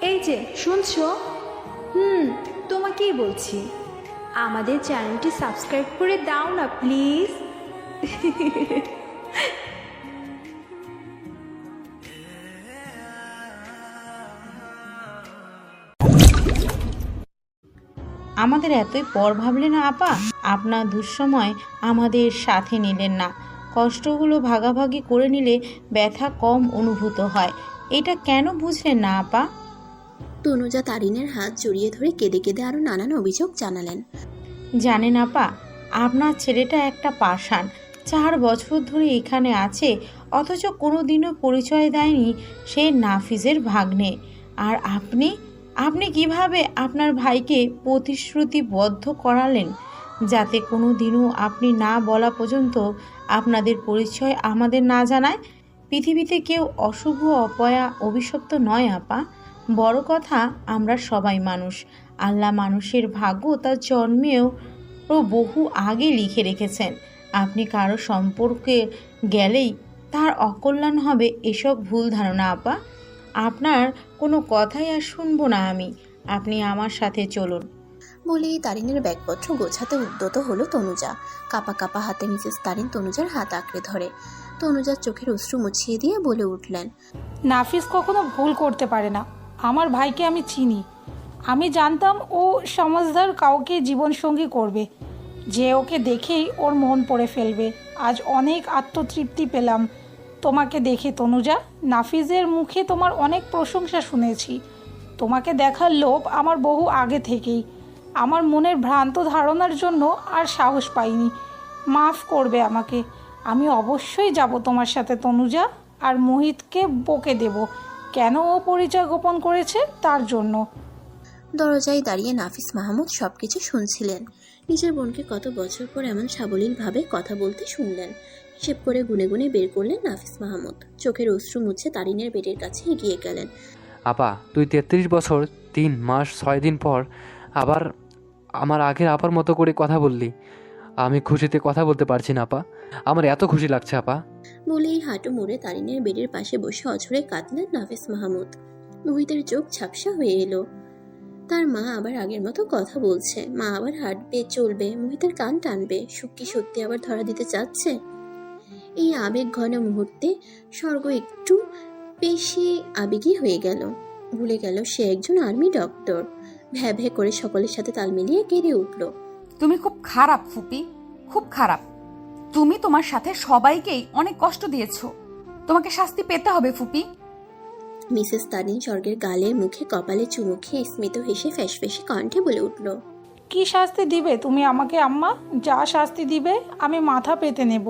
এই যে শুনছো? তোমাকেই বলছি, আমাদের চ্যানেলটি সাবস্ক্রাইব করে দাও না প্লিজ। আমাদের এতই পর ভাবলেন না আপা? আপনার দুঃসময় আমাদের সাথে নিলেন না। কষ্টগুলো ভাগাভাগি করে নিলে ব্যথা কম অনুভূত হয়। এটা কেন বুঝলেন না আপা? তনুজা তারিনের হাত জড়িয়ে ধরে কেঁদে কেঁদে আরো নানান অভিযোগ জানালেন। জানেন আপা, আপনার ছেলেটা একটা পাষাণ। 4 বছর ধরে এখানে আছে, অথচ কোনোদিনও পরিচয় দেয়নি সে নাফিজের ভাগ্নে। আর আপনি আপনি কিভাবে আপনার ভাইকে প্রতিশ্রুতিবদ্ধ করালেন যাতে কোনো দিনও আপনি না বলা পর্যন্ত আপনাদের পরিচয় আমাদের না জানায়? পৃথিবীতে কেউ অশুভ অপয়া অভিশপ্ত নয় আপা। বড় কথা, আমরা সবাই মানুষ। আল্লাহ মানুষের ভাগ্য তার জন্মেও বহু আগে লিখে রেখেছেন। আপনি কারো সম্পর্কে গেলেই তার অকল্যাণ হবে, এসব ভুল ধারণা আপা। আপনার কোনো কথাই আর শুনবো না আমি। আপনি আমার সাথে চলুন। বলেই তারিনের ব্যাগপত্র গোছাতে উদ্যত হলো তনুজা। কাপা কাপা হাতে মিসেস তারিন তনুজার হাত আঁকড়ে ধরে। তনুজার চোখের অশ্রু মুছিয়ে দিয়ে বলে উঠলেন, নাফিস কখনো ভুল করতে পারে না। আমার ভাইকে আমি চিনি। আমি জানতাম ও সমাজদার কাউকে জীবনসঙ্গী করবে, যে ওকে দেখেই ওর মন পড়ে ফেলবে। আজ অনেক আত্মতৃপ্তি পেলাম তোমাকে দেখে তনুজা। নাফিজের মুখে তোমার অনেক প্রশংসা শুনেছি। তোমাকে দেখার লোভ আমার বহু আগে থেকেই। আমার মনের ভ্রান্ত ধারণার জন্য আর সাহস পাইনি। মাফ করবে আমাকে। আমি অবশ্যই যাব তোমার সাথে তনুজা। আর মোহিতকে বকে দেব কেন ও পরিচয় গোপন করেছে তার জন্য। দরজায় দাঁড়িয়ে নাফিস মাহমুদ সবকিছু শুনছিলেন। নিজের বোনকে কত বছর পর এমন সাবলীলভাবে কথা বলতে শুনলেন। হিসেব করে গুনে গুনে বের করলেন নাফিস মাহমুদ। চোখের অশ্রু মুছে তারিনের বেডের কাছে এগিয়ে গেলেন। আপা, তুই 33 বছর 3 মাস 6 দিন পর আবার আমার আগের আপার মতো করে কথা বললি। আমি খুশিতে কথা বলতে পারছি না আপা। আমার এত খুশি লাগছে আপা। বলেই হাঁটু মুড়ে তারিনের বেডের পাশে বসে অঝরে কাঁদলেন নাফিস মাহমুদ। মোহিতের চোখ ঝাপসা হয়ে এলো। তার মা আবার আগের মতো কথা বলছে, মা আবার হাঁটবে চলবে, মোহিতের কান টানবে। সুখ কি সত্যি আবার ধরা দিতে চাচ্ছে? এই আবেগ ঘন মুহূর্তে স্বর্গ একটু বেশি আবেগী হয়ে গেল। ভুলে গেল সে একজন আর্মি ডক্টর। ভ্যা ভ্যা করে সকলের সাথে তাল মিলিয়ে কেঁদে উঠল। তুমি খুব খারাপ ফুপি, খুব খারাপ। তুমি তোমার সাথে সবাইকেই অনেক কষ্ট দিয়েছো। তোমাকে শাস্তি পেতে হবে ফুপি। মিসেস তারিন স্বর্গের গালে মুখে কপালে চুমু খেয়ে স্মিত হেসে ফ্যাসফ্যাসে কণ্ঠে বলে উঠল, কি শাস্তি দিবে তুমি আমাকে আম্মা? যা শাস্তি দিবে আমি মাথা পেতে নেব।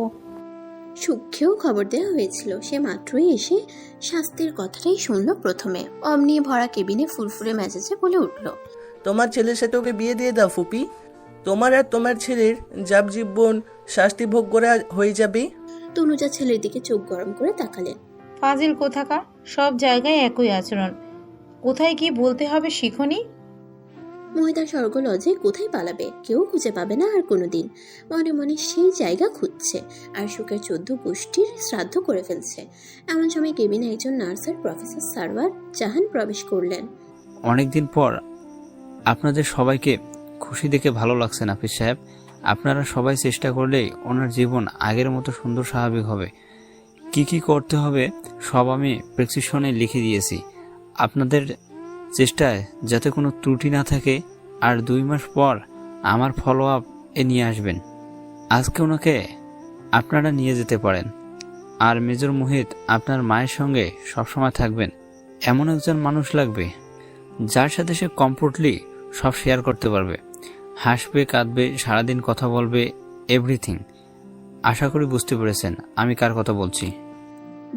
সুখেও খবর দেওয়া হয়েছিল। সে মাত্রই এসে শাস্তির কথাটাই শুনল প্রথমে। অমনি ভরা কেবিনে ফুরফুরে মেজাজে বলে উঠল, তোমার ছেলের সাথে ওকে বিয়ে দিয়ে দাও ফুপি। তোমার আর তোমার ছেলের যাবজ্জীবন শাস্তি ভোগ করা হয়ে যাবে। তনুজা ছেলের দিকে চোখ গরম করে তাকালেন। ফাজিল কোথাকার, সব জায়গায় একই আচরণ। কোথায় কি বলতে হবে শিখনি? মহিতার স্বর্গ লজে কোথায় পালাবে, কেউ খুঁজে পাবে না আর কোনোদিন। মনে মনে সেই জায়গা খুঁজছে আর সুখের 14 গোষ্ঠীর শ্রাদ্ধ করে ফেলছে। এমন সময় কেবিনে একজন নার্সার প্রফেসর সারওয়ার জাহান প্রবেশ করলেন। অনেকদিন পর আপনাদের সবাইকে খুশি দেখে ভালো লাগছে নাফিস সাহেব। আপনারা সবাই চেষ্টা করলেই ওনার জীবন আগের মতো সুন্দর স্বাভাবিক হবে। কি কি করতে হবে সব আমি প্রেসক্রিপশনে লিখে দিয়েছি। আপনাদের চেষ্টায় যাতে কোনো ত্রুটি না থাকে। আর 2 মাস পর আমার ফলো আপ নিয়ে আসবেন। আজকে ওনাকে আপনারা নিয়ে যেতে পারেন। আর মেজর মোহিত আপনার মায়ের সঙ্গে সবসময় থাকবেন। এমন একজন মানুষ লাগবে যার সাথে সে কমফোর্টলি সব শেয়ার করতে পারবে, হাসবে কাঁদবে সারাদিন কথা বলবে, এভরিথিং। আশা করি বুঝতে পেরেছেন আমি কার কথা বলছি।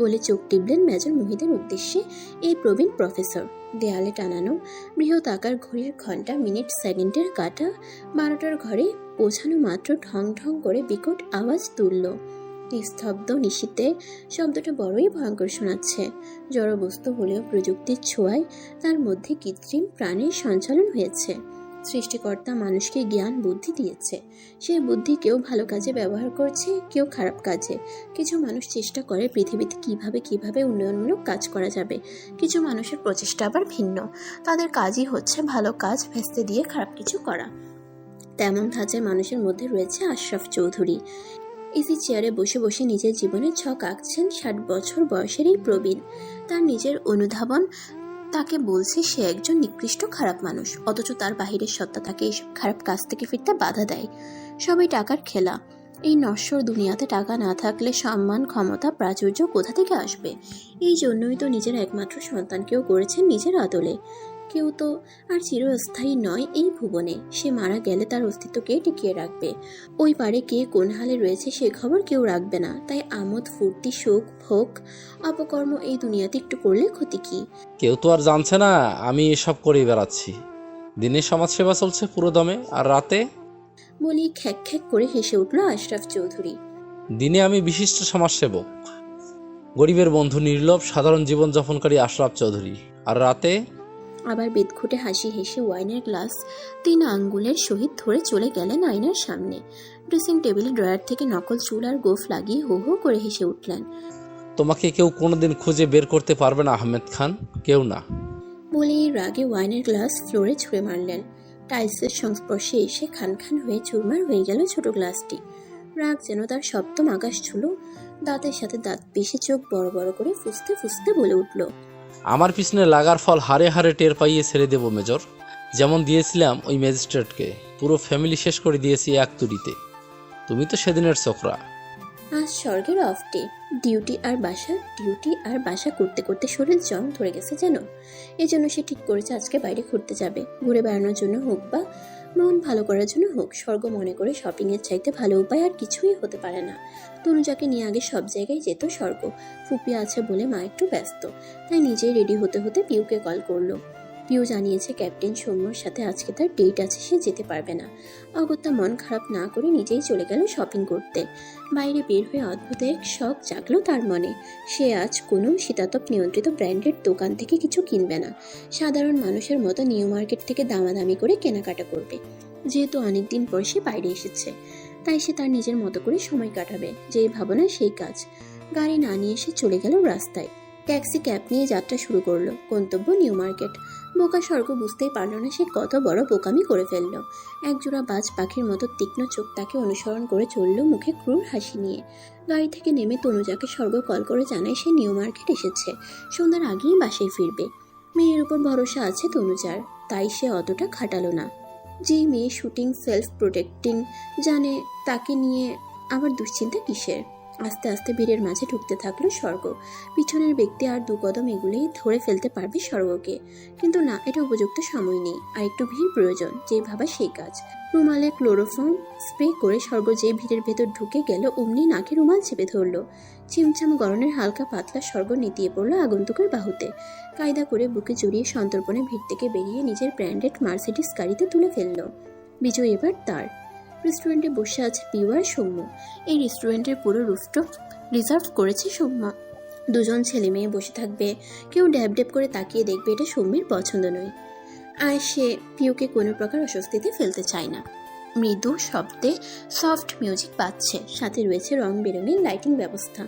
বলে চোখ টিপলেন মেজর মোহিতের উদ্দেশ্যে এই প্রবীণ প্রফেসর। দেয়ালে টানানো বৃহৎ আকার ঘড়ির ঘণ্টা মিনিট সেকেন্ডের কাটা 12টার ঘরে পৌঁছানো মাত্র ঢং ঢং করে বিকট আওয়াজ তুলল। নিস্তব্ধ নিশীতে শব্দটা বড়ই ভয়ঙ্কর শোনাচ্ছে। জড়বস্তু হলেও প্রযুক্তির ছোঁয়ায় তার মধ্যে কৃত্রিম প্রাণের সঞ্চালন হয়েছে। সৃষ্টিকর্তা মানুষকে জ্ঞান বুদ্ধি দিয়েছে। সেই বুদ্ধি কেউ ভালো কাজে ব্যবহার করছে, কেউ খারাপ কাজে। কিছু মানুষ চেষ্টা করে পৃথিবীতে কিভাবে উন্নয়নমূলক কাজ করা যাবে। কিছু মানুষের প্রচেষ্টা আবার ভিন্ন, তাদের কাজই হচ্ছে ভালো কাজ ভেস্তে দিয়ে খারাপ কিছু করা। তেমন ধাঁচের মানুষের মধ্যে রয়েছে আশরাফ চৌধুরী। ইসি চেয়ারে বসে বসে নিজের জীবনের ছক আঁকছেন 60 বছর বয়সের এই প্রবীণ। তার নিজের অনুধাবন তাকে বলছে সে একজন নিকৃষ্ট খারাপ মানুষ, অথচ তার বাহিরের সত্তা তাকে এইসব খারাপ কাজ থেকে ফিরতে বাধা দেয়। সবই টাকার খেলা। এই নশ্বর দুনিয়াতে টাকা না থাকলে সম্মান, ক্ষমতা, প্রাচুর্য কোথা থেকে আসবে? এই জন্যই তো নিজের একমাত্র সন্তানকেও করেছেন নিজের আদলে। কেউ তো আর চিরস্থায়ী নয় এই ভুবনে। সে মারা গেলে তার অস্তিত্ব কে টিকিয়ে রাখবে? ওই পারে কে কোন হালে রয়েছে সে খবর কেউ রাখবে না। তাই আমোদ ফুর্তি, সুখ ভোগ, অপকর্ম এই দুনিয়াতে একটু করলে ক্ষতি কি? কেউ তো আর জানছে না আমি এসব করেই বেড়াচ্ছি। দিনে সমাজসেবা চলছে পুরো দমে, আর রাতে বলি খ্যাক খ্যাক করে হেসে উঠল আশরাফ চৌধুরী। দিনে আমি বিশিষ্ট সমাজসেবক, গরিবের বন্ধু, নির্লোভ সাধারণ জীবনযাপনকারী আশরাফ চৌধুরী, আর রাতে আবার বেদখুটে হাসি হেসে ওয়াইনের গ্লাস 3 আঙ্গুলের সহিত ধরে চলে গেলেন আয়নার সামনে। ড্রেসিং টেবিলে ড্রয়ার থেকে নকল চুল আর গোফ লাগিয়ে হো হো করে হেসে উঠলেন। তোমাকে কেউ কোনোদিন খুঁজে বের করতে পারবে না আহমেদ খান, কেউ না। বলেই রাগে ওয়াইনের গ্লাস ফ্লোরে ছুঁড়ে মারলেন। টাইলসের সংস্পর্শে এসে খান খান হয়ে চুরমার হয়ে গেল ছোট গ্লাসটি। রাগ যেন তার সপ্তম আকাশ ছুল। দাঁতের সাথে দাঁত পিষে চোখ বড় বড় করে ফুঁসতে ফুঁসতে বলে উঠল, আমার পিছনে লাগার ফল হারে হারে টের পাইয়ে ছেড়ে দেব মেজর। যেমন দিয়েছিলাম ওই ম্যাজিস্ট্রেটকে, পুরো ফ্যামিলি শেষ করে দিয়েছি এক তুড়িতে। তুমি তো সেদিনের ছোকরা। আজ স্বর্গের অফ ডে। ডিউটি আর বাসা করতে করতে শরীর জং ধরে গেছে যেন। এই জন্য সে ঠিক করেছে আজকে বাইরে ঘুরতে যাবে। ঘুরে বেড়ানোর জন্য হোক বা মন ভালো করার জন্য হোক, স্বর্গ মনে করে শপিংয়ের চাইতে ভালো উপায় আর কিছুই হতে পারে না। তনুজাকে নিয়ে আগে সব জায়গায় যেত স্বর্গ। ফুপি আছে বলে মা একটু ব্যস্ত, তাই নিজেই রেডি হতে হতে পিউকে কল করলো। পিউ জানিয়েছে ক্যাপ্টেন সৌম্যর সাথে আজকে তার ডেট আছে, সে যেতে পারবে না। অগত্যা মন খারাপ না করে নিজেই চলে গেল শপিং করতে। বাইরে বের হয়ে অদ্ভুত এক শখ জাগলো তার মনে। সে আজ কোনো শীতাতপ নিয়ন্ত্রিত ব্র্যান্ডের দোকান থেকে কিছু কিনবে না। সাধারণ মানুষের মতো নিউ মার্কেট থেকে দামাদামি করে কেনাকাটা করবে। যেহেতু অনেকদিন পর সে বাইরে এসেছে, তাই সে তার নিজের মতো করে সময় কাটাবে। যেই ভাবনা সেই কাজ। গাড়ি না নিয়ে সে চলে গেল রাস্তায়। ট্যাক্সি ক্যাব নিয়ে যাত্রা শুরু করলো। গন্তব্য নিউ মার্কেট। বোকা স্বর্গ বুঝতেই পারল না সে কত বড় বোকামি করে ফেলল। একজোড়া বাজ পাখির মতো তীক্ষ্ণ চোখ তাকে অনুসরণ করে চলল, মুখে ক্রূর হাসি নিয়ে। গাড়ি থেকে নেমে তনুজাকে স্বর্গ কল করে জানায় সে নিউ মার্কেট এসেছে, সন্ধ্যার আগেই বাসায় ফিরবে। মেয়ের উপর ভরসা আছে তনুজার, তাই সে অতটা খাটালো না। যেই মেয়ে শুটিং, সেলফ প্রোটেক্টিং জানে, তাকে নিয়ে আবার দুশ্চিন্তা কিসের? আস্তে আস্তে ভিড়ের মাঝে ঢুকতে থাকলো স্বর্গ। পিছনের ব্যক্তি আর 2 কদম এগুলেই ধরে ফেলতে পারবে স্বর্গকে। কিন্তু না, এটা উপযুক্ত সময় নেই, আর একটু ভিড় প্রয়োজন। যেই ভাবা সেই কাজ। রুমালে ক্লোরোফর্ম স্প্রে করে স্বর্গ যে ভিড়ের ভেতর ঢুকে গেল, অমনি নাকে রুমাল চেপে ধরলো। চিমচাম গরনের হালকা পাতলা স্বর্গ নেতিয়ে পড়লো আগন্তুকের বাহুতে। কায়দা করে বুকে জড়িয়ে সন্তর্পণে ভিড় থেকে বেরিয়ে নিজের ব্র্যান্ডেড মার্সিডিস গাড়িতে তুলে ফেললো। বিজয় এবার তার। রেস্টুরেন্টে বসে আছে পিউ আর সৌম্য। এই রেস্টুরেন্টের পুরো রুফটপ রিজার্ভ করেছে সৌম্য। 2 ছেলে মেয়ে বসে থাকবে, কেউ ড্যাব ড্যাব করে তাকিয়ে দেখবে, এটা সৌম্যের পছন্দ নয়। আর সে পিউকে কোনো প্রকার অস্বস্তিতে ফেলতে চায় না। মৃদু শব্দে সফট মিউজিক বাজছে, সাথে রয়েছে রং বেরঙের লাইটিং ব্যবস্থা।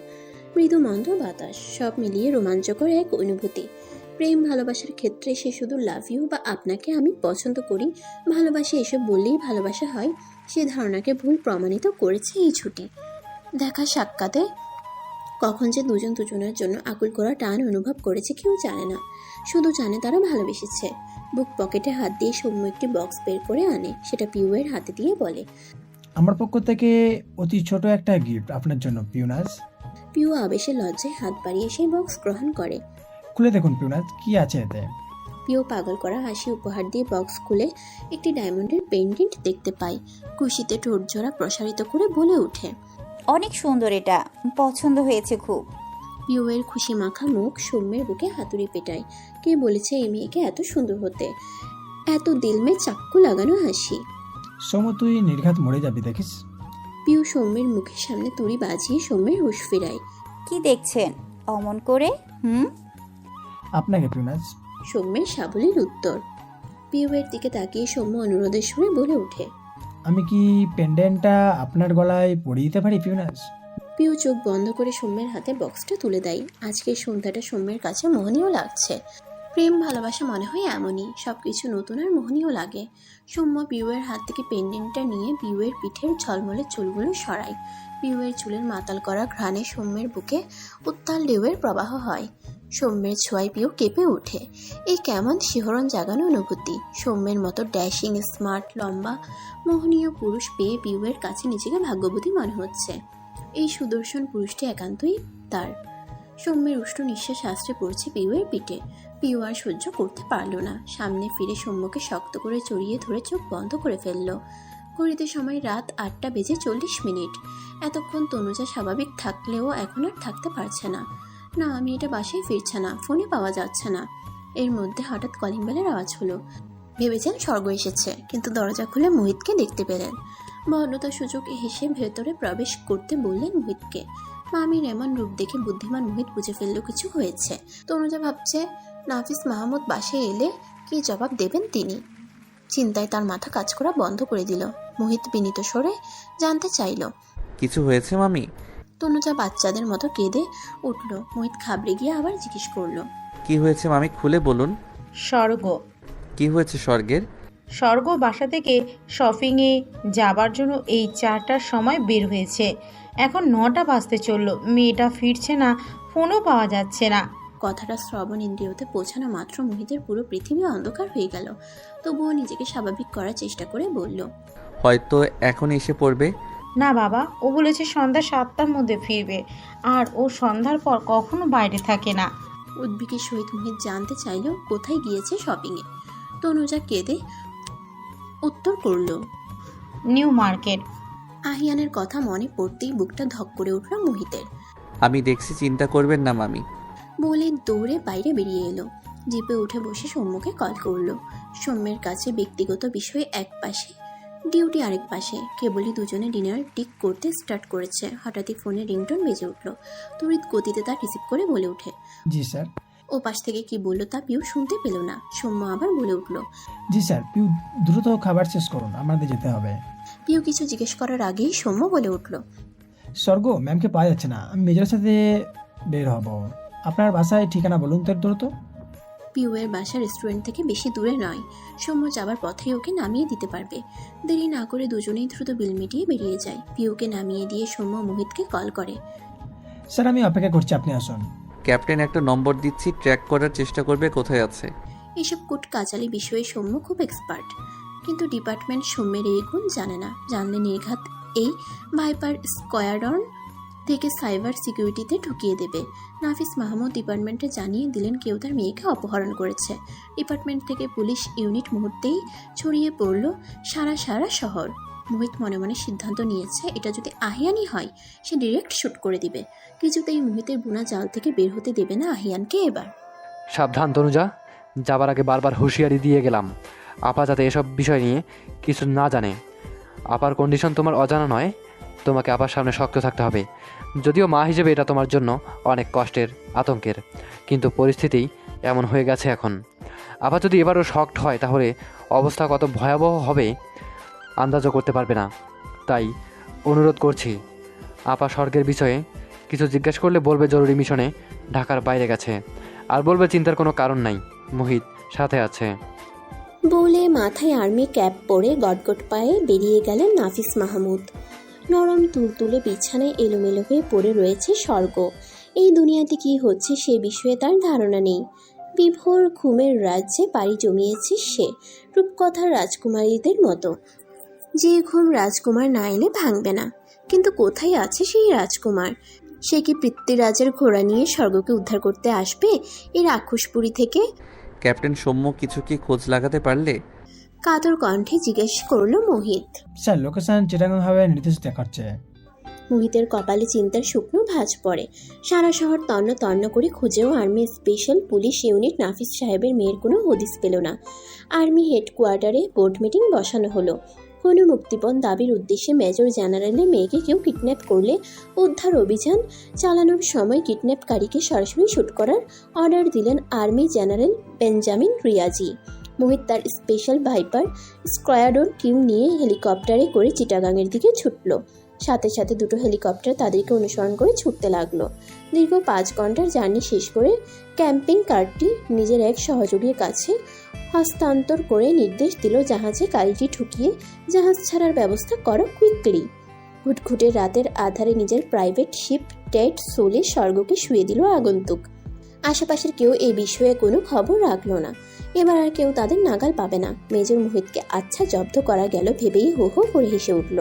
মৃদু মন্দ বাতাস, সব মিলিয়ে রোমাঞ্চকর এক অনুভূতি। প্রেম ভালোবাসার ক্ষেত্রে সে শুধু লাভ ইউ বা আপনাকে আমি পছন্দ করি, ভালোবাসি এসব বললেই ভালোবাসা হয়, সে ধারণাকে ভুল প্রমাণিত করেছে এই ছুটি। দেখা সাক্ষাতে কখন যে দুজনের জন্য আকুল করা টান অনুভব করেছে কেউ জানে না, শুধু জানে তারা ভালোবেসেছে। বুক পকেটে হাত দিয়ে সৌম্য একটি বক্স বের করে আনে, সেটা পিউয়ের হাতে দিয়ে বলে, আমার পক্ষ থেকে অতি ছোট একটা গিফট আপনার জন্য পিউনাজ। পিউ আবেশে লজ্জায় হাত বাড়িয়ে সেই বক্স গ্রহণ করে। খুলে দেখুন পিউনাজ, কি আছে এতে। পিউ পাগল করা হাসি উপহার দিয়ে বক্স খুলে একটি ডায়মন্ডের পেন্ডেন্ট দেখতে পায়। খুশিতে ঠোঁট জোড়া প্রসারিত করে বলে ওঠে, অনেক সুন্দর, এটা পছন্দ হয়েছে খুব। পিউয়ের খুশি মাখা মুখ সৌম্যের বুকে হাতুড়ি পেটায়। কে বলেছে এই মেয়েকে এত সুন্দর হতে? এত দিলমে চাক্কু লাগানো হাসি। সৌম্য, তুই নির্ঘাত মরে যাবি দেখিস। পিউ সৌম্যের মুখের সামনে তুড়ি বাজিয়ে সৌম্যের হুঁশ ফিরায়। কি দেখছেন অমন করে? আপনাকে পিউনাজ। সৌম্যের সাবলীল উত্তর। পিউয়ের দিকে তাকিয়ে সৌম্য অনুরোধের সুরে বলে ওঠে। আমি কি পেন্ডেন্টটা আপনার গলায় পরিয়ে দিতে পারি পিউনাস? পিউ চোখ বন্ধ করে সৌম্যের হাতে বক্সটা তুলে দেয়। আজকের সন্ধ্যাটা সৌম্যের কাছে মোহনীয় লাগছে। প্রেম ভালোবাসা মনে হয় এমনই, সবকিছু নতুন আর মোহনীয় লাগে। সৌম্য পিউয়ের হাত থেকে পেন্ডেন্টটা নিয়ে পিউয়ের পিঠের ঝলমলে চুলগুলো সরায়। পিউয়ের চুলের মাতাল করা ঘ্রাণে সৌম্যের বুকে উত্তাল ঢেউয়ের প্রবাহ হয়। সৌম্যের ছোঁয়ায় পিউ কেঁপে ওঠে। এই কেমন শিহরণ জাগানো অনুভূতি! সৌম্যের মতো ড্যাশিং, স্মার্ট, লম্বা, মোহনীয় পুরুষ পেয়ে পিউয়ের কাছে নিজেকে ভাগ্যবতী মনে হচ্ছে। এই সুদর্শন পুরুষটি একান্তই তার। সৌম্যের উষ্ণ নিঃশ্বাস আশ্রে পড়ছে পিউয়ের পিঠে। পিউ আর সহ্য করতে পারল না। সামনে ফিরে সৌম্যকে শক্ত করে জড়িয়ে ধরে চোখ বন্ধ করে ফেলল। ঘড়িতে সময় রাত 8:40। এতক্ষণ তনুজা স্বাভাবিক থাকলেও এখন আর থাকতে পারছে না। না, আমি এটা বাসায় ফিরছে না, ফোনে পাওয়া যাচ্ছে না। এর মধ্যে হঠাৎ কলিং বেলের আওয়াজ হলো। ভেবেছেন স্বর্গ এসেছে, কিন্তু দরজা খুলে মোহিতকে দেখতে পেলেন। ভদ্রতার সুযোগ হেসে ভেতরে প্রবেশ করতে বললেন মোহিতকে। মামির এমন রূপ দেখে বুদ্ধিমান মোহিত বুঝে ফেলল কিছু হয়েছে। তনুজা ভাবছে নাফিস মাহমুদ বাসায় এলে কি জবাব দেবেন তিনি। চিন্তায় তার মাথা কাজ করা বন্ধ করে দিল। মোহিত বিনীত স্বরে জানতে চাইল, কিছু হয়েছে মামি? তনুজা বাচ্চাদের মতো কেঁদে উঠল। মোহিত ঘাবড়ে গিয়ে আবার জিজ্ঞেস করলো, কি হয়েছে মামি, খুলে বলুন। স্বর্গ। কি হয়েছে স্বর্গের? স্বর্গ বাসা থেকে শপিংয়ে যাবার জন্য এই 4টার সময় বের হয়েছে। এখন 9টা বাজতে চললো, মেয়েটা ফিরছে না, ফোনও পাওয়া যাচ্ছে না। কথাটা শ্রবণ ইন্দ্রিয়তে পৌঁছানো মাত্র মোহিতের পুরো পৃথিবী অন্ধকার হয়ে গেল। তবুও নিজেকে স্বাভাবিক করার চেষ্টা করে বলল, হয়তো এখন এসে পড়বে। না বাবা, ও বলেছে সন্ধ্যা 7টার মধ্যে ফিরবে, আর ও সন্ধ্যার পর কখনো বাইরে থাকে না। উদ্বেগের সহিত মোহিত জানতে চাইল কোথায় গিয়েছে শপিংয়ে। তনুজা কেঁদে উত্তর করল, নিউ মার্কেট। আহিয়ানের কথা মনে পড়তেই বুকটা ধক করে উঠল মোহিতের। আমি দেখছি, চিন্তা করবেন না মামি। বলে দৌড়ে বাইরে বেরিয়ে এলো। জিপে উঠে বসে সৌম্যকে কল করলো। সৌম্যের কাছে ব্যক্তিগত বিষয় এক পাশে, ডিউটি আরেক পাশে। কেবলই দুজনে ডিনার টিক করতে স্টার্ট করেছে, হঠাৎই ফোনে রিংটোন বেজে উঠল। তড়িৎ গতিতে তা রিসিভ করে বলে ওঠে, জি স্যার। ও পাশ থেকে কি বললো তা পিউ শুনতে পেল না। সৌম্য আবার বলে উঠল, জি স্যার, পিউ দ্রুত খাবার শেষ করুন, আমাদের যেতে হবে। পিউ কিছু জিজ্ঞেস করার আগেই সৌম্য বলে উঠল, স্বর্গ ম্যামকে পাওয়া যাচ্ছে না, আমি মেজরের সাথে বের হব। আপনার বাসায় ঠিকানা বলুন তো দ্রুত। পিউয়ের বাসা রেস্টুরেন্ট থেকে বেশি দূরে নয়। সৌম্য যাবার পথেই ওকে নামিয়ে দিতে পারবে। দেরি না করে দুজনেই দ্রুত বিল মিটিয়ে বেরিয়ে যায়। পিউকে নামিয়ে দিয়ে সৌম্য মোহিতকে কল করে, স্যার আমি অপেক্ষা করছি, আপনি আসুন। ক্যাপ্টেন একটা নম্বর দিচ্ছি, ট্র্যাক করার চেষ্টা করবে কোথায় আছে। এসব কুট কাচালি বিষয়ে সৌম্য খুব এক্সপার্ট, কিন্তু ডিপার্টমেন্ট সৌম্যের এই গুণ জানে না। জানলে নির্ঘাত এই ভাইপার স্কোয়াড্রন থেকে সাইবার সিকিউরিটিতে ঢুকিয়ে দেবে। নাফিস মাহমুদ ডিপার্টমেন্টে জানিয়ে দিলেন কেউ তার মেয়েকে অপহরণ করেছে। ডিপার্টমেন্ট থেকে পুলিশ ইউনিট মুহূর্তেই ছড়িয়ে পড়ল সারা শহর। মোহিত মনে মনে সিদ্ধান্ত নিয়েছে, এটা যদি আহিয়ানই হয় সে ডিরেক্ট শুট করে দিবে। কিছুতেই মোহিতের বুনা জাল থেকে বের হতে দেবে না আহিয়ানকে। এবার সাবধান তনুজা, যাবার আগে বারবার হুঁশিয়ারি দিয়ে গেলাম আপা যাতে এসব বিষয় নিয়ে কিছু না জানে। আপার কন্ডিশন তোমার অজানা নয়, তোমাকে আপার সামনে শক্ত থাকতে হবে। যদিও মা হিসেবে এটা তোমার জন্য অনেক কষ্টের, আতঙ্কের, কিন্তু পরিস্থিতি এমন হয়ে গেছে এখন। আপা যদি এবারও শকড হয় তাহলে অবস্থা কত ভয়াবহ হবে আন্দাজও করতে পারবে না। তাই অনুরোধ করছি, আপা স্বর্গের বিষয়ে কিছু জিজ্ঞেস করলে বলবে জরুরি মিশনে ঢাকার বাইরে গেছে, আর বলবে চিন্তার কোনো কারণ নাই, মোহিত সাথে আছে। বলে মাথায় আর্মি ক্যাপ পরে গটগট পায়ে বেরিয়ে গেলেন নাফিস মাহমুদ। নরম তুলতুলে বিছানায় এলোমেলো হয়ে পড়ে রয়েছে স্বর্গ। এই দুনিয়াতে কি হচ্ছে সে বিষয়ে তার ধারণা নেই। বিভোর ঘুমের রাজ্যে পাড়ি জমিয়েছে সে, রূপকথার রাজকুমারীদের মতো। যে ঘুম রাজকুমার না এলে ভাঙবে না। কিন্তু কোথায় আছে সেই রাজকুমার? সে কি পৃথ্বীরাজের ঘোড়া নিয়ে স্বর্গকে উদ্ধার করতে আসবে এই রাক্ষসপুরী থেকে? ক্যাপ্টেন সৌম্য কিছু কি খোঁজ লাগাতে পারলে? কাতর কণ্ঠে জিজ্ঞেস করলো মোহিত। স্যার লোকেশন চিটাগাং ভাবে নির্দেশ দেখাচ্ছে। মোহিতের কপালে চিন্তার শুকনো ভাঁজ পড়ে। সারা শহর তন্ন তন্ন করে খুঁজেও আর্মি স্পেশাল পুলিশ ইউনিট নাফিস সাহেবের মেয়ের কোনো হদিস পেল না। আর্মি হেডকোয়ার্টারে বোর্ড মিটিং বসানো হলো। কোনো মুক্তিপণ দাবির উদ্দেশ্যে মেজর জেনারেলের মেয়েকে কেউ কিডন্যাপ করলে উদ্ধার অভিযান চালানোর সময় কিডন্যাপকারীকে সরাসরি শুট করার অর্ডার দিলেন আর্মি জেনারেল বেঞ্জামিন রিয়াজি। মোহিত তার স্পেশাল ভাইপার স্কোয়াড্রন টিম নিয়ে হেলিকপ্টারে করে চিটাগাংয়ের দিকে ছুটল। সাথে সাথে দুটো হেলিকপ্টার তাদেরকে অনুসরণ করে ছুটতে লাগলো। দীর্ঘ 5 ঘন্টার জার্নি শেষ করে ক্যাম্পিং কারটি নিজের এক সহযোগীর কাছে হস্তান্তর করে নির্দেশ দিল জাহাজে গাড়িটি ঠুকিয়ে জাহাজ ছাড়ার ব্যবস্থা করো কুইকলি। ঘুটঘুটে রাতের আধারে নিজের প্রাইভেট শিপ টেট সোলে স্বর্গকে শুয়ে দিল আগন্তুক। আশেপাশের কেউ এই বিষয়ে কোনো খবর রাখলো না। এবার আর কেউ তাদের নাগাল পাবে না। মেজর মোহিতকে আচ্ছা জব্দ করা গেল ভেবেই হো হো করে হেসে উঠল।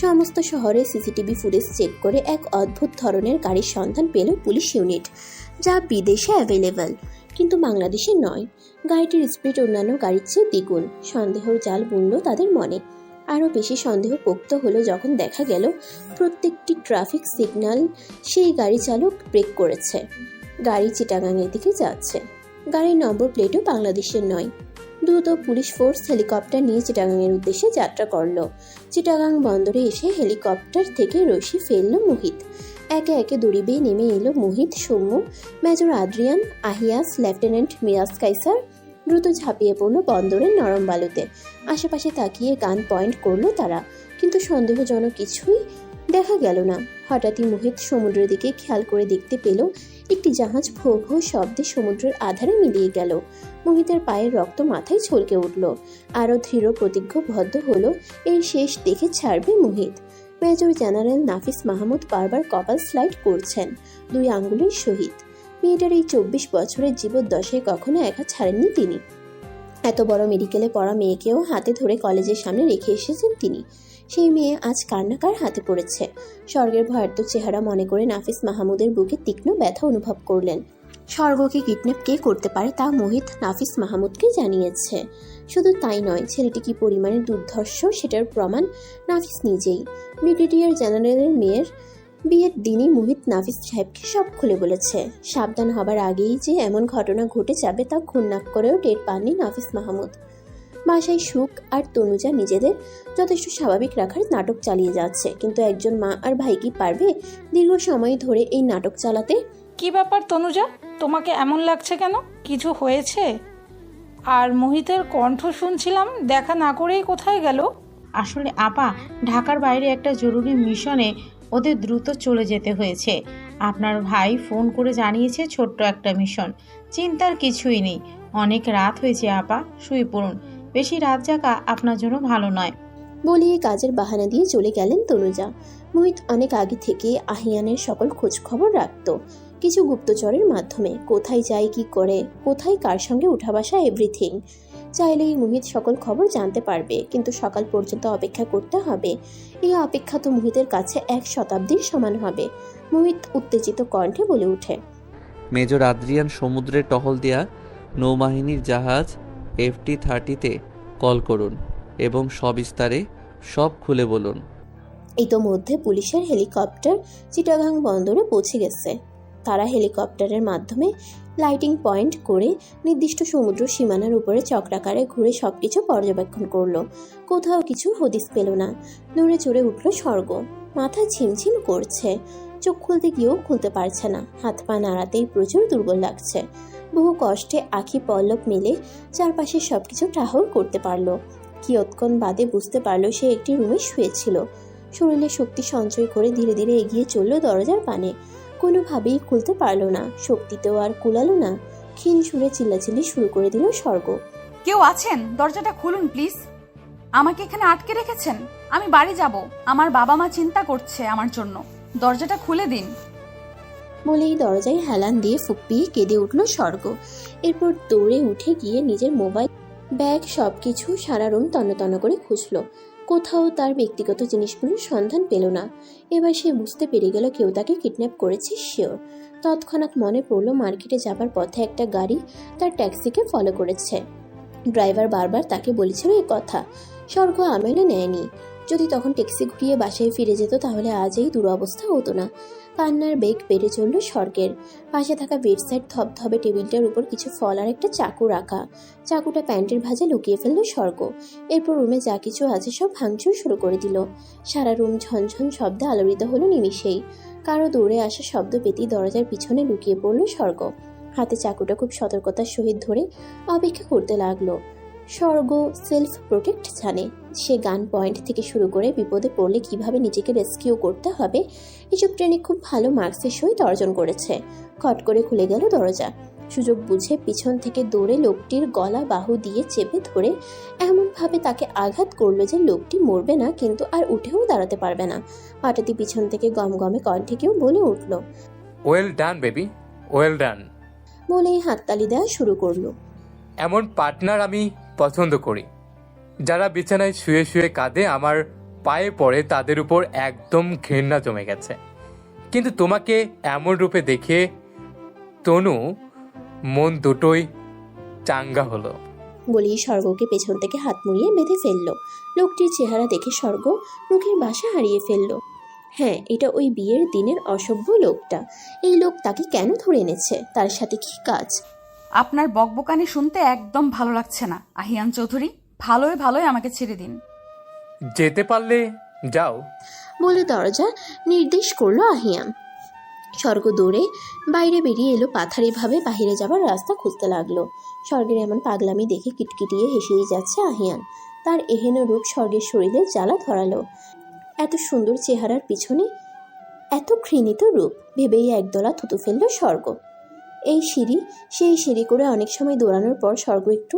সমস্ত শহরে সিসিটিভি ফুটেজ চেক করে এক অদ্ভুত ধরনের গাড়ির সন্ধান পেল পুলিশ ইউনিট, যা বিদেশে অ্যাভেলেবল কিন্তু বাংলাদেশে নয়। গাড়িটির স্পিড অন্যান্য গাড়ির চেয়ে দ্বিগুণ। সন্দেহর জাল বুনল তাদের মনে। আরও বেশি সন্দেহ পোক্ত হলো যখন দেখা গেল প্রত্যেকটি ট্রাফিক সিগন্যাল সেই গাড়ি চালক ব্রেক করেছে। গাড়ি চিটাগাংয়ের দিকে যাচ্ছে। গাড়ির নম্বর প্লেটও বাংলাদেশের নয়। দ্রুত পুলিশ ফোর্স হেলিকপ্টার নিয়ে চিটাগাংয়ের উদ্দেশ্যে যাত্রা করল। চিটাগাং বন্দরে এসে হেলিকপ্টার থেকে রশি ফেলল মোহিত। একে একে দড়ি বেয়ে নেমে এলো Mohit, Soumya, major Adrian, Ahiyas, lieutenant Miraj Kaisar. দ্রুত ঝাঁপিয়ে পড়ল বন্দরের নরম বালুতে। আশেপাশে তাকিয়ে গান পয়েন্ট করলো তারা, কিন্তু সন্দেহজনক কিছুই দেখা গেল না। হঠাৎই মোহিত সমুদ্রের দিকে খেয়াল করে দেখতে পেল একটি জাহাজ ভো ভো শব্দে সমুদ্রের আধারে মিলিয়ে গেল। মোহিতের পায়ের রক্ত মাথায় ছলকে উঠল। আরও দৃঢ় প্রতিজ্ঞবদ্ধ হলো এই শেষ দেখে ছাড়বে মোহিত। মেজর জেনারেল নাফিস মাহমুদ বারবার কপাল স্লাইড করছেন 2 আঙ্গুলের সহিত। মেয়েটার এই 24 বছরের জীবদ্দশায় কখনো একা ছাড়েননি তিনি। এত বড় মেডিকেলে পড়া মেয়েকেও হাতে ধরে কলেজের সামনে রেখে এসেছেন তিনি। সেই মেয়ে আজ কার না কার হাতে পড়েছে। স্বর্গের ভয়ার্ত চেহারা মনে করে নাফিস মাহমুদের বুকে তীক্ষ্ণ ব্যথা অনুভব করলেন। স্বর্গকে কিডন্যাপ কে করতে পারে তা মোহিত নাফিস মাহমুদকে জানিয়েছে। শুধু তাই নয়, ছেলেটি কি পরিমাণে দুর্ধর্ষ সেটার প্রমাণ নাফিস নিজেই। ব্রিগেডিয়ার জেনারেলের মেয়ের বিয়ের দিনই মোহিত নাফিস সাহেবকে সব খুলে বলেছে। সাবধান হবার আগেই যে এমন ঘটনা ঘটে যাবে তা খুন্নাক করেও টের পাননি নাফিস মাহমুদ। বাসায় সুখ আর তনুজা নিজেদের যথেষ্ট স্বাভাবিক রাখার নাটক চালিয়ে যাচ্ছে, কিন্তু একজন মা আর ভাই কি পারবে দীর্ঘ সময় ধরে এই নাটক চালাতে? কি ব্যাপার তনুজা, তোমাকে এমন লাগছে কেন? কিছু হয়েছে? আর মোহিতের কণ্ঠ শুনছিলাম, দেখা না করেই কোথায় গেল? আসলে আপা, ঢাকার বাইরে একটা জরুরি মিশনে ওদের দ্রুত চলে যেতে হয়েছে। আপনার ভাই ফোন করে জানিয়েছে ছোট্ট একটা মিশন। চিন্তার কিছুই নেই। অনেক রাত হয়েছে আপা, শুয়ে পড়ুন। বেশি রাত জাগা আপনার জন্য ভালো নয়। বলিয়ে কাজের বাহানা দিয়ে চলে গেলেন তনুজা। মোহিত অনেক আগে থেকে আহিয়ানের সকল খোঁজ খবর রাখত, কিছু গুপ্তচরের মাধ্যমে। কোথায় যায়, কি করে, কোথায় কার সঙ্গে উঠা বসা, এভরিথিং। চাইলেই মোহিত সকল খবর জানতে পারবে, কিন্তু সকাল পর্যন্ত অপেক্ষা করতে হবে। এই অপেক্ষা তো মোহিতের কাছে 1 শতাব্দীর সমান হবে। মোহিত উত্তেজিত কণ্ঠে বলে ওঠে, মেজর আদ্রিয়ান সমুদ্রে টহল দেয়া নৌবাহিনীর জাহাজ FT-30-তে কল করুন এবং সবিস্তারে সব খুলে বলুন। ইতোমধ্যে পুলিশের হেলিকপ্টার চিটাগাং বন্দরে পৌঁছে গেছে। তারা হেলিকপ্টারের মাধ্যমে লাইটিং পয়েন্ট করে নির্দিষ্ট সমুদ্র সীমানার উপরে চক্রাকারে ঘুরে সবকিছু পর্যবেক্ষণ করলো। কোথাও কিছু হদিস পেল না। নড়ে চড়ে উঠল স্বর্গ। মাথা ঝিমঝিম করছে। চোখ খুলতে গিয়েও খুলতে পারছে না। হাত পা নাড়াতেই প্রচুর দুর্বল লাগছে। বহু কষ্টে আখি পল্লব মিলে চারপাশে সবকিছু টাহল করতে পারলো। কিয়ৎক্ষণ বাদে বুঝতে পারলো সে একটি রুমে শুয়েছিল। শরীরে শক্তি সঞ্চয় করে ধীরে ধীরে এগিয়ে চলল দরজার পানে। কোনোভাবেই খুলতে পারলো না। শক্তিতেও আর কুলালো না। ক্ষীণ সুরে চিল্লাচিল্লি শুরু করে দিল স্বর্গ। কেউ আছেন? দরজাটা খুলুন প্লিজ। আমাকে এখানে আটকে রেখেছেন। আমি বাড়ি যাব। আমার বাবা মা চিন্তা করছে আমার জন্য। দরজাটা খুলে দিন। বলেই দরজায় হেলান দিয়ে ফুপিয়ে কেঁদে উঠল স্বর্গ। এরপর দৌড়ে উঠে গিয়ে নিজের মোবাইল, ব্যাগ সবকিছু সারা রুম তন্ন করে খুঁজল। কোথাও তার ব্যক্তিগত জিনিসগুলোর সন্ধান পেল না। এবার সে বুঝতে পেরে গেল কেউ তাকে কিডন্যাপ করেছে শিওর। তৎক্ষণাৎ মনে পড়ল মার্কেটে যাবার পথে একটা গাড়ি তার ট্যাক্সিকে ফলো করেছে। ড্রাইভার বারবার তাকে বলেছিল এই কথা। স্বর্গ আমলে নেয়নি। যদি তখন ট্যাক্সি ঘুরিয়ে বাসায় ফিরে যেত তাহলে আজ এই দুরবস্থা হতো না। কান্নার বেগ বেড়ে চলল স্বর্গের। পাশে থাকা বেডসাইড ধবধবে টেবিলটার উপর কিছু ফল আর একটা চাকু রাখা। চাকুটা প্যান্টের ভাঁজে লুকিয়ে ফেলল স্বর্গ। এরপর রুমে যা কিছু আছে সব ভাঙচুর শুরু করে দিল। সারা রুম ঝনঝন শব্দে আলোড়িত হলো নিমিষেই। কারো দৌড়ে আসা শব্দ পেতেই দরজার পিছনে লুকিয়ে পড়ল স্বর্গ। হাতে চাকুটা খুব সতর্কতার সহিত ধরে অপেক্ষা করতে লাগলো। স্বর্গ সেলফ প্রোটেক্ট জানে। সে গান পয়েন্ট থেকে শুরু করে বিপদে পড়লে কিভাবে নিজেকে রেস্কিউ করতে হবে এসব ট্রেনিং খুব ভালো মার্কসের সহিত অর্জন করেছে। খট করে খুলে গেল দরজা। সুযোগ বুঝে পিছন থেকে দৌড়ে লোকটির গলা বাহু দিয়ে চেপে ধরে এমনভাবে তাকে আঘাত করলো যে লোকটি মরবে না, কিন্তু আর উঠেও দাঁড়াতে পারবে না। হঠাৎই পিছন থেকে গমগমে কণ্ঠে কেউ বলে উঠল, well done baby, well done. বলেই হাততালি দেওয়া শুরু করলো। এমন পার্টনার আমি পছন্দ করি, যারা বিছানায় শুয়ে শুয়ে কাঁদে, আমার পায়ে পড়ে, তাদের উপর একদম ঘৃণা জমে গেছে। কিন্তু তোমাকে এমন রূপে দেখে তনু মন দুটোই চাঙ্গা হলো। বলেই স্বর্গকে পেছন থেকে হাত মুড়িয়ে বেঁধে ফেললো। লোকটির চেহারা দেখে স্বর্গ মুখের ভাষা হারিয়ে ফেললো। হ্যাঁ, এটা ওই বিয়ের দিনের অসভ্য লোকটা। এই লোক তাকে কেন ধরে এনেছে? তার সাথে কি কাজ? আপনার বকবকানি শুনতে একদম ভালো লাগছে না আহিয়ান চৌধুরী। ভালোই ভালোই আমাকে ছেড়ে দিন। যেতে পারলে যাও, বলে দরজা নির্দেশ করলো আহিয়ান। স্বর্গ দৌড়ে বাইরে বেরিয়ে এলো। পাথারিভাবে বাহিরে যাবার রাস্তা খুঁজতে লাগলো। স্বর্গের এমন পাগলামি দেখে কিটকিটিয়ে হেসেই যাচ্ছে আহিয়ান। তার এহেন রূপ স্বর্গের শরীরে জ্বালা ধরালো। এত সুন্দর চেহারার পিছনে এত ঘৃণিত রূপ ভেবেই একদলা থুতু ফেললো স্বর্গ। এই সিঁড়ি সেই সিঁড়ি করে অনেক সময় দৌড়ানোর পর স্বর্গ একটু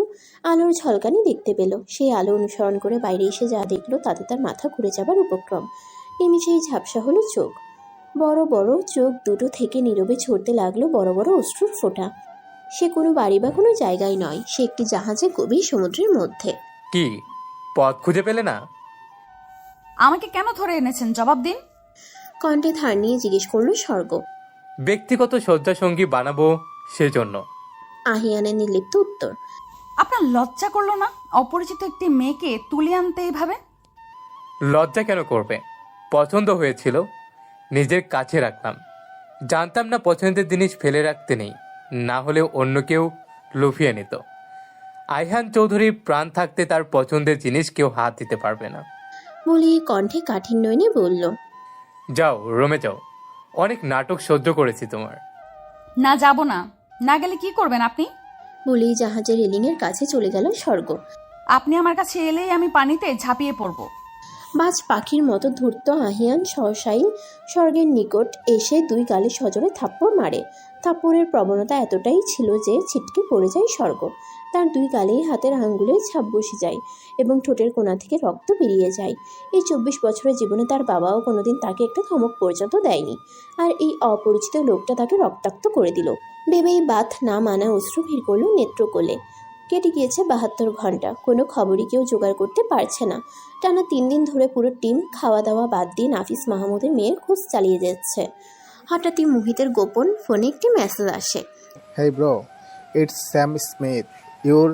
আলোর ঝলকানি দেখতে পেল। সেই আলো অনুসরণ করে বাইরে এসে যা দেখলো তাতে তার মাথা ঘুরে যাবার উপক্রম। নিমিষেই ঝাপসা হলো চোখ। বড় বড় চোখ দুটো থেকে নীরবে ঝরতে লাগলো বড় বড় অশ্রুর ফোঁটা। সে কোনো বাড়ি বা কোনো জায়গায় নয়, সে একটি জাহাজে গভীর সমুদ্রের মধ্যে। কি পথ খুঁজে পেলে না? আমাকে কেন ধরে এনেছেন জবাব দিন। কণ্ঠে ধার নিয়ে জিজ্ঞেস করলো স্বর্গ। ব্যক্তিগত শয্যাসঙ্গী বানাবো সেজন্য। আহিয়ানের নির্লিপ্ত উত্তর। আপনার লজ্জা করলো না অপরিচিত একটি মেয়েকে তুলে আনতে এইভাবে? লজ্জা কেন করবে? পছন্দ হয়েছিল, নিজের কাছে রাখলাম। জানতাম না পছন্দের জিনিস ফেলে রাখতে নেই, না হলে অন্য কেউ লুফিয়ে নিত। আইহান চৌধুরীর প্রাণ থাকতে তার পছন্দের জিনিস কেউ হাত দিতে পারবে না। বলে কণ্ঠে কাঠিন্য এনে বলল, যাও রুমে যাও, অনেক নাটক সহ্য করেছি তোমার। না, যাব না। না গেলে কি করবেন আপনি? বলেই জাহাজের রেলিংয়ের কাছে চলে গেল স্বর্গ। আপনি আমার কাছে এলেই আমি পানিতে ঝাঁপিয়ে পড়ব। বাজ পাখির মতো ধূর্ত আহিয়ান সহসাই স্বর্গের নিকট এসে দুই গালে সজোরে থাপ্পড় মারে। থাপ্পড়ের প্রবণতা এতটাই ছিল যে ছিটকে পড়ে যায় স্বর্গ। তার দুই গালেই হাতের আঙ্গুলের ছাপ বসে যায় এবং ঠোঁটের কোণা থেকে রক্ত বেরিয়ে যায়। এই 24 বছরের জীবনে তার বাবাও কোনোদিন তাকে একটা ধমক পর্যন্ত দেয়নি, আর এই অপরিচিত লোকটা তাকে রক্তাক্ত করে দিল। ভেবেই বাত না মানা অশ্রু ভিড় করলো নেত্রকোলে। কেটে গিয়েছে 72 ঘন্টা, কোনো খবরই কেউ জোগাড় করতে পারছে না। টানা 3 দিন ধরে পুরো টিম খাওয়া দাওয়া বাদ দিয়ে নাফিস মাহমুদের মেয়ের খোঁজ চালিয়ে যাচ্ছে। হঠাৎই মুহিতের গোপন ফোনে একটি মেসেজ আসে। Hey bro, it's Sam Smith. Your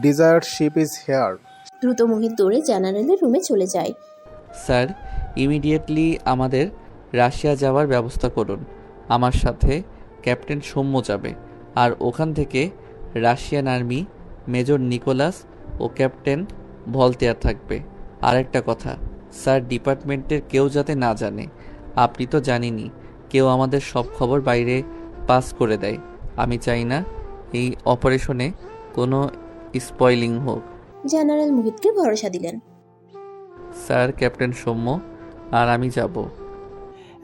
desired ship is here. দ্রুত মুহিত দৌড়ে জেনারেলের রুমে চলে যায়। স্যার, ইমিডিয়েটলি আমাদের রাশিয়া যাওয়ার ব্যবস্থা করুন। আমার সাথে ক্যাপ্টেন সৌম্য যাবে, আর ওখান থেকে রাশিয়ান আর্মি মেজর নিকোলাস ও ক্যাপ্টেন ভলতেয়ার থাকবে। আর একটা কথা স্যার, ডিপার্টমেন্টের কেউ যাতে না জানে। আপনি তো জানেনই, কেউ আমাদের সব খবর বাইরে পাস করে দেয়। আমি চাই না এই অপারেশনে কোনো স্পয়লিং হোক। জেনারেল মুহিতকে ভরসা দিলেন। স্যার, ক্যাপ্টেন সৌম্য আর আমি যাব।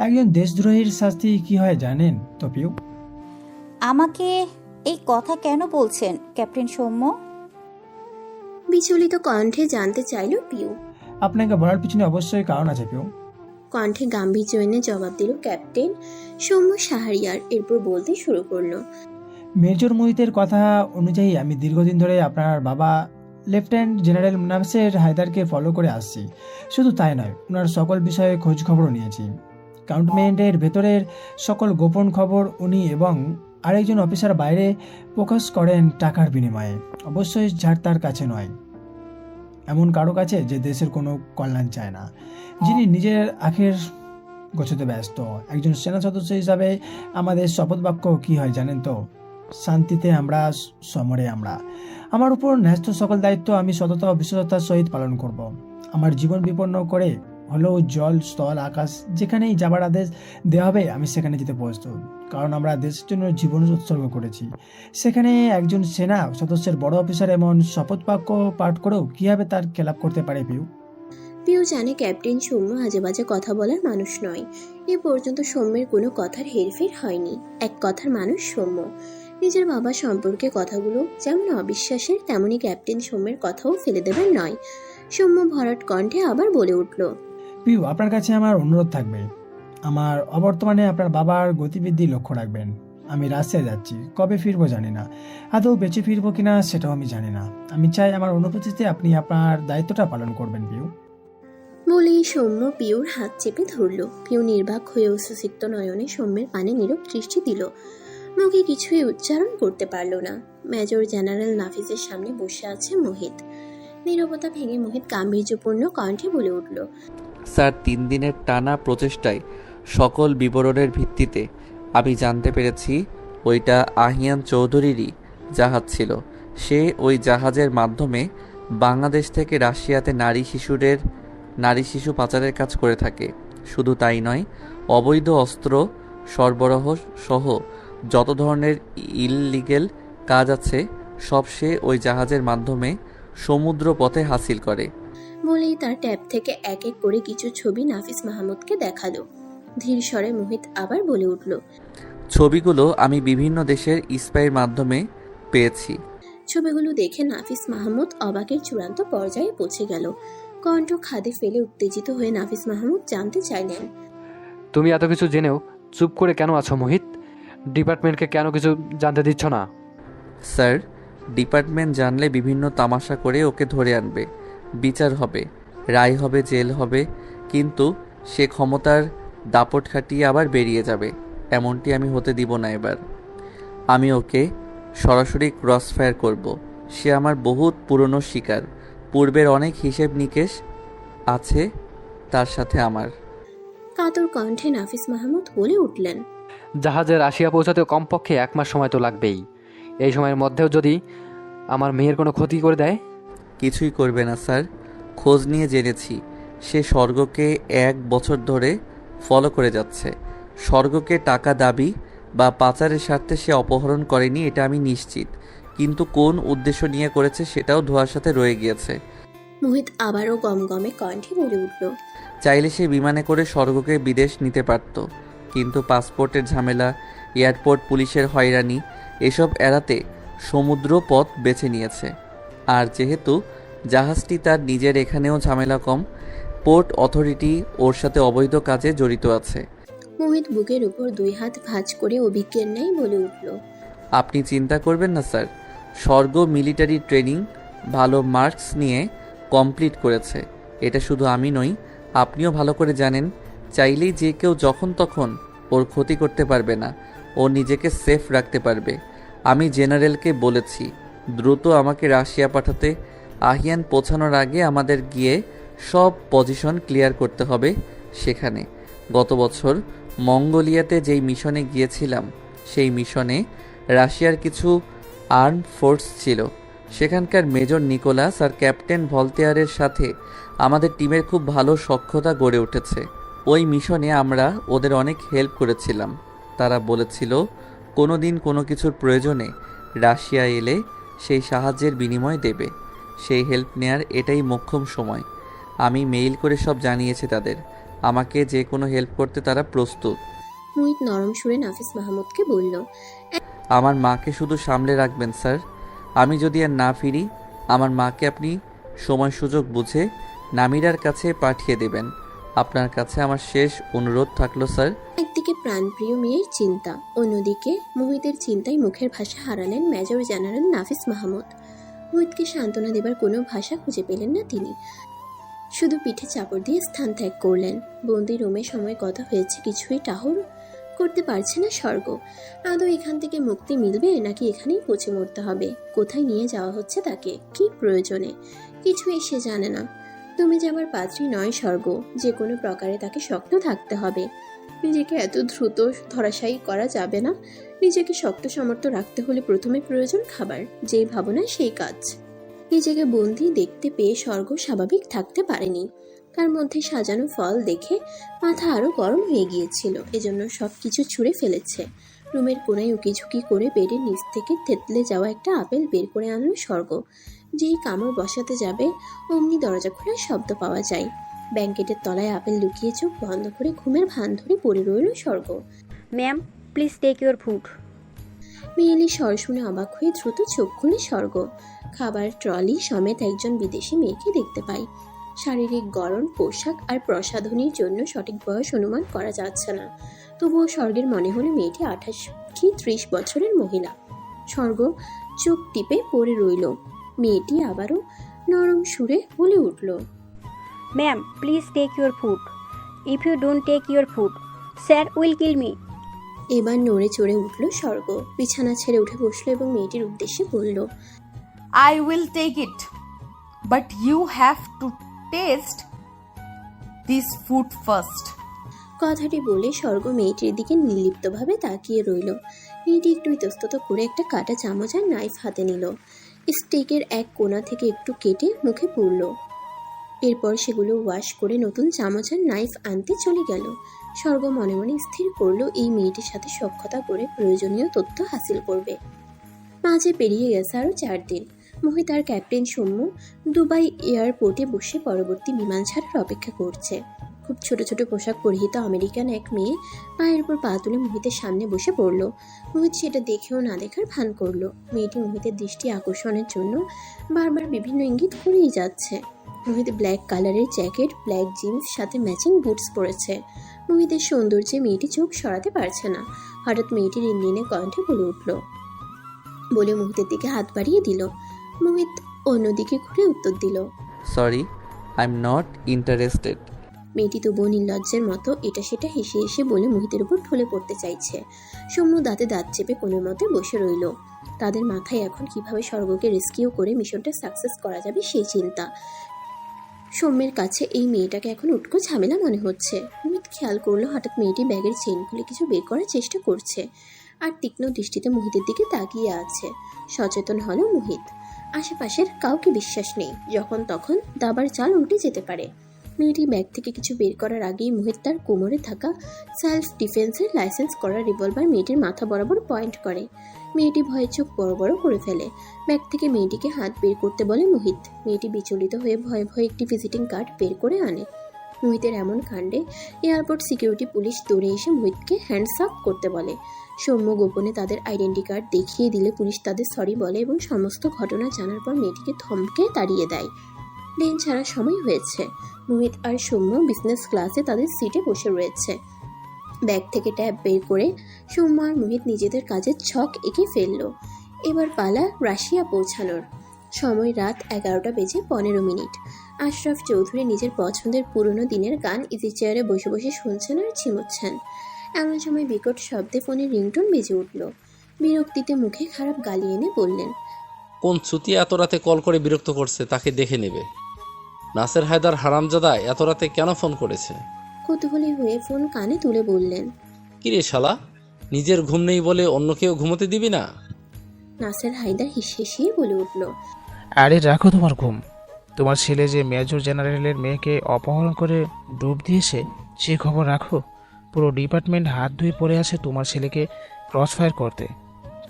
একজন দেশদ্রোহীর শাস্তি কি হয় জানেন তো পিউ? আমাকে এই কথা কেন বলছেন ক্যাপ্টেন সৌম্য? বিচলিত কণ্ঠে জানতে চাইল পিউ। আপনাকে বলার পিছনে অবশ্যই কারণ আছে পিউ। কণ্ঠে গাম্ভীর্য এনে জবাব দিল ক্যাপ্টেন সৌম্য শাহরিয়ার। এরপর বলতে শুরু করলো। মেজর মোহিতের কথা অনুযায়ী আমি দীর্ঘদিন ধরে আপনার বাবা লেফটেন্যান্ট জেনারেল নাসের হায়দারকে ফলো করে আসছি। শুধু তাই নয়, ওনার সকল বিষয়ে খোঁজ খবরও নিয়েছি। কাউন্টমেন্টের ভেতরের সকল গোপন খবর উনি এবং আরেকজন অফিসার বাইরে প্রকাশ করেন টাকার বিনিময়ে। অবশ্যই যার তার কাছে নয়, এমন কারো কাছে যে দেশের কোনো কল্যাণ চায় না, যিনি নিজের আখের গোছাতে ব্যস্ত। একজন সেনা সদস্য হিসাবে আমাদের শপথ বাক্য কী হয় জানেন তো? শান্তিতে আমরা, সমরে আমরা। আমার উপর ন্যস্ত সকল দায়িত্ব আমি সততা ও বিশ্বস্ততার সহিত পালন করব। আমার জীবন বিপন্ন করে হলেও জল, স্থল, আকাশ যেখানেই যাবার আদেশ দেওয়া হবে আমি সেখানে যেতে প্রস্তুত। কারণ আমরা দেশের জন্য জীবন উৎসর্গ করেছি। সেখানে একজন সেনা সদস্যের বড় অফিসার এমন শপথ বাক্য পাঠ করেও কীভাবে তার খেলাপ করতে পারে পিউ? পিউ জানে ক্যাপ্টেন সৌম্য আজে বাজে কথা বলার মানুষ নয়। এ পর্যন্ত সৌম্যের কোনো কথার হেরফের হয়নি। এক কথার মানুষ সৌম্য। নিজের বাবা সম্পর্কে কথাগুলো যেমন অবিশ্বাসের, তেমনি ক্যাপ্টেন সৌম্যের কথাও ফেলে দেবার নয়। সৌম্য ভরাট কণ্ঠে আবার বলে উঠল, পিউ, আপনার কাছে আমার অনুরোধ থাকবে, আমার অবর্তমানে আপনার বাবার গতিবিধি লক্ষ্য রাখবেন। আমি রাশিয়া যাচ্ছি, কবে ফিরবো জানি না, আদৌ বেঁচে ফিরবো কিনা সেটাও আমি জানি না। আমি চাই আমার অনুপস্থিতিতে আপনি আপনার দায়িত্বটা পালন করবেন পিউ। বলেই সৌম্য পিউর হাত চেপে ধরল। পিউ নির্বাক হয়ে উচ্ছ্বসিত নয়নে সৌম্যের পানে নীরব দৃষ্টি দিল। মুখে কিছুই উচ্চারণ করতে পারল না। মেজর জেনারেল নাফিসের সামনে বসে আছে মোহিত। নীরবতা ভেঙে মোহিত গাম্ভীর্যপূর্ণ কণ্ঠে বলে উঠল, স্যার, 3 দিনের টানা প্রচেষ্টায় সকল বিবরণের ভিত্তিতে আমি জানতে পেরেছি ওইটা আহিয়ান চৌধুরীরই জাহাজ ছিল। সে ওই জাহাজের মাধ্যমে বাংলাদেশ থেকে রাশিয়াতে নারী শিশু পাচারের কাজ করে থাকে। শুধু তাই নয়, অবৈধ অস্ত্র সরবরাহ সহ যত ধরনের ইললিগেল কাজ আছে সব সে ওই জাহাজের মাধ্যমে সমুদ্র পথে হাসিল করে। বলেই তার ট্যাব থেকে এক এক করে কিছু ছবি নাফিস মাহমুদকে দেখালো। ধীর স্বরে মোহিত আবার বলে উঠল, ছবিগুলো আমি বিভিন্ন দেশের স্পাইয়ের মাধ্যমে পেয়েছি। ছবিগুলো দেখে নাফিস মাহমুদ অবাকের চূড়ান্ত পর্যায়ে পৌঁছে গেল। কণ্ঠ খাদে ফেলে উত্তেজিত হয়ে নাফিস মাহমুদ জানতে চাইলেন, তুমি এত কিছু জেনেও চুপ করে কেন আছো মোহিত? ডিপার্টমেন্টকে কেন কিছু জানতে দিচ্ছ না? স্যার, ডিপার্টমেন্ট জানলে বিভিন্ন তামাশা করে ওকে ধরে আনবে, বিচার হবে, রায় হবে, জেল হবে, কিন্তু সে ক্ষমতার দাপট খাটিয়ে আবার বেরিয়ে যাবে। এমনটি আমি হতে দিব না এবার। আমি ওকে সরাসরি ক্রসফায়ার করব। সে আমার বহুত পুরনো শিকার, পূর্বের অনেক হিসেব নিকেশ আছে তার সাথে আমার। কাতর কণ্ঠে নাফিস মাহমুদ বলে উঠলেন, জাহাজে রাশিয়া পৌঁছাতে কমপক্ষে 1 মাস সময় তো লাগবেই। এই সময়ের মধ্যেও যদি আমার মেয়ের কোনো ক্ষতি করে দেয়? কিছুই করবে না স্যার, খোঁজ নিয়ে জেনেছি সে স্বর্গকে 1 বছর ধরে ফলো করে যাচ্ছে। স্বর্গকে টাকা দাবি বা পাচারের স্বার্থে সে অপহরণ করেনি, এটা আমি নিশ্চিত, কিন্তু কোন উদ্দেশ্য নিয়ে করেছে সেটাও ধোঁয়ার সাথে রয়ে গিয়েছে। মোহিত আবারও গমগমে কণ্ঠে বলে উঠল, চাইলে সে বিমানে করে স্বর্গকে বিদেশ নিতে পারত, কিন্তু পাসপোর্টের ঝামেলা, এয়ারপোর্ট পুলিশের হয়রানি এসব এড়াতে সমুদ্র পথ বেছে নিয়েছে। আর যেহেতু জাহাজটি তার নিজের, এখানেও ঝামেলা কম, পোর্ট অথরিটি ওর সাথে অবৈধ কাজে জড়িত আছে। মোহিত বুকের উপর 2 হাত ভাঁজ করে অভিজ্ঞের ন্যায় বলে উঠল, আপনি চিন্তা করবেন না স্যার, স্বর্গ মিলিটারি ট্রেনিং ভালো মার্কস নিয়ে কমপ্লিট করেছে। এটা শুধু আমি নই, আপনিও ভালো করে জানেন। চাইলেই যে কেউ যখন তখন ওর ক্ষতি করতে পারবে না, ও নিজেকে সেফ রাখতে পারবে। আমি জেনারেলকে বলেছি দ্রুত আমাকে রাশিয়া পাঠাতে। আহিয়ান পৌঁছানোর আগে আমাদের গিয়ে সব পজিশন ক্লিয়ার করতে হবে সেখানে। গত বছর মঙ্গোলিয়াতে যেই মিশনে গিয়েছিলাম, সেই মিশনে রাশিয়ার কিছু আর্মড ফোর্স ছিল। সেখানকার মেজর নিকোলাস আর ক্যাপ্টেন ভলতেয়ারের সাথে আমাদের টিমের খুব ভালো সখ্যতা গড়ে উঠেছে। ওই মিশনে আমরা ওদের অনেক হেল্প করেছিলাম। তারা বলেছিল কোনো দিন কোনো কিছুর প্রয়োজনে রাশিয়া এলে সেই সাহায্যের বিনিময় দেবে। সেই হেল্প নেয়ার এটাই মোক্ষম সময়। আমি মেইল করে সব জানিয়েছি তাদের, আমাকে যে কোনো হেল্প করতে তারা প্রস্তুত। মোহিত নরম সুরে নাফিস মাহমুদকে বলল, আমার মাকে শুধু সামলে রাখবেন স্যার। আমি যদি আর না ফিরি, আমার মাকে আপনি সময় সুযোগ বুঝে নামিরার কাছে পাঠিয়ে দেবেন। আপনার কাছে আমার শেষ অনুরোধ থাকলো স্যার। একদিকে প্রাণপ্রিয় মেয়ের চিন্তা, অন্যদিকে মোহিতের চিন্তায় মুখের ভাষা হারালেন মেজর জেনারেল নাফিস মাহমুদ। মোহিতকে সান্ত্বনা দেবার কোনো ভাষা খুঁজে পেলেন না তিনি, শুধু পিঠে চাপড় দিয়ে স্থান ত্যাগ করলেন। বন্দি রুমে সময় কথা হয়েছে, কিছুই টাহর করতে পারছে না স্বর্গ। আদৌ এখান থেকে মুক্তি মিলবে নাকি এখানেই পচে মরতে হবে? কোথায় নিয়ে যাওয়া হচ্ছে তাকে, কি প্রয়োজনে, কিছুই সে জানে না। তুমি যাবার পাত্রী নয় স্বর্গ, যে কোনো প্রকারে তাকে শক্ত থাকতে হবে। নিজেকে এত দ্রুত ধরাশায়ী করা যাবে না। নিজেকে শক্ত সমর্থ রাখতে হলে প্রথমে প্রয়োজন খাবার, যেই ভাবনা সেই কাজ। নিজেকে বন্দি দেখতে পেয়ে স্বর্গ স্বাভাবিক থাকতে পারেনি। তার মধ্যে সাজানো ফল দেখে মাথা আরো গরম হয়ে গিয়েছিল, এজন্য সব কিছু ছুঁড়ে ফেলেছে। রুমের কোনায় উকিঝুঁকি করে বেডের নিচ থেকে থেতলে যাওয়া একটা আপেল বের করে আনলো স্বর্গ। যেই কামড় বসাতে যাবে অমনি দরজা খোলার শব্দ পাওয়া যায়। ব্যাঙ্কেটের তলায় আপেল লুকিয়ে চোখ বন্ধ করে ঘুমের ভান ধরে পড়ে রইল Swarga. Ma'am please take your food. মেয়েলি স্বর শুনে অবাক হয়ে দ্রুত চোখ খুলে স্বর্গ খাবার ট্রলি সমেত একজন বিদেশি মেয়েকে দেখতে পায়। শারীরিক গড়ন, পোশাক আর প্রসাধনীর জন্য সঠিক বয়স অনুমান করা যাচ্ছে না, তবুও স্বর্গের মনে হলো মেয়েটি 28 কি 30 বছরের মহিলা। স্বর্গ চোখ টিপে পড়ে রইল। মেয়েটি আবারও নরম সুরে বলে উঠল, ma'am please take your food. If you don't take your food sir will kill me. এবার নড়ে চড়ে উঠল স্বর্গ, বিছানা ছেড়ে উঠে বসলো এবং মেয়েটির উদ্দেশ্যে বলল, I will take it, but you have to taste this food first. কথাটি বলে স্বর্গ মেয়েটির দিকে নির্লিপ্তভাবে তাকিয়ে রইল। মেয়েটি একটু ইতস্তত করে একটা কাটা চামচ আর নাইফ হাতে নিল। স্টেকের এক কোণা থেকে একটু কেটে মুখে পুরল। এরপর সেগুলো ওয়াশ করে নতুন চামচ আর নাইফ আনতে চলে গেল। স্বর্গ মনে মনে স্থির করলো এই মেয়েটির সাথে সখ্যতা করে প্রয়োজনীয় তথ্য হাসিল করবে। মাঝে পেরিয়ে গেছে আরও 4 দিন। মোহিত আর ক্যাপ্টেন সৌম্য দুবাই এয়ারপোর্টে বসে পরবর্তী বিমান ছাড়ার অপেক্ষা করছে। খুব ছোট ছোট পোশাক পরিহিত আমেরিকান এক মেয়ে পায়ের উপর পা তুলে মোহিতের সামনে বসে পড়ল। মোহিত সেটা দেখেও না দেখার ভান করলো। মেয়েটি মোহিতের দৃষ্টি আকর্ষণের জন্য বারবার বিভিন্ন ইঙ্গিত করেই যাচ্ছে। মোহিত ব্ল্যাক কালারের জ্যাকেট, ব্ল্যাক জিন্স, সাথে ম্যাচিং বুটস পরেছে। মোহিতের সৌন্দর্যে মেয়েটি চোখ সরাতে পারছে না। হঠাৎ মেয়েটির ইঞ্জিনে কণ্ঠে বলে উঠল, বলে মোহিতের দিকে হাত বাড়িয়ে দিল। মোহিত অন্যদিকে ঘুরে উত্তর দিল, sorry, I am not interested. মেয়েটি তবুও নির্লজ্জের মতো এটা সেটা হেসে হেসে বলে মোহিতের উপর ঢলে পড়তে চাইছে। সৌম্য দাঁতে দাঁত চেপে কোনো মতে বসে রইল। তাদের মাথায় এখন কিভাবে স্বর্গকে রেস্কিউ করে মিশনটা সাকসেস করা যাবে সেই চিন্তা। সৌম্যের কাছে এই মেয়েটাকে এখন উটকো ঝামেলা মনে হচ্ছে। মোহিত খেয়াল করলো হঠাৎ মেয়েটি ব্যাগের চেইন খুলে কিছু বের করার চেষ্টা করছে আর তীক্ষ্ণ দৃষ্টিতে মোহিতের দিকে তাকিয়ে আছে। সচেতন হলো মোহিত। আশেপাশের কাউকে বিশ্বাস নেই, যখন তখন দাবার চাল উল্টে যেতে পারে। মেয়েটি ব্যাগ থেকে কিছু বের করার আগেই মোহিত তার কোমরে থাকা সেলফ ডিফেন্সের লাইসেন্স করা রিভলভার মেয়েটির মাথা বরাবর পয়েন্ট করে। মেয়েটি ভয়ে চোখ বড় বড় করে ফেলে। ব্যাগ থেকে মেয়েটিকে হাত বের করতে বলে মোহিত। মেয়েটি বিচলিত হয়ে ভয়ে ভয়ে একটি ভিজিটিং কার্ড বের করে আনে। মোহিতের এমন কাণ্ডে এয়ারপোর্ট সিকিউরিটি পুলিশ দৌড়ে এসে মোহিতকে হ্যান্ডস আপ করতে বলে। সৌম্য গোপনে তাদের আইডেন্টি কার্ড দেখিয়ে দিলে পুলিশ তাদের সরি বলে এবং সমস্ত ঘটনা জানার পর মেয়েটিকে থমকে তাড়িয়ে দেয়। প্লেন ছাড়ার সময় হয়েছে। মোহিত আর সৌম্য বিজনেস ক্লাসে তাদের সিটে বসে রয়েছে। ব্যাগ থেকে ট্যাব বের করে সৌম্য আর মোহিত নিজেদের কাজের ছক এঁকে ফেললো। এবার পালা রাশিয়া পৌঁছানোর। সময় রাত 11:15। আশরাফ চৌধুরী নিজের পছন্দের পুরনো দিনের গান ইজি চেয়ারে বসে বসে শুনছেন আর ঝিমোচ্ছেন। এমন সময় বিকট শব্দে ফোনের রিংটোন বেজে উঠল। বিরক্তিতে মুখে খারাপ গালি এনে বললেন, কোন ছুটি এত রাতে কল করে বিরক্ত করছে তাকে দেখে নেবে। নাসের হায়দার হারামজাদা এত রাতে কেন ফোন করেছে? কৌতূহলী হয়ে ফোন কানে তুলে বললেন, কিরে শালা, নিজের ঘুম নেই বলে অন্য কেউ ঘুমোতে দিবি না? নাসের হায়দার হিসিয়ে বলে উঠল, আরে রাখো তোমার ঘুম। তোমার ছেলে যে মেজর জেনারেলের মেয়েকে অপহরণ করে ডুব দিয়েছে সে খবর রাখো। পুরো ডিপার্টমেন্ট হাত ধুয়ে পড়ে আছে তোমার ছেলেকে ক্রস ফায়ার করতে।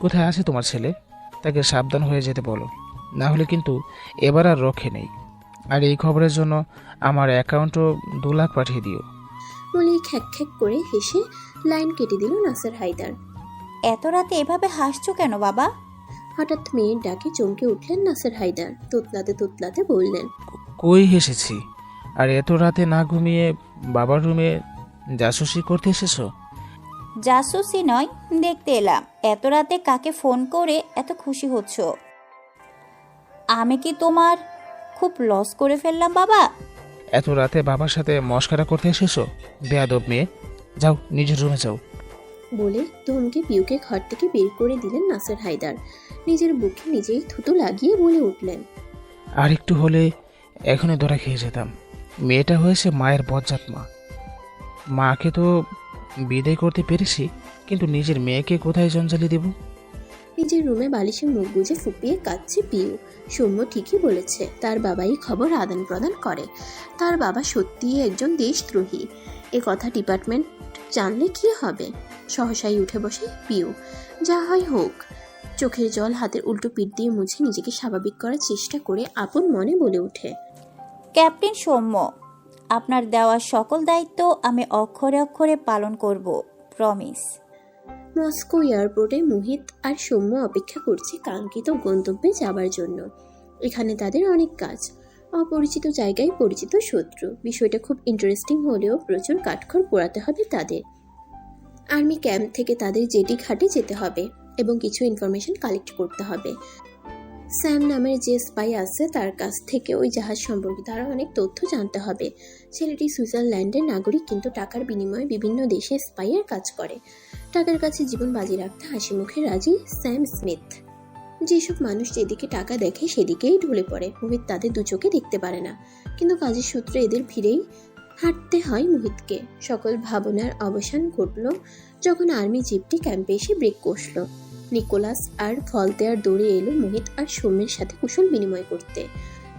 কোথায় আছে তোমার ছেলে? তাকে সাবধান হয়ে যেতে বলো, না হলে কিন্তু এবার আর রক্ষে নেই। আর এই খবরের জন্য আমার অ্যাকাউন্টও 2 লাখ পাঠিয়ে দিও। বলেই খ্যাক খ্যাক করে হেসে লাইন কেটে দিল নাসের হায়দার। এত রাতে এভাবে হাসছো কেন বাবা? হঠাৎ মেয়ের ডাকে চমকে উঠলেন নাসের হায়দার। তোতলাতে তোতলাতে বললেন, কই হেসেছি? আর এত রাতে না ঘুমিয়ে বাবার রুমে জাসুসি করতে এসেছো? জাসুসি নয়, দেখতে এলাম এত রাতে কাকে ফোন করে এত খুশি হচ্ছ। আমি কি তোমার খুব লস করে ফেললাম বাবা? এত রাতে বাবার সাথে মস্করা করতে এসেছো? বেয়াদব মেয়ে, যাও নিজের রুমে যাও। বলে ধমকে পিউকে ঘর থেকে বের করে দিলেন নাসের হায়দার। নিজের বুকে নিজেই থুতু লাগিয়ে বলে উঠলেন, আর একটু হলে এখনই ধরা খেয়ে যেতাম। মেয়েটা হয়েছে মায়ের বজ্জাত মা। মাকে তো বিদায় করতে পেরেছি, কিন্তু নিজের মেয়েকে কোথায় জঞ্জালি দেব? নিজের রুমে বালিশে মুখ গুজে ফুপিয়ে কাঁদছে পিউ। সৌম্য ঠিকই বলেছে, তার বাবাই খবর আদান প্রদান করে। তার বাবা সত্যিই একজন দেশদ্রোহী। এ কথা ডিপার্টমেন্ট জানলে কি হবে? সহসাই উঠে বসে পিউ। যা হয় হোক। চোখের জল হাতের উল্টো পিঠ দিয়ে মুছে নিজেকে স্বাভাবিক করার চেষ্টা করে আপন মনে বলে ওঠে, ক্যাপ্টেন সৌম্য, আপনার দেওয়া সকল দায়িত্ব আমি অক্ষরে অক্ষরে পালন করব, প্রমিস। মস্কো এয়ারপোর্টে মোহিত আর সৌম্য অপেক্ষা করছে কাঙ্ক্ষিত গন্তব্যে যাবার জন্য। এখানে তাদের অনেক কাজ। অপরিচিত জায়গায় পরিচিত শত্রু। বিষয়টা খুব ইন্টারেস্টিং হলেও প্রচুর কাঠখড় পোড়াতে হবে তাদের। আর্মি ক্যাম্প থেকে তাদের জেটি ঘাটে যেতে হবে এবং কিছু ইনফরমেশন কালেক্ট করতে হবে। স্যাম নামের যে স্পাই আছে তার কাছ থেকে ওই জাহাজ সম্পর্কিত আরও অনেক তথ্য জানতে হবে। ছেলেটি সুইজারল্যান্ডের নাগরিক, কিন্তু টাকার বিনিময়ে বিভিন্ন দেশে স্পাইয়ের কাজ করে। টাকার কাছে জীবন বাজি রাখতে হাসি মুখে রাজি স্যাম স্মিথ। যেসব মানুষ যেদিকে টাকা দেখে সেদিকেই ঢলে পড়ে। মোহিত তাদের দু চোখে দেখতে পারে না, কিন্তু কাজের সূত্রে এদের ভিড়েই হাঁটতে হয় মোহিতকে। সকল ভাবনার অবসান ঘটল যখন আর্মি জিপটি ক্যাম্পে এসে ব্রেক কষল। নিকোলাস আর ফলতেয়ার দৌড়ে এলো মোহিত আর সৌম্যের সাথে কুশল বিনিময় করতে।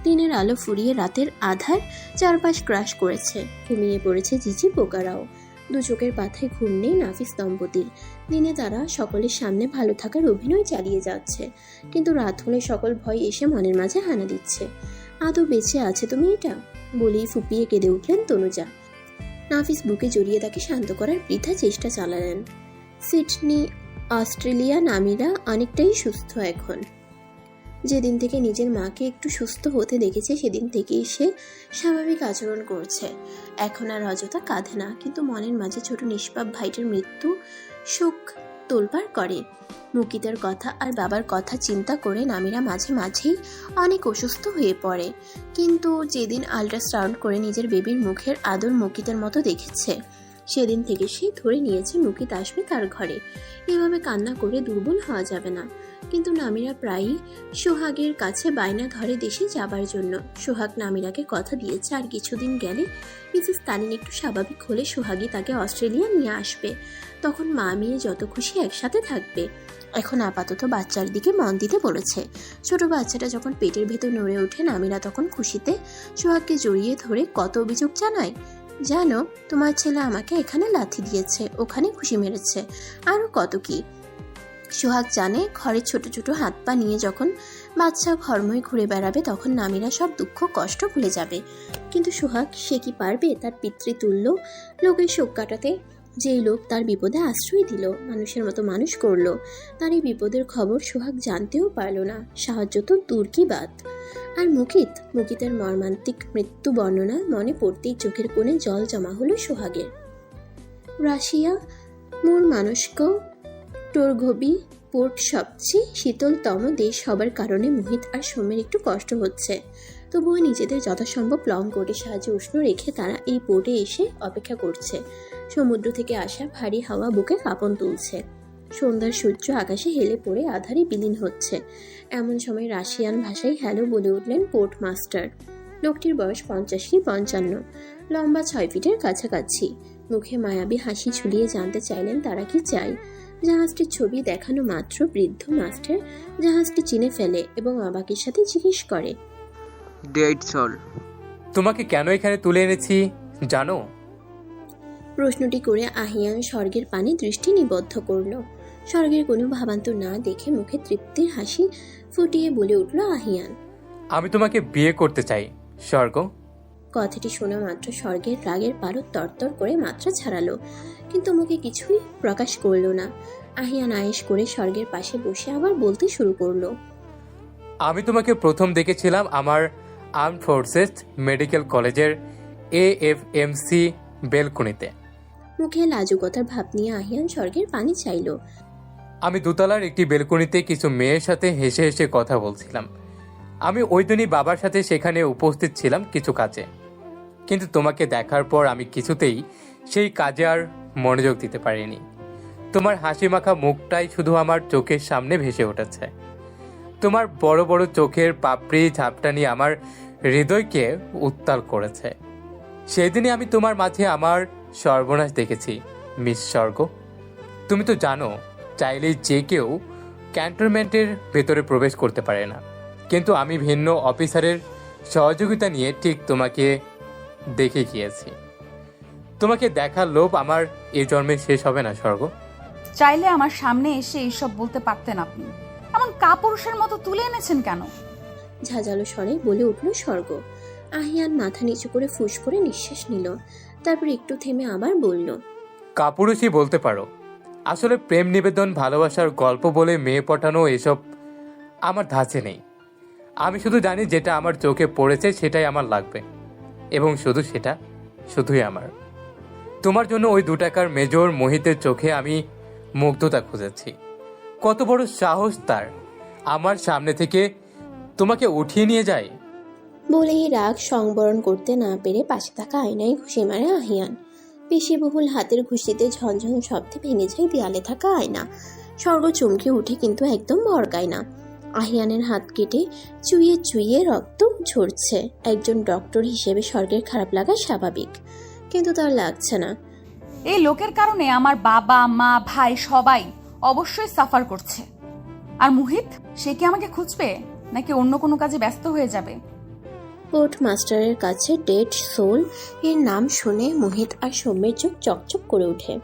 দিনের আলো ফুরিয়ে রাতের আধার চারপাশ ক্রাশ করেছে। ঘুমিয়ে পড়েছে ঝিঝি পোকারাও। দু চোখের পাথায় ঘুম নেই নাফিস দম্পতির। দিনে তারা সকলের সামনে ভালো থাকার অভিনয় চালিয়ে যাচ্ছে, কিন্তু রাত হলে সকল ভয় এসে মনের মাঝে হানা দিচ্ছে। আদৌ বেঁচে আছে তুমি এটা বলেই ফুপিয়ে কেঁদে উঠলেন তনুজা। নাফিস বুকে জড়িয়ে তাকে শান্ত করার বৃথা চেষ্টা চালালেন। সিডনি, অস্ট্রেলিয়া নামিরা অনেকটাই সুস্থ এখন। যেদিন থেকে নিজের মাকে একটু সুস্থ হতে দেখেছে সেদিন থেকেই সে স্বাভাবিক আচরণ করছে। এখন আর অযথা কাঁদে না, কিন্তু মনের মাঝে ছোট নিষ্পাপ ভাইটার মৃত্যু শোক তোলপাড় করে। মুকিতার কথা আর বাবার কথা চিন্তা করে নামিরা মাঝে মাঝেই অনেক অসুস্থ হয়ে পড়ে। কিন্তু যেদিন আল্ট্রাসাউন্ড করে নিজের বেবির মুখের আদর মুকিতার মতো দেখেছে, সেদিন থেকে সে ধরে নিয়েছে মুকিত আসবে তার ঘরে। এভাবে কান্না করে দুর্বল হওয়া যাবে না। কিন্তু নামিরা প্রায়ই সোহাগের কাছে বায়না ধরে দেশে যাবার জন্য। সোহাগ নামিরাকে কথা দিয়েছে আর কিছুদিন গেলে মিসেস তানিন একটু স্বাভাবিক হলে সোহাগই তাকে অস্ট্রেলিয়া নিয়ে আসবে। তখন মা মেয়ে যত খুশি একসাথে থাকবে। এখন আপাতত বাচ্চার দিকে মন দিতে বলেছে। ছোট বাচ্চাটা যখন পেটের ভেতর নড়ে ওঠে, নামিরা তখন খুশিতে সোহাগকে জড়িয়ে ধরে কত অভিযোগ জানায়। জানো, তোমার ছেলে আমাকে এখানে লাথি দিয়েছে, ওখানে খুশি মেরেছে, আরও কত কি। সোহাগ জানে ঘরে ছোট ছোট হাত পা নিয়ে যখন বাচ্চা ঘরময় ঘুরে বেড়াবে তখন নামিরা সব দুঃখ কষ্ট ভুলে যাবে। কিন্তু সোহাগ সে কি পারবে তার পিতৃতুল্য লোকের শোক কাটাতে? যেই লোক তার বিপদে আশ্রয় দিল, মানুষের মতো মানুষ করলো, তার এই বিপদের খবর সোহাগ জানতেও পারল না। সাহায্য তো দূর কি বাদ। আর মুকিতের মর্মান্তিক মৃত্যু বর্ণনা মনে পড়তেই চোখের কোণে জল জমা হলো সোহাগের। রাশিয়া মুরমানস্ক টোরঘবি পোর্ট সবচেয়ে শীতলতম দেশ হবার কারণে মোহিত আর সৌম্যের একটু কষ্ট হচ্ছে। তবুও নিজেদের যথাসম্ভব লং কোটের সাহায্যে উষ্ণ রেখে তারা এই পোর্টে এসে অপেক্ষা করছে। সমুদ্র থেকে আসা ভারী হাওয়া বুকে কাঁপন তুলছে। সন্ধ্যার সূর্য আকাশে হেলে পড়ে আধারে বিলীন হচ্ছে। এমন সময় রাশিয়ান ভাষায় হ্যালো বলে উঠলেন পোর্ট মাস্টার। লোকটির বয়স 50 কি 55, লম্বা 6 ফিটের কাছাকাছি। মুখে মায়াবী হাসি ঝুলিয়ে জানতে চাইলেন তারা কি চায়। জাহাজটির ছবি দেখানো মাত্র বৃদ্ধ মাস্টার জাহাজটি চিনে ফেলে এবং অবাকের সাথে জিজ্ঞেস করে, তোমাকে কেন এখানে তুলে এনেছি জানো? প্রশ্নটি করে আহিয়ান স্বর্গের পানে দৃষ্টি নিবদ্ধ করল। স্বর্গের কোনো ভাবান্তর না দেখে মুখে তৃপ্তির হাসি ফুটিয়ে বলে উঠল আহিয়ান, আমি তোমাকে বিয়ে করতে চাই স্বর্গ। কথাটি শোনা মাত্র স্বর্গের রাগের পারদ তরতর করে মাত্রা ছাড়ালো, কিন্তু মুখে কিছুই প্রকাশ করল না। আহিয়ান আয়েশ করে স্বর্গের পাশে বসে আবার বলতে শুরু করলো, আমি তোমাকে প্রথম দেখেছিলাম আমার আর্মড ফোর্সেস মেডিকেল কলেজের AFMC বেলকনিতে। মুখে লাজুকতার ভাব নিয়ে আহিয়ান স্বর্গের পানি চাইল। আমি দোতলার একটি বেলকনিতে কিছু মেয়ের সাথে হেসে হেসে কথা বলছিলাম। আমি ওই দিনই বাবার সাথে সেখানে উপস্থিত ছিলাম কিছু কাজে, কিন্তু তোমাকে দেখার পর আমি কিছুতেই সেই কাজে আর মনোযোগ দিতে পারিনি। তোমার হাসি মাখা মুখটাই শুধু আমার চোখের সামনে ভেসে উঠেছে। তোমার বড় বড় চোখের পাপড়ি ঝাপটানি আমার হৃদয়কে উত্তাল করেছে। সেদিনই আমি তোমার মাঝে আমার সর্বনাশ দেখেছি মিস স্বর্গ। তুমি তো জানো, চাইলেই যে কেউ ক্যান্টনমেন্টের ভেতরে প্রবেশ করতে পারে না, কিন্তু আমি ভিন্ন অফিসারের সহযোগিতা নিয়ে ঠিক তোমাকে দেখে গিয়েছি। তোমাকে দেখার লোভ আমার এই জন্মে শেষ হবে না স্বর্গ। চাইলে আমার সামনে এসে এইসব বলতে পারতেন আপনি, এমন কাপুরুষের মতো তুলে এনেছেন কেন? ঝাঁঝালো স্বরে বলে উঠল স্বর্গ। আহিয়ান মাথা নিচু করে ফুস করে নিঃশ্বাস নিল, তারপর একটু থেমে আবার বলল, কাপুরুষই বলতে পারো। আসলে প্রেম নিবেদন, ভালোবাসার গল্প বলে মেয়ে পটানো এসব আমার ধাঁচে নেই। আমি শুধু জানি যেটা আমার চোখে পড়েছে সেটাই আমার লাগবে, এবং শুধু সেটা শুধুই আমার। তোমার জন্য ওই 2 টাকার মেজর মোহিতের চোখে আমি মুগ্ধতা খুঁজেছি। কত বড় সাহস তার আমার সামনে থেকে তোমাকে উঠিয়ে নিয়ে যায়। বলেই রাগ সংবরণ করতে না পেরে পাশে থাকা আয়নায় ঘুষি মারে আহিয়ান। পেশিবহুল হাতের ঘুষিতে ঝনঝন শব্দে ভেঙে যায় দেয়ালে থাকা আয়না। স্বর্গ চমকে উঠে কিন্তু একদম ভড়কায় না। আহিয়ানের হাত কেটে চুইয়ে চুইয়ে রক্ত ঝরছে। একজন ডক্টর হিসেবে স্বর্গের খারাপ লাগা স্বাভাবিক, কিন্তু তার লাগছে না। এই লোকের কারণে আমার বাবা মা ভাই সবাই অবশ্যই সাফার করছে। আর মুহিত, সে কি আমাকে খুঁজবে নাকি অন্য কোনো কাজে ব্যস্ত হয়ে যাবে? পোর্ট মাস্টারের কাছে ডেড সোল এর নাম শুনে মোহিত আর সৌম্যের চোখ চকচক করে ওঠে।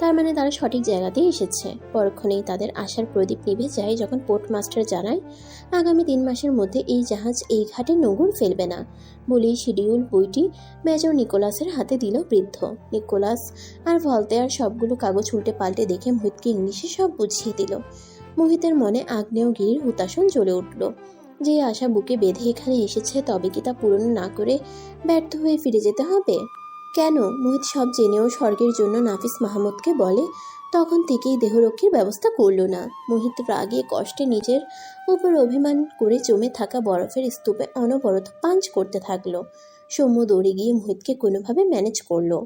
তার মানে তারা সঠিক জায়গাতেই এসেছে। পরক্ষণেই তাদের আশার প্রদীপ নিভে যায় যখন পোর্ট মাস্টার জানায় আগামী 3 মাসের মধ্যে এই জাহাজ এই ঘাটে নোঙর ফেলবে না বলেই শিডিউল বইটি মেজর নিকোলাসের হাতে দিল বৃদ্ধ। নিকোলাস আর ভলতেয়ার সবগুলো কাগজ উল্টে পাল্টে দেখে মোহিতকে ইংলিশে সব বুঝিয়ে দিল। মোহিতের মনে আগ্নেয়গিরির হুতাশন জ্বলে উঠল। যে আশা বুকে বেঁধে এখানে এসেছে, তবে কি তা পূরণ না করে ব্যর্থ হয়ে ফিরে যেতে হবে? কেন মোহিত সব জেনেও স্বর্গের জন্য নাফিস মাহমুদকে বলে তখন থেকেই দেহরক্ষীর ব্যবস্থা করল না? মোহিত রাগে কষ্টে নিজের উপর অভিমান করে জমে থাকা বরফের স্তূপে অনবরত পাঞ্চ করতে থাকলো। সৌম্য দৌড়ে গিয়ে মোহিতকে কোনোভাবে ম্যানেজ করলো।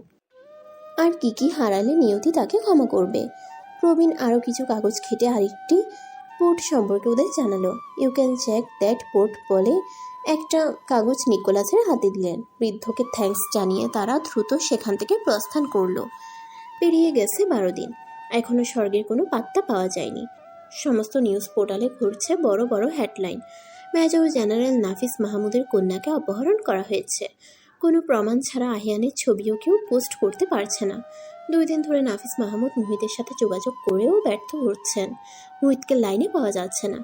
আর কি হারালে নিয়তি তাকে ক্ষমা করবে। প্রবীণ আরও কিছু কাগজ ঘেটে আরেকটি পোর্ট সম্পর্কে ওদের জানালো। You can check that port বলে একটা কাগজ নিকোলাসের হাতে দিলেন। বৃদ্ধকে থ্যাঙ্কস জানিয়ে তারা দ্রুত সেখান থেকে প্রস্থান করলো। পেরিয়ে গেছে 12 দিন, এখনো স্বর্গের কোনো পাত্তা পাওয়া যায়নি। সমস্ত নিউজ পোর্টালে ঘুরছে বড় বড় হেডলাইন, মেজর জেনারেল নাফিস মাহমুদের কন্যাকে অপহরণ করা হয়েছে। কোনো প্রমাণ ছাড়া আহিয়ানের ছবিও কেউ পোস্ট করতে পারছে না। 2 দিন ধরে নাফিস মাহমুদ মুহিতের সাথে যোগাযোগ করেও ব্যর্থ হচ্ছেন। মুহিতকে লাইনে পাওয়া যাচ্ছে না।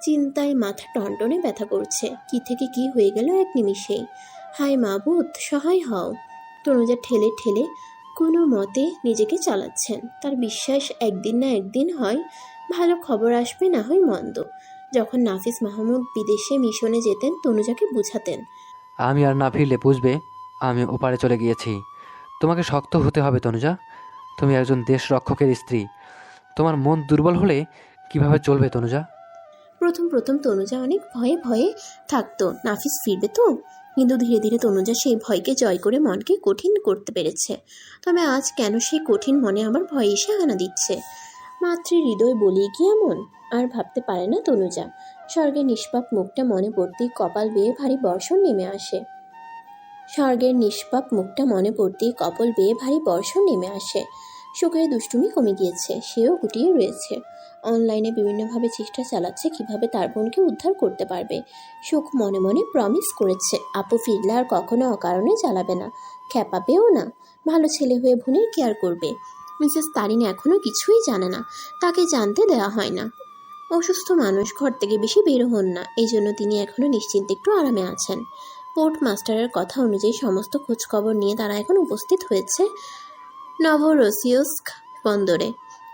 চিন্তায় মাথা টনটনে ব্যথা করছে। কি থেকে কি হয়ে গেল এক নিমিষেই। হায় মাবুদ, সহায় হও। তনুজা ঠেলে ঠেলে কোনো মতে নিজেকে চালাচ্ছেন। তার বিশ্বাস একদিন না একদিন হয় ভালো খবর আসবে, না হয় মন্দ। যখন নাফিস মাহমুদ বিদেশে মিশনে যেতেন তনুজাকে বুঝাতেন, আমি আর না ফিরলে বুঝবে আমি ওপারে চলে গিয়েছি। তোমাকে শক্ত হতে হবে তনুজা, তুমি একজন দেশ রক্ষকের স্ত্রী। তোমার মন দুর্বল হলে কিভাবে চলবে তনুজা? প্রথম তনুজা অনেক ভয়ে ভয়ে থাকতো, নাফিস ফিরবে তো। কিন্তু ধীরে ধীরে তনুজা সেই ভয়কে জয় করে মনকে কঠিন করতে পেরেছে। তবে আজ কেন সেই কঠিন মনে আবার ভয় এসে হানা দিচ্ছে? মাতৃ হৃদয় বলেই কি এমন? আর ভাবতে পারে না তনুজা। স্বর্গের নিষ্পাপ মুখটা মনে পড়তেই কপাল বেয়ে ভারী বর্ষণ নেমে আসে। সুখের দুষ্টুমি কমে গিয়েছে, সেও গুটিয়ে রয়েছে। অনলাইনে বিভিন্নভাবে চেষ্টা চালাচ্ছে কিভাবে তার বোনকে উদ্ধার করতে পারবে। সুখ মনে মনে প্রমিস করেছে আপু ফিরলে আর কখনো অকারণে জ্বালাবে না, খেপাবেও না। ভালো ছেলে হয়ে বোনের কেয়ার করবে। মিসেস তারিন এখনো কিছুই জানে না, তাকে জানতে দেওয়া হয় না। অসুস্থ মানুষ ঘর থেকে বেশি বের হন না, এই জন্য তিনি এখনো নিশ্চিন্তে একটু আরামে আছেন। পোর্ট মাস্টারের কথা অনুযায়ী সমস্ত খোঁজখবর নিয়ে তারা এখন উপস্থিত হয়েছে নভোরসিয়স্ক বন্দরে।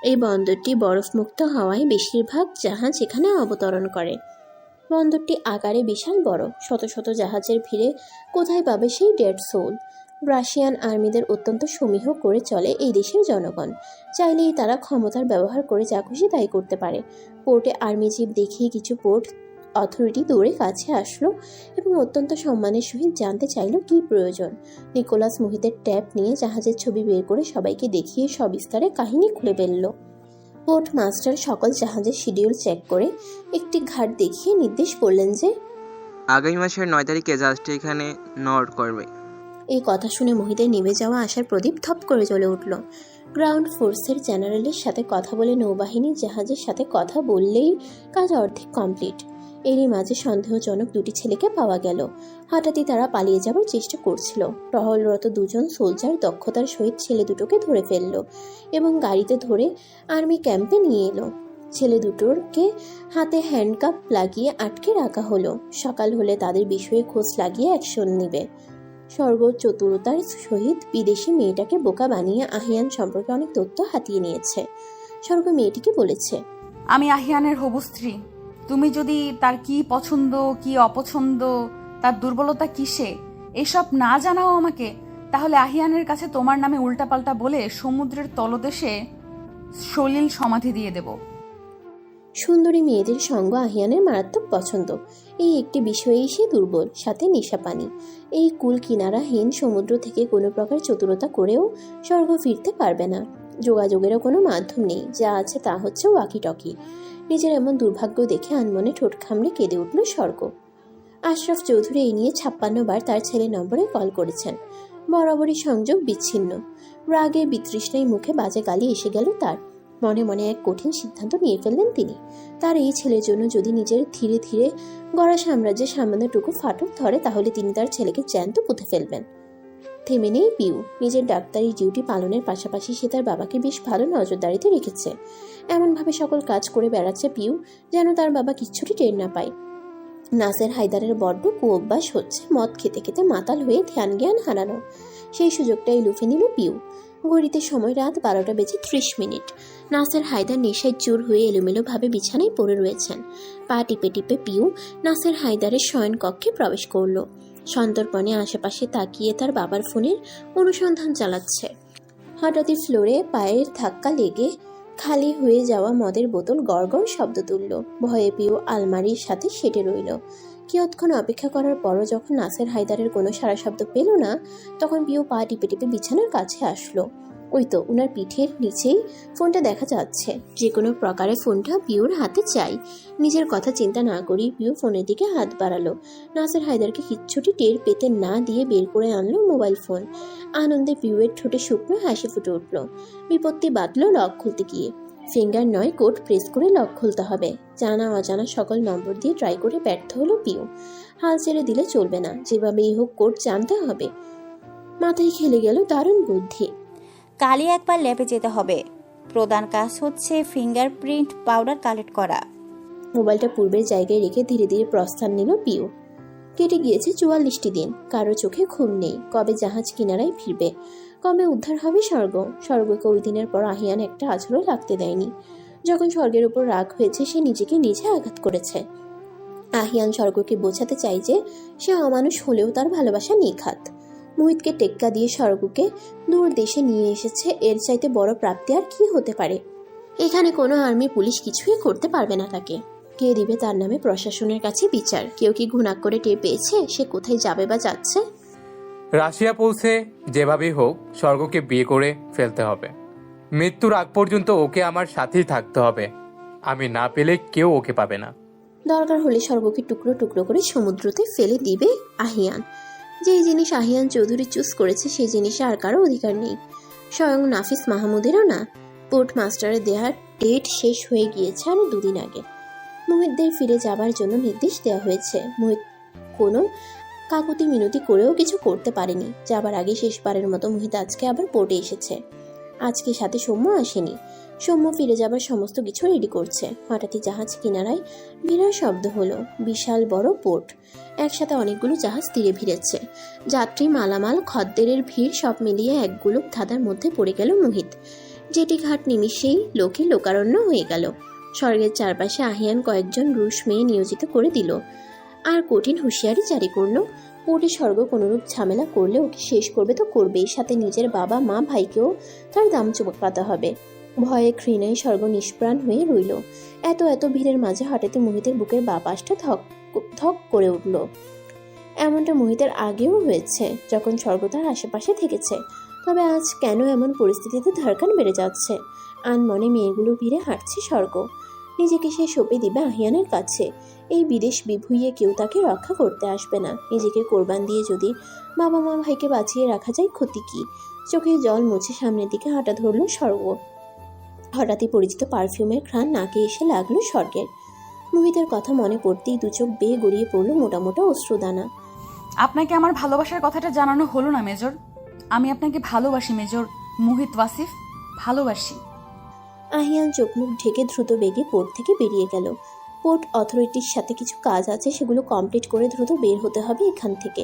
এই বন্দরটি বরফমুক্ত হওয়ায় বেশিরভাগ জাহাজ এখানে অবতরণ করে। বন্দরটি আকারে বিশাল বড়, শত শত জাহাজের ভিড়ে কোথায় পাবে সেই ডেড সোল? রাশিয়ান আর্মিদের অত্যন্ত সমীহ করে চলে এই দেশের জনগণ। চাইলেই তারা ক্ষমতার ব্যবহার করে যা খুশি তাই করতে পারে। পোর্টে আর্মি জিপ দেখিয়ে কিছু পোর্ট অথরিটি দৌড়ে কাছে আসলো এবং অত্যন্ত সম্মানের সহিত জানতে চাইল কী প্রয়োজন। নিকোলাস মোহিতের ট্যাব নিয়ে জাহাজের ছবি বের করে সবাইকে দেখিয়ে সবিস্তারে কাহিনী খুলে ফেলল। পোর্ট মাস্টার সকল জাহাজের শিডিউল চেক করে একটি ঘাট দেখিয়ে নির্দেশ করলেন যে আগামী মাসের 9 তারিখে জাহাজটি এখানে নড় করবে। এই কথা শুনে মোহিতের নিভে যাওয়া আশার প্রদীপ ধপ করে জ্বলে উঠল। গ্রাউন্ড ফোর্সের জেনারেলের সাথে কথা বলে নৌবাহিনীর জাহাজের সাথে কথা বললেই কাজ অর্ধেক কমপ্লিট। এরই মাঝে সন্দেহজনক দুটি ছেলেকে পাওয়া গেল। হঠাৎই তারা পালিয়ে যাবার চেষ্টা করছিল। টহলরত দুজন সোলজার দক্ষতার সহিত ছেলে দুটোকে ধরে ফেলল এবং গাড়িতে ধরে আর্মি ক্যাম্পে নিয়ে এলো। ছেলে দুটোকে হাতে হ্যান্ডকাপ লাগিয়ে আটকে রাখা হলো। সকাল হলে তাদের বিষয়ে খোঁজ লাগিয়ে অ্যাকশন নেবে। স্বর্গ চতুরতার সহিত বিদেশি মেয়েটাকে বোকা বানিয়ে আহিয়ান সম্পর্কে অনেক তথ্য হাতিয়ে নিয়েছে। স্বর্গ মেয়েটিকে বলেছে, আমি আহিয়ানের হবু স্ত্রী। তুমি যদি তার কি পছন্দ কি অপছন্দ, তার দুর্বলতা কিসে, এসব না জানাও আমাকে, তাহলে আহিয়ানের কাছে তোমার নামে উল্টাপাল্টা বলে সমুদ্রের তলদেশে সলিল সমাধি দিয়ে দেব। সুন্দরী মেয়েদের সঙ্গ আহিয়ানের মারাত্মক পছন্দ। এই একটি বিষয়েই সে দুর্বল, সাথে নেশাপানি। এই কুল কিনারাহীন সমুদ্র থেকে কোনো প্রকার চতুরতা করেও স্বর্গ ফিরতে পারবে না। যোগাযোগেরও কোনো মাধ্যম নেই, যা আছে তা হচ্ছে ওয়াকিটকি। নিজের এমন দুর্ভাগ্য দেখে আনমনে ঠোঁট খামড়ে কেঁদে উঠল স্বর্গ। আশরাফ চৌধুরী এই নিয়ে 56 বার তার ছেলে নম্বরে কল করেছেন। বরাবরই সংযোগ বিচ্ছিন্ন। রাগে বিতৃষ্ণায় মুখে বাজে গালি এসে গেল তার। মনে মনে এক কঠিন সিদ্ধান্ত নিয়ে ফেললেন তিনি। তার এই ছেলের জন্য যদি নিজের ধীরে ধীরে গড়া সাম্রাজ্যের সামান্যটুকু ফাটল ধরে, তাহলে তিনি তার ছেলেকে জ্যান্ত পুঁতে ফেলবেন। থেমে নেই পিউ। নিজের ডাক্তারি ডিউটি পালনের পাশাপাশি সে তার বাবাকে বেশ ভালো নজরদারিতে রেখেছে। এমনভাবে সকল কাজ করে বেড়াচ্ছে পিউ যেন তার বাবা কিচ্ছুটি টের না পায়। নাসের হায়দারের বড্ড কুঅভ্যাস হচ্ছে মদ খেতে খেতে মাতাল হয়ে ধ্যান জ্ঞান হারানো। সেই সুযোগটাই লুফে নিল পিউ। ঘড়িতে সময় রাত 12:30। নাসের হায়দার নেশায় চুর হয়ে এলোমেলোভাবে বিছানায় পড়ে রয়েছেন। পা টিপে টিপে পিউ নাসের হায়দারের শয়ন কক্ষে প্রবেশ করল। সন্তর্পণে আশেপাশে তাকিয়ে তার বাবার ফোনের অনুসন্ধান চালাচ্ছে। হঠাৎই ফ্লোরে পায়ের ধাক্কা লেগে খালি হয়ে যাওয়া মদের বোতল গড়গড় শব্দ তুলল। ভয়ে পিউ আলমারির সাথে সেটে রইল। কিয়ৎক্ষণ অপেক্ষা করার পরও যখন নাসের হায়দারের কোনো সারা শব্দ পেল না, তখন পিউ পা টিপে টিপে বিছানার কাছে আসলো। ওই তো উনার পিঠের নিচেই ফোনটা দেখা যাচ্ছে। যে কোনো প্রকারে ফোনটা পিউর হাতে চাই। নিজের কথা চিন্তা না করেই পিউ ফোনের দিকে হাত বাড়ালো। নাসের হায়দারকে কিচ্ছুটি টের পেতে না দিয়ে বের করে আনলো মোবাইল ফোন। আনন্দে পিউয়ের ঠোঁটে শুকনো হাসি ফুটে উঠল। বিপত্তি বাঁধলো লক খুলতে গিয়ে। ফিঙ্গার নয়, কোড প্রেস করে লক খুলতে হবে। জানা অজানা সকল নম্বর দিয়ে ট্রাই করে ব্যর্থ হলো পিউ। হাল ছেড়ে দিলে চলবে না, যেভাবেই হোক কোড জানতে হবে। মাথায় খেলে গেল দারুণ বুদ্ধি। কালই একবার ল্যাবে যেতে হবে। প্রধান কাজ হচ্ছে ফিঙ্গারপ্রিন্ট পাউডার কালেক্ট করা। মোবাইলটা পূর্বের জায়গায় রেখে ধীরে ধীরে প্রস্থান নিল পিউ। কেটে গিয়েছে 44টি দিন। কারো চোখে ঘুম নেই। কবে জাহাজ কিনারায় ফিরবে, কবে উদ্ধার হবে স্বর্গ। স্বর্গকে ওই দিনের পর আহিয়ান একটা আছরও লাগতে দেয়নি। যখন স্বর্গের উপর রাগ হয়েছে, সে নিজেকে নিজে আঘাত করেছে। আহিয়ান স্বর্গকে বোঝাতে চাই যে সে অমানুষ হলেও তার ভালোবাসা নিখাত। মোহিতকে টেক্কা দিয়ে স্বর্গকে দূর দেশে নিয়ে এসেছে। এর চাইতে বড় প্রাপ্তি আর কি হতে পারে। এখানে কোনো আর্মি পুলিশ কিছুই করতে পারবে না তাকে। কে দিবে তার নামে প্রশাসনের কাছে বিচার? কেউ কি ঘুণাক করে টের পেয়েছে সে কোথায় যাবে বা যাচ্ছে? রাশিয়া পৌঁছে যেভাবেই হোক স্বর্গকে বিয়ে করে ফেলতে হবে। মৃত্যুর আগ পর্যন্ত ওকে আমার সাথেই থাকতে হবে। আমি না পেলে কেউ ওকে পাবে না। দরকার হলে স্বর্গকে টুকরো টুকরো করে সমুদ্রতে ফেলে দিবে আহিয়ান। যেই জিনিস আহিয়ান চৌধুরী চুজ করেছে সেই জিনিসে আর কারো অধিকার নেই, স্বয়ং নাফিস মাহমুদেরও না। পোর্ট মাস্টারের দেওয়ার ডেট শেষ হয়ে গিয়েছে আরো 2 দিন আগে। মোহিতদের ফিরে যাবার জন্য নির্দেশ দেওয়া হয়েছে। মোহিত কোনো কাকুতি মিনতি করেও কিছু করতে পারেনি। যাবার আগে শেষবারের মতো মোহিত আজকে আবার পোর্টে এসেছে। আজকে সাথে সৌম্য আসেনি। সৌম্য ফিরে যাবার সমস্ত কিছু রেডি করছে। হঠাৎই জাহাজ কিনারায় বিরাট শব্দ হলো। বিশাল বড় পোর্ট, একসাথে অনেকগুলো জাহাজ তীরে ভিড়েছে। যাত্রী, মালামাল, খদ্দেরের ভিড় সব মিলিয়ে এক গোলক ধাঁধার মধ্যে পড়ে গেল মোহিত। জেটি ঘাট নিমিষেই লোকে লোকারণ্য হয়ে গেল। স্বর্গের চারপাশে আহিয়ান কয়েকজন রুশ মেয়ে নিয়োজিত করে দিল আর কঠিন হুঁশিয়ারি জারি করলো। পোর্টে স্বর্গ কোনোরূপ ঝামেলা করলে ওকে শেষ করবে তো করবেই, সাথে নিজের বাবা মা ভাইকেও তার দাম চুকাতে হবে। ভয়ে ঘৃণায় স্বর্গ নিষ্প্রাণ হয়ে রইল। এত এত ভিড়ের মাঝে হঠাৎ মোহিতের বুকের বা পাশটা ধক ধক করে উঠল। এমনটা মোহিতের আগেও হয়েছে যখন স্বর্গ তার আশেপাশে থেকেছে। তবে আজ কেন এমন পরিস্থিতিতে ধড়কান বেড়ে যাচ্ছে? আনমনে মেয়েগুলো ভিড়ে হাঁটছে স্বর্গ। নিজেকে সে সঁপে দিবে আহিয়ানের কাছে। এই বিদেশ বিভুইয়ে কেউ তাকে রক্ষা করতে আসবে না। নিজেকে কোরবান দিয়ে যদি বাবা মা ভাইকে বাঁচিয়ে রাখা যায়, ক্ষতি কি? চোখে জল মুছে সামনের দিকে হাঁটা ধরল স্বর্গ। হঠাৎই পরিচিত পারফিউমের ঘ্রাণ নাকে এসে লাগলো স্বর্গের। মোহিতের কথা মনে পড়তেই দু চোখ বেয়ে গড়িয়ে পড়ল মোটা মোটা অশ্রুদানা। আপনাকে আমার ভালোবাসার কথাটা জানানো হলো না মেজর। আমি আপনাকে ভালোবাসি মেজর মোহিত ওয়াসিফ, ভালোবাসি। আহিয়ান চোখ মুখ ঢেকে দ্রুত বেগে পোর্ট থেকে বেরিয়ে গেল। পোর্ট অথরিটির সাথে কিছু কাজ আছে, সেগুলো কমপ্লিট করে দ্রুত বের হতে হবে এখান থেকে।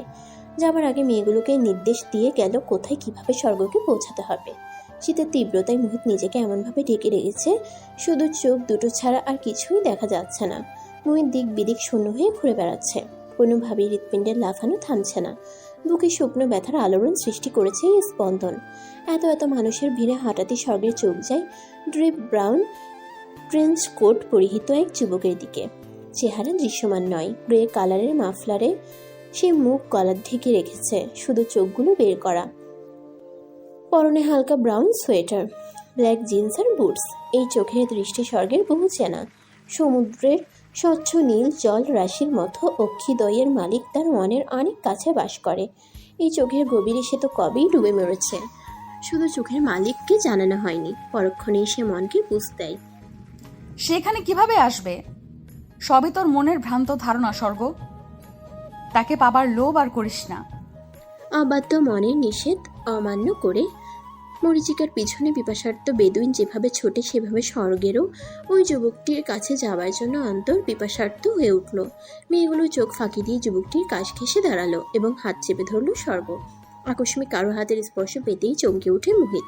যাবার আগে মেয়েগুলোকে নির্দেশ দিয়ে গেল কোথায় কিভাবে স্বর্গকে পৌঁছাতে হবে। শীতের তীব্রতায় মোহিত নিজেকে এমনভাবে ঢেকে রেখেছে, শুধু চোখ দুটো ছাড়া আর কিছুই দেখা যাচ্ছে না। মোহিত দিক বিদিক শূন্য হয়ে ঘুরে বেড়াচ্ছে, কোনোভাবেই হৃৎপিণ্ডের লাফানো থামছে না। বুকে শুকনো ব্যথার আলোড়ন সৃষ্টি করেছে এই স্পন্দন। এত এত মানুষের ভিড়ে হঠাৎই স্বর্গের চোখ যায় ড্রিপ ব্রাউন ট্রেঞ্চ কোট পরিহিত এক যুবকের দিকে। চেহারা দৃশ্যমান নয়, গ্রে কালারের মাফলারে সে মুখ গলা ঢেকে রেখেছে, শুধু চোখগুলো বের করা। পরনে হালকা ব্রাউন সোয়েটার, ব্ল্যাক জিন্স আর বুটস। এই চোখের দৃষ্টি স্বর্গের বহু চেনা। সমুদ্রের স্বচ্ছ নীল জল রাশির মতো অক্ষিদ্বয়ের মালিক তার মনের অনেক কাছে বাস করে। এই চোখের গভীরে সে তো কবেই ডুবে মরেছে, শুধু চোখের মালিককে জানানো হয়নি। পরক্ষণেই সে মনকে বুঝ দেয়। সেখানে কিভাবে আসবে? সবই তোর মনের ভ্রান্ত ধারণা স্বর্গ। তাকে পাবার লোভ আর করিস না। অবাধ্য মনের নিষেধ অমান্য করে মরিচিকার পিছনে পিপাসার্থ বেদুইন যেভাবে ছোটে, সেভাবে স্বর্গেরও ওই যুবকটির কাছে যাওয়ার জন্য অন্তর পিপাসার্থ হয়ে উঠল। মেয়েগুলো চোখ ফাঁকি দিয়ে যুবকটির কাছ ঘেঁষে দাঁড়ালো এবং হাত চেপে ধরল স্বর্গ। আকস্মিক কারো হাতের স্পর্শ পেতেই চমকে ওঠে মোহিত।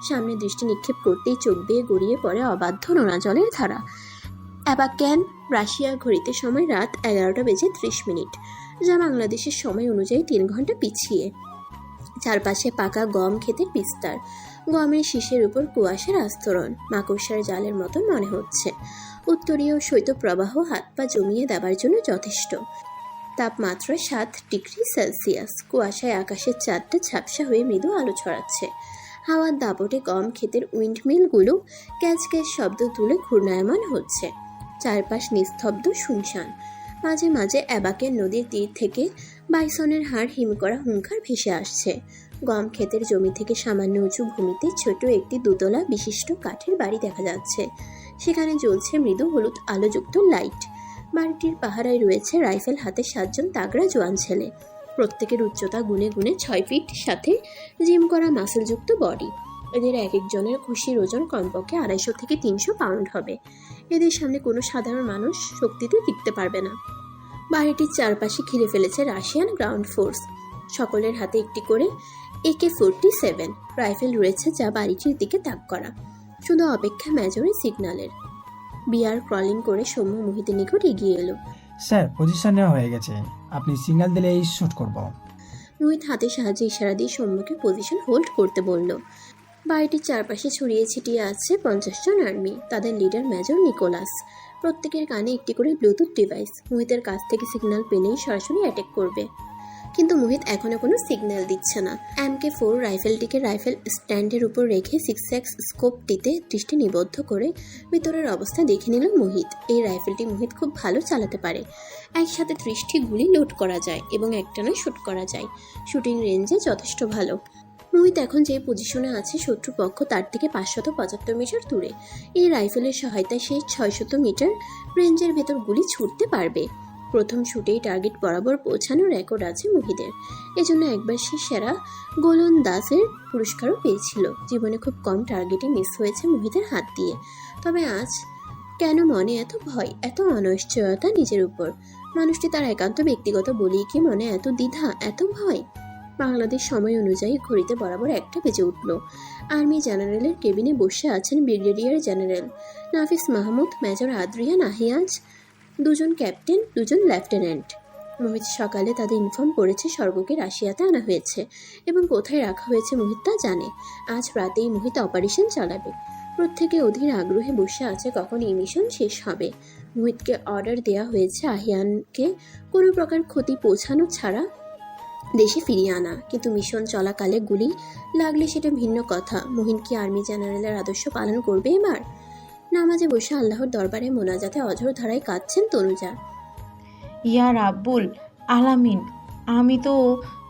সামনে দৃষ্টি নিক্ষেপ করতেই চোখ বেয়ে গড়িয়ে পড়ে অবাধ্য নোনা জলের ধারা। অ্যাবাক্যান রাশিয়া ঘড়িতে সময় রাত 11:30, যা বাংলাদেশের সময় অনুযায়ী 3 ঘন্টা পিছিয়ে। চারপাশে পাকা গম ক্ষেতের বিস্তার, গমের শীষের উপর কুয়াশার আস্তরণ মাকড়সার জালের মতন মনে হচ্ছে। উত্তরীয় শৈত্যপ্রবাহ হাত পা জমিয়ে দেবার জন্য যথেষ্ট। তাপমাত্রা 7 ডিগ্রি সেলসিয়াস। কুয়াশায় আকাশের চাঁদটা ঝাপসা হয়ে মৃদু আলো ছড়াচ্ছে। হাওয়ার দাপটে গম ক্ষেতের উইন্ডমিলগুলো ক্যাচ ক্যাচ শব্দ তুলে ঘূর্ণায়মান হচ্ছে। চারপাশ নিস্তব্ধ শুনশান। মাঝে মাঝে অ্যাবাকের নদীর তীর থেকে বাইসনের হাড় হিম করা হুঙ্কার ভেসে আসছে। গম ক্ষেতের জমি থেকে সামান্য উঁচু ভূমিতে ছোট একটি দুতলা বিশিষ্ট কাঠের বাড়ি দেখা যাচ্ছে। সেখানে জ্বলছে মৃদু হলুদ আলোযুক্ত লাইট। বাড়িটির পাহারায় রয়েছে রাইফেল হাতে 7 জন তাগড়া জোয়ান ছেলে। প্রত্যেকের উচ্চতা গুনে গুনে 6 ফিট, সাথে জিম করা মাসেলযুক্ত বডি। এদের এক একজনের খুশির ওজন কমপক্ষে 250 থেকে 300 পাউন্ড হবে। এদের সামনে কোনো সাধারণ মানুষ শক্তিতে টিকতে পারবে না। বাড়িটির চারপাশে ঘিরে ফেলেছে রাশিয়ান গ্রাউন্ড ফোর্স। সকলের হাতে একটি করে AK-47 রাইফেল রয়েছে, যা বাড়িটির দিকে তাক করা। শুধু অপেক্ষা মেজরের সিগন্যালের। বিয়ার ক্রলিং করে সৌম্য মোহিতের নিকট এগিয়ে এলো। স্যার, পজিশন নেওয়া হয়ে গেছে, আপনি সিগন্যাল দিলেই শুট করব। মোহিত হাতের সাহায্যে ইশারা দিয়ে সৌম্যকে পজিশন হোল্ড করতে বলল। বাড়িটির চারপাশে ছড়িয়ে ছিটিয়ে আছে 50 জন আর্মি, তাদের লিডার মেজর নিকোলাস। প্রত্যেকের কানে একটি করে ব্লুটুথ ডিভাইস। মোহিতের কাছ থেকে সিগন্যাল পেলেই সরাসরি অ্যাটাক করবে, কিন্তু মোহিত এখনো কোনো সিগন্যাল দিচ্ছে না। MK-4 রাইফেলটিকে রাইফেল স্ট্যান্ডের উপর রেখে 6x স্কোপটিতে দৃষ্টি নিবদ্ধ করে ভিতরের অবস্থা দেখে নিল মোহিত। এই রাইফেলটি মোহিত খুব ভালো চালাতে পারে। একসাথে 30টি গুলি লোড করা যায় এবং একটানা শুট করা যায়। শুটিং রেঞ্জে যথেষ্ট ভালো। মোহিত এখন যে পজিশনে আছে, শত্রুপক্ষ তার থেকে 575 মিটার দূরে। এই রাইফেলের সহায়তায় সে 600 মিটার রেঞ্জের ভেতর গুলি ছুটতে পারবে। প্রথম শুটেই টার্গেট বরাবর পৌঁছানোর রেকর্ড আছে মোহিতের। এজন্য একবার সে সেরা গোলন্দাজের পুরস্কারও পেয়েছিল। জীবনে খুব কম টার্গেটে মিস হয়েছে মোহিতের হাত দিয়ে। তবে আজ কেন মনে এত ভয়, এত অনিশ্চয়তা নিজের উপর? মানুষটি তার একান্ত ব্যক্তিগত বলেই কি মনে এত দ্বিধা, এত ভয়? বাংলাদেশ সময় অনুযায়ী ঘড়িতে বরাবর 1টা বেজে উঠল। আর্মি জেনারেলের কেবিনে বসে আছেন ব্রিগেডিয়ার জেনারেল নাফিস মাহমুদ, মেজর আদ্রিয়ান আহিয়াজ, 2 জন ক্যাপ্টেন, 2 জন লেফটেন্যান্ট। মোহিত সকালে তাদের ইনফর্ম করেছে স্বর্গকে রাশিয়াতে আনা হয়েছে এবং কোথায় রাখা হয়েছে মোহিত তা জানে। আজ রাতেই মোহিত অপারেশন চালাবে। প্রত্যেকে অধীর আগ্রহে বসে আছে কখন এই মিশন শেষ হবে। মোহিতকে অর্ডার দেওয়া হয়েছে আহিয়ানকে কোনো প্রকার ক্ষতি পৌঁছানো ছাড়া দেশে ফিরিয়ে আনা, কিন্তু মিশন চলাকালে গুলি লাগলে সেটা ভিন্ন কথা। মোহিত কি আর্মি জেনারেলের আদর্শ পালন করবে এবার? নামাজে বসে আল্লাহর দরবারে মোনাজাতে অঝর ধারায় কাঁদছেন তনুজা। ইয়া রাব্বুল আলামিন, আমি তো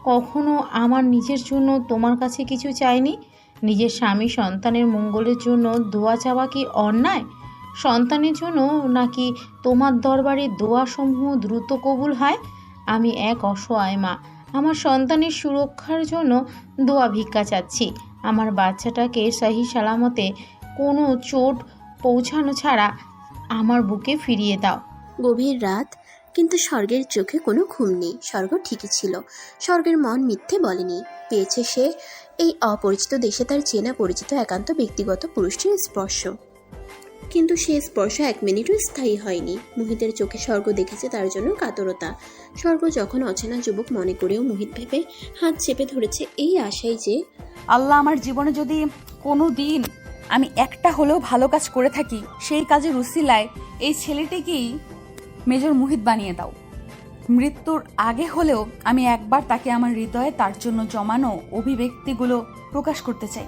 কখনো আমার নিজের জন্য তোমার কাছে কিছু চাইনি। নিজের স্বামী সন্তানের মঙ্গলের জন্য দোয়া চাওয়া কি অন্যায়? সন্তানের জন্য নাকি তোমার দরবারে দোয়াসমূহ দ্রুত কবুল হয়? আমি এক অসহায় মা, আমার সন্তানের সুরক্ষার জন্য দোয়া ভিক্ষা চাচ্ছি। আমার বাচ্চাটাকে সহি সালামতে কোনো চোট পৌঁছানো ছাড়া আমার বুকে ফিরিয়ে দাও। গভীর রাত, কিন্তু স্বর্গের চোখে কোনো ঘুম নেই। স্বর্গ ঠিকই ছিল, স্বর্গের মন মিথ্যে বলেনি। পেয়েছে সে এই অপরিচিত দেশে তার চেনা পরিচিত একান্ত ব্যক্তিগত পুরুষটির স্পর্শ। কিন্তু সে স্পর্শ 1 মিনিটও স্থায়ী হয়নি। মুহিতের চোখে স্বর্গ দেখেছে তার জন্য কাতরতা। স্বর্গ যখন অচেনা যুবক মনে করেও মুহিত ভেবে হাত চেপে ধরেছে এই আশায় যে আল্লাহ আমার জীবনে যদি কোনো দিন আমি একটা হলেও ভালো কাজ করে থাকি, সেই কাজের উসিলায় এই ছেলেটিকেই মেজর মুহিত বানিয়ে দাও। মৃত্যুর আগে হলেও আমি একবার তাকে আমার হৃদয়ে তার জন্য জমানো অভিব্যক্তিগুলো প্রকাশ করতে চাই।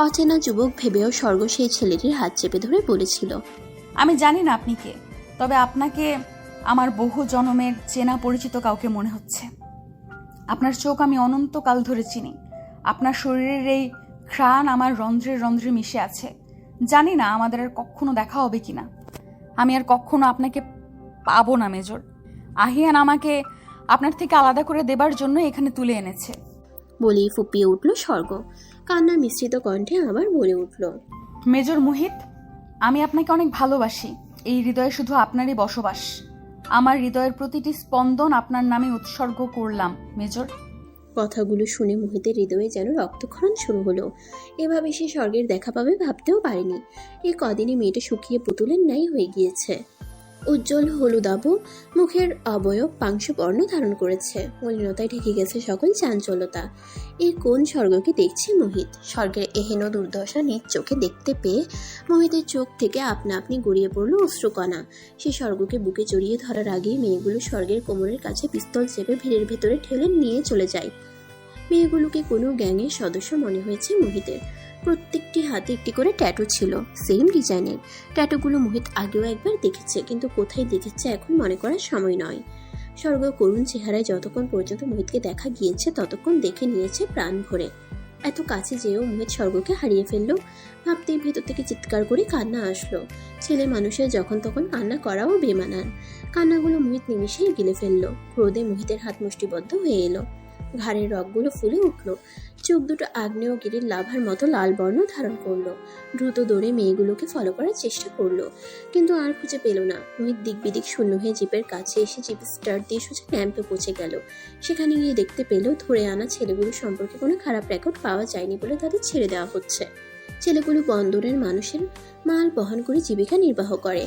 অচেনা যুবক ভেবেও স্বর্গ সেই ছেলেটির হাত চেপে ধরে বলেছিল, আমি জানি না আপনি কে, তবে আপনাকে আমার বহু জনমের চেনা পরিচিত কাউকে মনে হচ্ছে। আপনার চোখ আমি অনন্তকাল ধরে চিনি। আপনার শরীরের এই ঘ্রাণ আমার রন্ধ্রে রন্ধ্রে মিশে আছে। জানি না আমাদের আর কখনো দেখা হবে কিনা। আমি আর কখনো আপনাকে পাবো না মেজর। আহিয়ান আমাকে আপনার থেকে আলাদা করে দেবার জন্য এখানে তুলে এনেছে। বলেই ফুপিয়ে উঠল স্বর্গ। কান্নার মিশ্রিত কণ্ঠে আবার বলে উঠল, মেজর মুহিত, আমি আপনাকে অনেক ভালোবাসি। এই হৃদয়ে শুধু আপনারই বসবাস। আমার হৃদয়ের প্রতিটি স্পন্দন আপনার নামে উৎসর্গ করলাম মেজর। কথাগুলো শুনে মোহিতের হৃদয়ে যেন রক্তক্ষরণ শুরু হলো। এভাবে সে স্বর্গের দেখা পাবে ভাবতেও পারেনি। এই কদিনে মেয়েটা শুকিয়ে পুতুলের ন্যায় হয়ে গিয়েছে। উজ্জ্বল হলুদাভ মুখের অবয়ব পাংশুবর্ণ ধারণ করেছে। মলিনতায় ঢেকে গেছে সকল চাঞ্চল্যতা। এই কোন স্বর্গকে দেখছে মোহিত? স্বর্গের এহেন দুর্দশা নিজ চোখে দেখতে পেয়ে মোহিতের চোখ থেকে আপনা আপনি গড়িয়ে পড়ল অশ্রুকণা। সে স্বর্গকে বুকে জড়িয়ে ধরার আগেই মেয়েগুলো স্বর্গের কোমরের কাছে পিস্তল চেপে ভিড়ের ভেতরে ঠেলে নিয়ে চলে যায়। মেয়েগুলোকে কোনো গ্যাংয়ের সদস্য মনে হয়েছে মোহিতের। প্রত্যেকটি হাতে একটি করে ট্যাটু ছিল, সেম ডিজাইনের। ট্যাটুগুলো মোহিত আগেও একবার দেখেছে, কিন্তু কোথায় দেখেছে এখন মনে করার সময় নয়। স্বর্গ করুণ চেহারায় যতক্ষণ পর্যন্ত মোহিতকে দেখা গিয়েছে ততক্ষণ দেখে নিয়েছে প্রাণ ভরে। এত কাছে যেও মোহিত স্বর্গকে হারিয়ে ফেললো। ভাবতেই ভেতর থেকে চিৎকার করে কান্না আসলো। ছেলে মানুষের যখন তখন কান্না করাও বেমানান। কান্নাগুলো মোহিত নিমিশেই গিলে ফেললো। ক্রোধে মোহিতের হাত মুষ্টিবদ্ধ হয়ে এলো। ঘাড়ের রগগুলো ফুলে উঠল। চোখ দুটো আগ্নেয়গিরির লাভার মতো লাল বর্ণ ধারণ করলো। দ্রুত দৌড়ে মেয়েগুলোকে ফলো করার চেষ্টা করলো, কিন্তু আর খুঁজে পেল না। মোহিত দিক বিদিক শূন্য হয়ে জিপের কাছে এসে জিপ স্টার্ট দিয়ে সোজা ক্যাম্পে পৌঁছে গেল। সেখানে গিয়ে দেখতে পেল ধরে আনা ছেলেগুলো সম্পর্কে কোনো খারাপ রেকর্ড পাওয়া যায়নি বলে তাদের ছেড়ে দেওয়া হচ্ছে। ছেলেগুলো বন্দরের মানুষের মাল বহন করে জীবিকা নির্বাহ করে।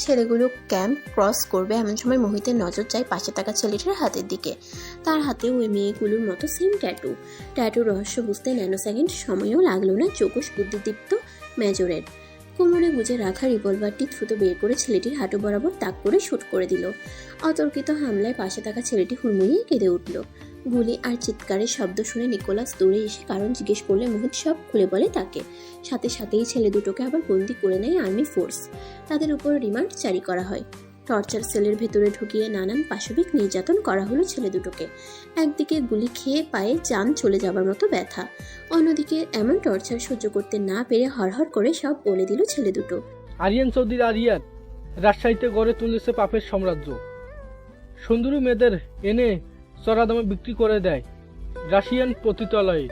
ছেলেগুলো ক্যাম্প ক্রস করবে এমন সময় মোহিতের নজর যায় পাশে থাকা ছেলেটার হাতের দিকে। তার হাতে ওই মেয়েগুলোর মতো সেম ট্যাটু। ট্যাটুর রহস্য বুঝতে ন্যানোসেকেন্ড সময়ও লাগলো না চৌকস বুদ্ধিদীপ্ত মেজরের। কোমরে গুজে রাখা রিভলভারটি দ্রুত বের করে ছেলেটির হাঁটু বরাবর তাক করে শুট করে দিল। অতর্কিত হামলায় পাশে থাকা ছেলেটি হুড়মুড়িয়ে কেঁদে উঠল। গুলি আর চিৎকারের শব্দ শুনে নিকোলাস দৌড়ে এসে কারণ জিজ্ঞেস করলে মোহিত সব খুলে বলে তাকে। সাথে সাথেই ছেলে দুটোকে আবার বন্দি করে নেয় আর্মি ফোর্স। তাদের উপর রিমান্ড জারি করা হয়। টর্চার সেলের ভেতরে ঢুকিয়ে নানান পাশবিক নির্যাতন করা হলো ছেলে দুটোকে। একদিকে গুলি খেয়ে পায়ে জান চলে যাবার মতো ব্যথা, অন্যদিকে এমন টর্চার সহ্য করতে না পেরে হরহর করে সব বলে দিল ছেলে দুটো। আরিয়ান চৌধুরী আরিয়ান রাজশাহীতে গড়ে তুলেছে পাপের সাম্রাজ্য। সুন্দরী মেয়েদের এনে চড়া দামে বিক্রি করে দেয় রাশিয়ান পতিতালয়ে।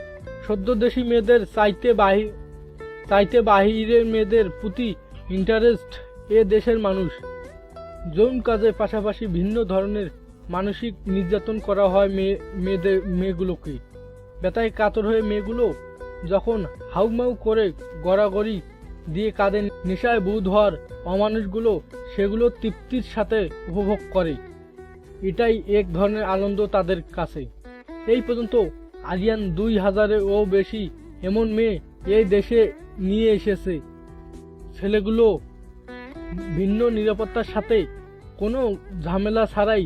সদ্য দেশি মেয়েদের চাইতে বাহিরের মেয়েদের প্রতি ইন্টারেস্ট এ দেশের মানুষ। যৌন কাজের পাশাপাশি ভিন্ন ধরনের মানসিক নির্যাতন করা হয় মেয়েগুলোকে। ব্যথায় কাতর হয়ে মেয়েগুলো যখন হাউমাউ করে গড়াগড়ি দিয়ে কাঁদে, নেশায় বুধ হওয়ার অমানুষগুলো সেগুলো তৃপ্তির সাথে উপভোগ করে। এটাই এক ধরনের আনন্দ তাদের কাছে। এই পর্যন্ত আরিয়ান 2000-এরও বেশি এমন মেয়ে এই দেশে নিয়ে এসেছে। ছেলেগুলো ভিন্ন নিরাপত্তার সাথে কোনো ঝামেলা ছাড়াই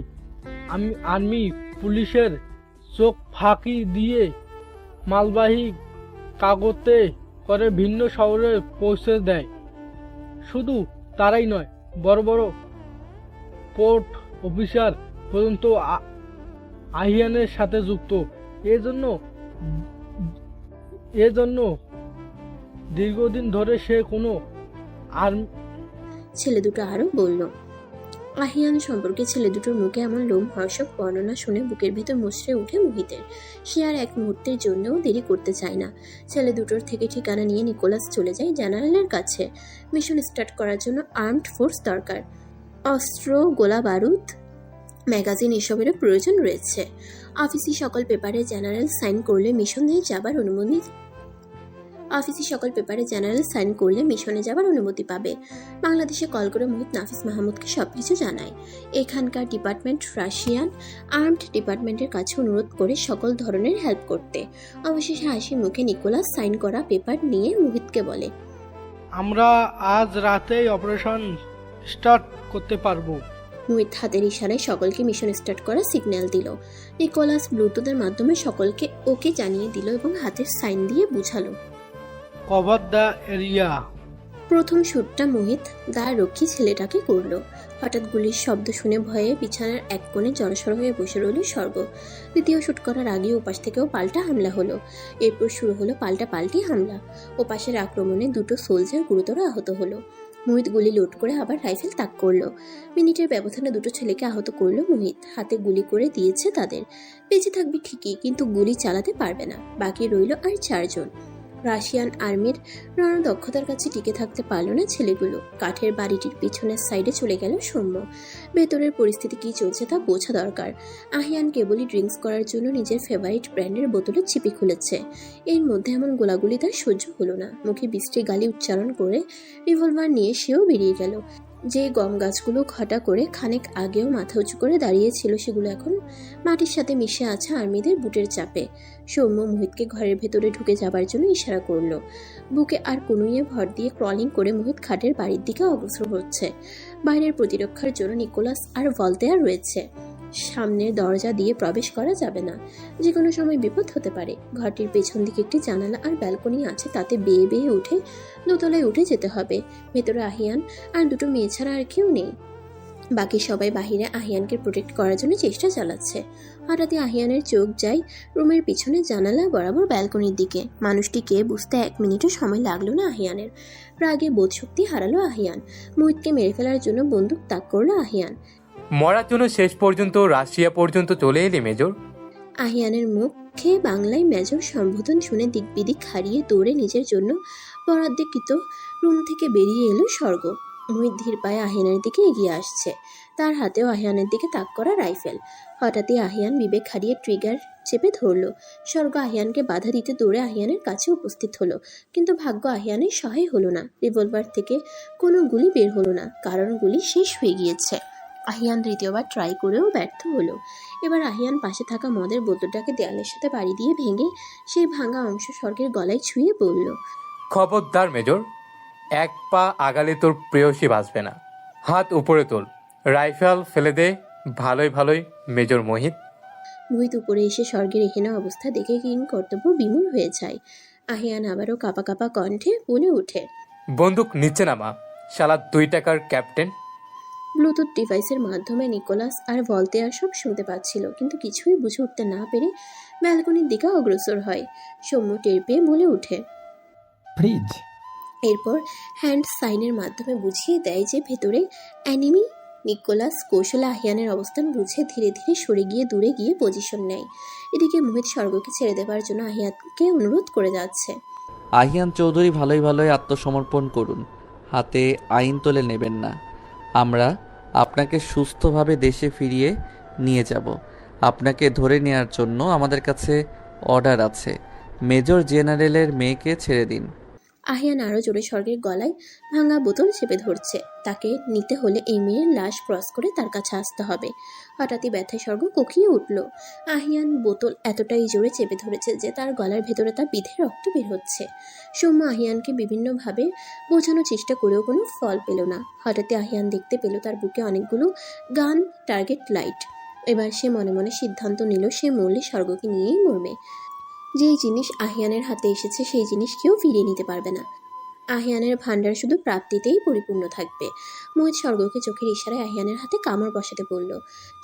আর্মি পুলিশের চোখ ফাঁকি দিয়ে মালবাহী কাগজে করে ভিন্ন শহরে পৌঁছে দেয়। শুধু তারাই নয়, বড় বড় পোর্ট অফিসার পর্যন্ত আহিয়ানের সাথে যুক্ত। এজন্য দীর্ঘদিন ধরে সে কোনো ছেলে দুটো আরো বলল। আহিয়ান সম্পর্কে ছেলে দুটোর মুখে এমন লোমহর্ষক বর্ণনা শুনে বুকের ভেতর মুচড়ে উঠে মোহিতের। সে আর এক মুহূর্তের জন্যও দেরি করতে চায় না। ছেলে দুটোর থেকে ঠিকানা নিয়ে নিকোলাস চলে যায় জেনারেলের কাছে। মিশন স্টার্ট করার জন্য আর্মড ফোর্স দরকার। অস্ত্র, গোলা বারুদ, ম্যাগাজিন এসবেরও প্রয়োজন রয়েছে। অফিসি সকল পেপারে জেনারেল সাইন করলে মিশনে যাবার অনুমতি পাবে। বাংলাদেশে কল করে মোহিত নাফিস মাহমুদকে সবকিছু জানায়। এখানকার ডিপার্টমেন্ট রাশিয়ান আর্মড ডিপার্টমেন্টের কাছে অনুরোধ করে সকল ধরনের হেল্প করতে। অবশেষে হাসি মুখে নিকোলাস সাইন করা পেপার নিয়ে মোহিতকে বলে, আমরা আজ রাতেই অপারেশন স্টার্ট করতে পারবো। মোহিত হাতের ইশারায় সকলকে মিশন স্টার্ট করার সিগন্যাল দিল। নিকোলাস ব্লুটুথের মাধ্যমে সকলকে ওকে জানিয়ে দিল এবং হাতের সাইন দিয়ে বুঝালো, কভার দ্য এরিয়া। প্রথম শুটটা মোহিত দ্বার রক্ষী ছেলেটাকে করলো। হঠাৎ গুলির শব্দ শুনে ভয়ে বিছানার এক কোণে জড়সড় হয়ে বসে রইল স্বর্গ। দ্বিতীয় শুট করার আগে ওপাশ থেকেও পাল্টা হামলা হলো। এরপর শুরু হলো পাল্টাপাল্টি হামলা। ওপাশের আক্রমণে দুটো সোলজার গুরুতর আহত হলো। মোহিত গুলি লোড করে আবার রাইফেল তাক করলো। মিনিটের ব্যবধানে দুটো ছেলেকে আহত করলো মোহিত। হাতে গুলি করে দিয়েছে তাদের। বেঁচে থাকবে ঠিকই, কিন্তু গুলি চালাতে পারবে না। বাকি রইল আর 4 জন। রাশিয়ান আর্মির রণদক্ষতার কাছে টিকে থাকতে পারল না ছেলেগুলো। কাঠের বাড়িটির পিছনের সাইডে চলে গেল সৌম্য। ভেতরের পরিস্থিতি কি চলছে তা বোঝা দরকার। আহিয়ান কেবলই ড্রিঙ্কস করার জন্য নিজের ফেভারিট ব্র্যান্ডের বোতলে চিপি খুলেছে। এর মধ্যে এমন গোলাগুলি তার সহ্য হলো না। মুখে বিশ্রী গালি উচ্চারণ করে রিভলভার নিয়ে সেও বেরিয়ে গেল। যে গম গাছগুলো ঘটা করে খানিক আগেও মাথা উঁচু করে দাঁড়িয়েছিল, সেগুলো এখন মাটির সাথে মিশে আছে আর্মিদের বুটের চাপে। সৌম্য মোহিতকে ঘরের ভেতরে ঢুকে যাবার জন্য ইশারা করলো। বুকে আর কনুইয়ে ভর দিয়ে ক্রলিং করে মোহিত খাটের বাড়ির দিকে অগ্রসর হচ্ছে। বাইরের প্রতিরক্ষার জন্য নিকোলাস আর ভলতেয়ার রয়েছে। সামনের দরজা দিয়ে প্রবেশ করা যাবে না, যে কোনো সময় বিপদ হতে পারে। ঘরটির পেছন দিকে একটি জানালা আর ব্যালকনি আছে, তাতে বেয়ে বেয়ে উঠে দোতলায় উঠে যেতে হবে। ভেতরে আহিয়ান আর দুটো মেয়ে ছাড়া আর কেউ নেই। বাকি সবাই বাহিরে আহিয়ানকে প্রোটেক্ট করার জন্য চেষ্টা চালাচ্ছে। হঠাৎই আহিয়ানের চোখ যায় রুমের পিছনে জানালা বরাবর ব্যালকনির দিকে। মানুষটিকে বুঝতে 1 মিনিটও সময় লাগলো না আহিয়ানের। রাগে বোধশক্তি হারালো আহিয়ান। মোহিতকে মেরে ফেলার জন্য বন্দুক তাক করলো আহিয়ান। মরার জন্য শেষ পর্যন্ত রাশিয়া পর্যন্ত চলে এলি মেজর। আহিয়ানের মুখে বাংলায় মেজর সম্বোধন শুনে দিক বিদিক হারিয়ে দৌড়ে নিজের জন্য বরাদ্দকৃত রুম থেকে বেরিয়ে এলো স্বর্গ। মোহিত ধীর পায়ে আহিয়ানের দিকে এগিয়ে আসছে। তার হাতেও আহিয়ানের দিকে তাক করা রাইফেল। হঠাৎই আহিয়ান বিবেক হারিয়ে ট্রিগার চেপে ধরলো। স্বর্গ আহিয়ানকে বাধা দিতে দৌড়ে আহিয়ানের কাছে উপস্থিত হলো, কিন্তু ভাগ্য আহিয়ানের সহায় হলো না। রিভলভার থেকে কোনো গুলি বের হলো না, কারণ গুলি শেষ হয়ে গিয়েছে। আহিয়ান দ্বিতীয়বার ট্রাই করেও ব্যর্থ হলো। এবার আহিয়ান পাশে থাকা মদের বোতলটাকে দেয়ালের সাথে বাড়ি দিয়ে ভেঙে সেই ভাঙা অংশ স্বর্গের গলায় ছুঁয়ে বলল, খবরদার মেজর, 1 পা আগালে তোর প্রেয়সী বাঁচবে না। হাত উপরে তোল, রাইফেল ফেলে দে। ভালোই ভালোই মেজর মোহিত। মোহিত উপরে এসে স্বর্গের এখানে অবস্থা দেখে কিং কর্তব্য বিমূল হয়ে যায়। আহিয়ান আবারও কাপা কাপা কণ্ঠে বলে ওঠে, বন্দুক নিচে নামা, শালা 2 টাকার ক্যাপ্টেন। ব্লুটুথ ডিভাইসের মাধ্যমে নিকোলাস আর ভলতেয়ার সব শুনতে পাচ্ছিল, কিন্তু কিছুই বুঝে উঠতে না পেরে ব্যালকনির দিকে অগ্রসর হয়। সৌম্য টের পেয়ে বলে ওঠে, ফ্রিজ। এরপর হ্যান্ড সাইনের মাধ্যমে বুঝিয়ে দেয় যে ভেতরে অ্যানিমি। নিকোলাস কৌশলে আহিয়ানের অবস্থান বুঝে ধীরে ধীরে সরে গিয়ে দূরে গিয়ে পজিশন নেয়। এদিকে মোহিত স্বর্গকে ছেড়ে দেওয়ার জন্য আহিয়ানকে অনুরোধ করে যাচ্ছে। আহিয়ান চৌধুরী ভালোই ভালোই আত্মসমর্পণ করুন, হাতে আইন তুলে নেবেন না। আমরা আপনাকে সুস্থভাবে দেশে ফিরিয়ে নিয়ে যাব। আপনাকে ধরে নেওয়ার জন্য আমাদের কাছে অর্ডার আছে। মেজর জেনারেলের মেয়েকে ছেড়ে দিন। আহিয়ান আরও জোরে স্বর্গের গলায় ভাঙা বোতল চেপে ধরছে। তাকে নিতে হলে এই মেয়ের লাশ ক্রস করে তার কাছে আসতে হবে। হঠাৎই ব্যথায় স্বর্গ কোকিয়ে উঠল। আহিয়ান বোতল এতটাই জোরে চেপে ধরেছে যে তার গলার ভেতরে তা বিধে রক্ত বের হচ্ছে। সৌম্য আহিয়ানকে বিভিন্নভাবে বোঝানোর চেষ্টা করেও কোনো ফল পেল না। হঠাৎই আহিয়ান দেখতে পেল তার বুকে অনেকগুলো গান টার্গেট লাইট। এবার সে মনে মনে সিদ্ধান্ত নিল সে মরলে স্বর্গকে নিয়েই মরবে। যেই জিনিস আহিয়ানের হাতে এসেছে সেই জিনিস কেউ ফিরিয়ে নিতে পারবে না। আহিয়ানের ভান্ডার শুধু প্রাপ্তিতেই পরিপূর্ণ থাকবে। মোহিত স্বর্গকে চোখের ইশারায় আহিয়ানের হাতে কামড় বসাতে বলল।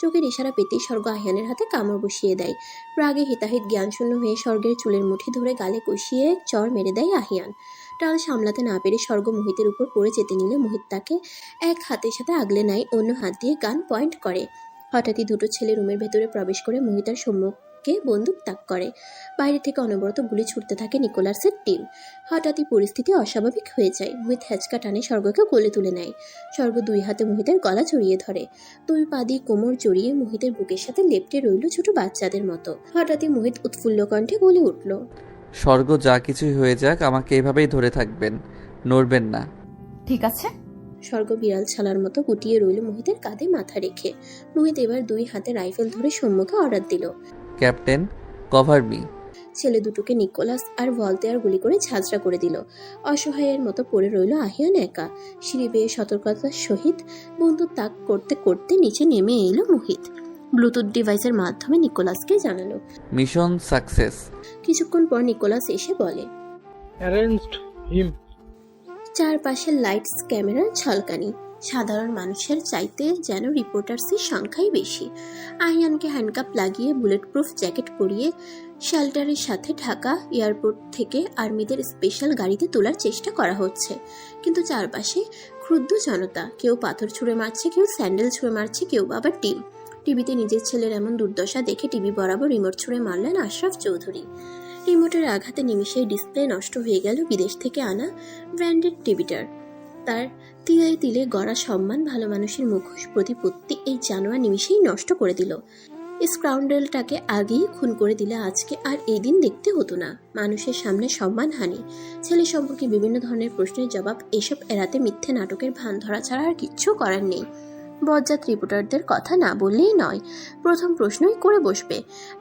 চোখের ইশারা পেতেই স্বর্গ আহিয়ানের হাতে কামড় বসিয়ে দেয়। রাগে হিতাহিত জ্ঞানশূন্য হয়ে স্বর্গের চুলের মুঠি ধরে গালে কষিয়ে চর মেরে দেয় আহিয়ান। টাল সামলাতে না পেরে স্বর্গ মোহিতের উপর পড়ে যেতে নিলে মোহিত তাকে এক হাতের সাথে আগলে নেয়, অন্য হাত দিয়ে গান পয়েন্ট করে। হঠাৎই দুটো ছেলে রুমের ভেতরে প্রবেশ করে মোহিতার সম্মুখে বন্দুক তাক করে। বাইরে থেকে অনবরত গুলি ছুটতে থাকে নিকোলাসের টিম। হঠাৎই পরিস্থিতি অস্বাভাবিক হয়ে যায়। মোহিত হ্যাচকা টানে স্বর্গকে কোলে তুলে নেয়। স্বর্গ দুই হাতে মোহিতের গলা জড়িয়ে ধরে, দুই পা দিয়ে কোমর জড়িয়ে মোহিতের বুকের সাথে লেপ্টে রইল ছোট বাচ্চাদের মতো। হঠাৎই মোহিত উৎফুল্ল কণ্ঠে বলে উঠল, স্বর্গ যা কিছুই হয়ে যাক আমাকে এভাবেই ধরে থাকবেন, নড়বেন না। ঠিক আছে। স্বর্গ বিড়াল ছালার মতো গুটিয়ে রইল মোহিতের কাঁধে মাথা রেখে। মোহিত এবার দুই হাতে রাইফেল ধরে সম্মুখে অর্ডার দিল, ক্যাপ্টেন কভার মি। ছেলে দুটোকে নিকোলাস আর ভলতেয়ার গুলি করে ঝাঁঝরা করে দিল। অসহায়ের মতো পড়ে রইল আহিয়ান একা। সিঁড়ি বেয়ে সতর্কতার সহিত বন্দুক তাক করতে করতে নিচে নেমে এলো মোহিত। ব্লুটুথ ডিভাইসের মাধ্যমে নিকোলাসকে জানালো, মিশন সাকসেস। কিছুক্ষণ পর নিকোলাস এসে বলে, অ্যারেঞ্জড হিম। চারপাশে লাইটস, ক্যামেরার ঝলকানি। সাধারণ মানুষের চাইতে যেন রিপোর্টার্সের সংখ্যাই বেশি। আহিয়ানকে হ্যান্ডকাপ লাগিয়ে বুলেট প্রুফ জ্যাকেট পরিয়ে শেল্টারের সাথে ঢাকা এয়ারপোর্ট থেকে আর্মিদের স্পেশাল গাড়িতে তোলার চেষ্টা করা হচ্ছে। কিন্তু চারপাশে ক্ষুব্ধ জনতা, কেউ পাথর ছুঁড়ে মারছে, কেউ স্যান্ডেল ছুঁড়ে মারছে, কেউ আবার টিভিতে নিজের ছেলের এমন দুর্দশা দেখে টিভি বরাবর রিমোট ছুঁড়ে মারলেন আশরাফ চৌধুরী। রিমোটের আঘাতে নিমিষেই ডিসপ্লে নষ্ট হয়ে গেল বিদেশ থেকে আনা ব্র্যান্ডেড টিভিটার। তার তিলে তিলে গড়া সম্মান, ভালো মানুষের মুখোশ, প্রতিপত্তি এই জানোয়ার নিমিষেই নষ্ট করে দিল। স্ক্রাউন্ডেলটাকে আগেই খুন করে দিলে আজকে আর এই দিন দেখতে হতো না। মানুষের সামনে সম্মানহানি, ছেলে সম্পর্কে বিভিন্ন ধরনের প্রশ্নের জবাব, এসব এড়াতে মিথ্যে নাটকের ভান ধরা ছাড়া আর কিচ্ছু করার নেই। বজ্জাত রিপোর্টারদের কথা না বললেই নয়। প্রথম প্রশ্নই করে বসবে,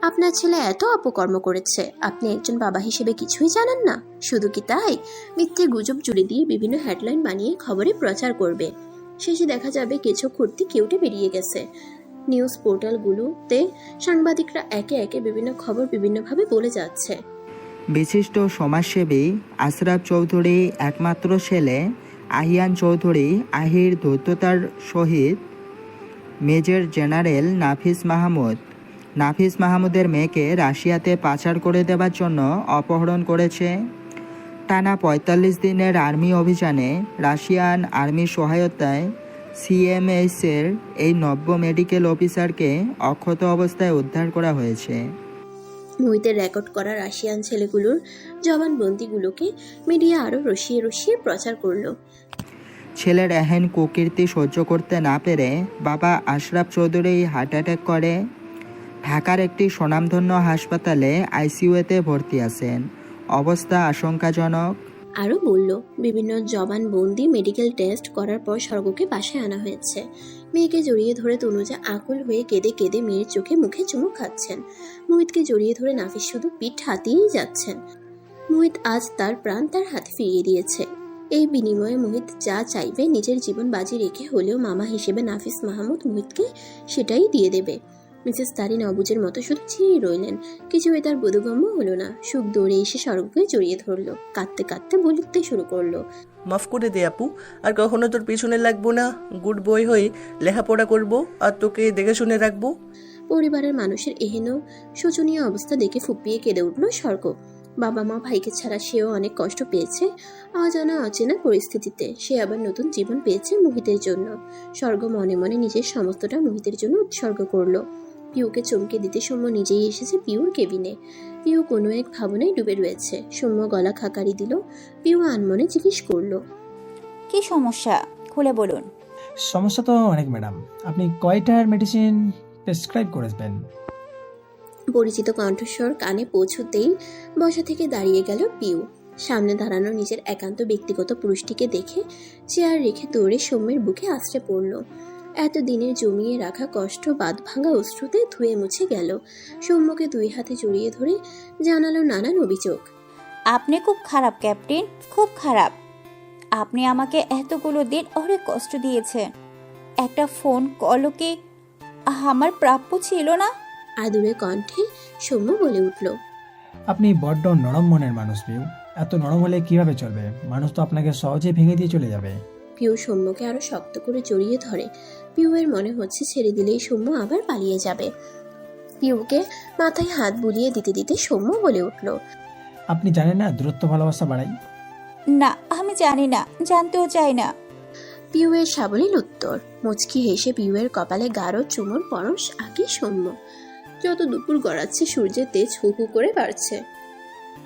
আপনার ছেলে এত অপকর্ম করেছে, আপনি একজন বাবা হিসেবে কিছুই জানেন না? শুধু কি তাই, মিথ্যে গুজব জুড়ে দিয়ে বিভিন্ন হেডলাইন বানিয়ে খবরে প্রচার করবে। শেষে দেখা যাবে কিছু কুর্তি কেউটে বেরিয়ে গেছে। নিউজ পোর্টালগুলোতে সাংবাদিকরা একে একে বিভিন্ন খবর বিভিন্নভাবে বলে যাচ্ছে। বিশিষ্ট সমাজসেবী আশরাফ চৌধুরী একমাত্র ছেলে আহিয়ান চৌধুরী আহির ধূর্ততার সহিত মেজর জেনারেল নাফিস মাহমুদের মেয়েকে রাশিয়াতে পাচার করে দেওয়ার জন্য অপহরণ করেছে। টানা ৪৫ দিনের আর্মি অভিযানে রাশিয়ান আর্মির সহায়তায় সিএমএইচের এই নব্য মেডিকেল অফিসারকে অক্ষত অবস্থায় উদ্ধার করা হয়েছে। মোহিতের রেকর্ড করা রাশিয়ান ছেলেগুলোর জবানবন্দিগুলোকে মিডিয়া আরও রসিয়ে রসিয়ে প্রচার করলো। ছেলের এহেন কুকীর্তি সহ্য করতে না পেরে বাবা আশরাফ চৌধুরী হার্ট অ্যাটাক করে ঢাকার একটি স্বনামধন্য হাসপাতালে আইসিইউতে ভর্তি আছেন। অবস্থা আশঙ্কাজনক। আরও বলল, বিভিন্ন জবানবন্দি, মেডিকেল টেস্ট করার পর স্বর্গকে বাসায় আনা হয়েছে। মেয়েকে জড়িয়ে ধরে তনুজা আকুল হয়ে কেঁদে কেঁদে মেয়ের চোখে মুখে চুমু খাচ্ছেন। মোহিতকে জড়িয়ে ধরে নাফিস শুধু পিঠ হাতিয়েই যাচ্ছেন। মোহিত আজ তার প্রাণ তার হাতে ফিরিয়ে দিয়েছে। এই বিনিময়ে মোহিত যা চাইবে নিজের জীবন বাজি রেখে হলেও মামা হিসেবে নাফিস মাহমুদ মোহিতকে সেটাই দিয়ে দেবে। মিসেস তারিন অবুজের মতো শুধু চেয়েই রইলেন। কিছুই তার বোধগম্য হলো না। সুখ দৌড়ে এসে স্বর্গকে জড়িয়ে ধরলো, কাঁদতে কাঁদতে বলতে শুরু করলো, মাফ করে দে আপু, আর কখনো তোর পিছনে লাগবো না। গুড বয় হয়ে লেখাপড়া করবো আর তোকে দেখে শুনে রাখবো। পরিবারের মানুষের এহেন শোচনীয় অবস্থা দেখে ফুপিয়ে কেঁদে উঠল স্বর্গ। বাবা মা ভাইকে ছাড়া সেও অনেক কষ্ট পেয়েছে অজানা অচেনা পরিস্থিতিতে। সে আবার নতুন জীবন পেয়েছে মোহিতের জন্য। স্বর্গ মনে মনে নিজের সমস্তটা মোহিতের জন্য উৎসর্গ করলো। পিউকে চমকে দিতে সৌম্য নিজেই এসেছে পিউর কেবিনে। পিউ কোনো এক ভাবনায় ডুবে রয়েছে। সৌম্য গলা খাকারি দিল। পিউ আনমনে জিজ্ঞেস করলো, কি সমস্যা, খুলে বলুন। সমস্যা তো অনেক ম্যাডাম, আপনি কয়টার মেডিসিন প্রেসক্রাইব করেছেন? পরিচিত কণ্ঠস্বর কানে পৌঁছতেই বসা থেকে দাঁড়িয়ে গেল পিউ। সামনে দাঁড়ানো নিজের একান্ত ব্যক্তিগত পুরুষটিকে দেখে চেয়ার রেখে দৌড়ে সৌম্যের বুকে আশ্রে পড়ল। এতদিনের জমিয়ে রাখা কষ্ট বাঁধ ভাঙা অশ্রুতে ধুয়ে মুছে গেল। সৌম্যকে দুই হাতে জড়িয়ে ধরে জানালো নানান অভিযোগ। আপনি খুব খারাপ ক্যাপ্টেন, খুব খারাপ। আপনি আমাকে এতগুলো দিন অনেক কষ্ট দিয়েছেন। একটা ফোন কলও কি আমার প্রাপ্য ছিল না? আদুরে কণ্ঠে সৌম্য বলে উঠল, আপনি বড্ড নরম মনের মানুষ পিউ। এত নরম হলে কিভাবে চলবে? মানুষ তো আপনাকে সহজে ভেঙে দিয়ে চলে যাবে। পিউ সৌম্যকে আরো শক্ত করে জড়িয়ে ধরে। পিউয়ের মনে হচ্ছে ছেড়ে দিলেই সৌম্য আবার পালিয়ে যাবে। পিউকে মাথায় হাত বুলিয়ে দিতে দিতে সৌম্য বলে উঠল, আপনি জানেন না দূরত্ব ভালোবাসা বাড়াই? না, আমি জানি না, জানতেও চাই না। পিউয়ের সাবলীল উত্তর। মুচকি হেসে পিউয়ের কপালে গাঢ় চুমুর পরশ আঁকে সৌম্য। যত দুপুর গড়াচ্ছে সূর্যের তেজ হু হু করে বাড়ছে।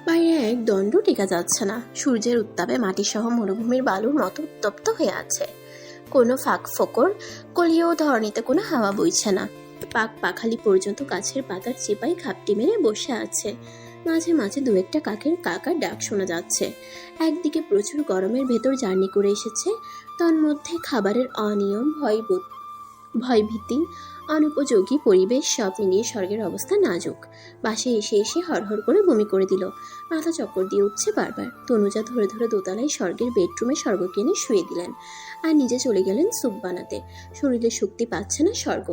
বাইরে এক দণ্ড টেকা যাচ্ছে না। সূর্যের উত্তাপে মাটিসহ মরুভূমির বালুর মতো উত্তপ্ত হয়ে আছে। কোনো ফাঁক ফোকর কলিয়েও ধরণীতে কোনো হাওয়া বইছে না। পাক পাখালি পর্যন্ত গাছের পাতার চিপাই খাপটি মেরে বসে আছে। মাঝে মাঝে দু একটা কাকের কাকার ডাক শোনা যাচ্ছে। একদিকে প্রচুর গরমের ভেতর জার্নি করে এসেছে, তন্মধ্যে খাবারের অনিয়ম, ভয়ভীতি, অনুপযোগী পরিবেশ সব মিলিয়ে স্বর্গের অবস্থা নাজুক। বাসে এসে এসে হড়হড় করে বমি করে দিল। মাথা চক্কর দিয়ে উঠছে বারবার। তনুজা ধরে ধরে দোতলায় স্বর্গের বেডরুমে স্বর্গকে এনে শুয়ে দিলেন আর নিজে চলে গেলেন স্যুপ বানাতে। শরীরে শক্তি পাচ্ছে না স্বর্গ।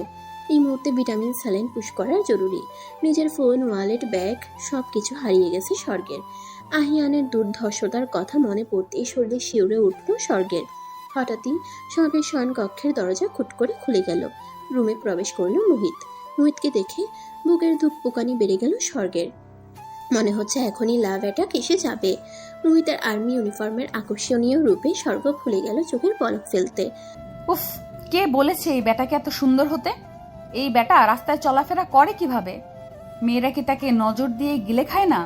এই মুহূর্তে ভিটামিন স্যালাইন পুশ করা জরুরি। নিজের ফোন, ওয়ালেট, ব্যাগ সব কিছু হারিয়ে গেছে স্বর্গের। আহিয়ানের দুর্ধর্ষতার কথা মনে পড়তেই শরীরে শিউরে উঠল স্বর্গের। হঠাৎই স্বর্গের শয়ন কক্ষের দরজা খুট করে খুলে গেল। রুমে প্রবেশ করল মোহিত। মোহিতকে দেখে বুকের ধুকপুকানি বেড়ে গেল স্বর্গের। মনে হচ্ছে এখনই লাভ অ্যাটাক এসে যাবে। মোহিতের আর্মি ইউনিফর্মের আকর্ষণীয় রূপে স্বর্গ ভুলে গেল চোখের পলক ফেলতে। উফ, কে বলেছে এই বেটাকে এত সুন্দর হতে? এই বেটা রাস্তায় চলাফেরা করে কিভাবে? মেয়েরা কি তাকে নজর দিয়ে গিলে খায় না?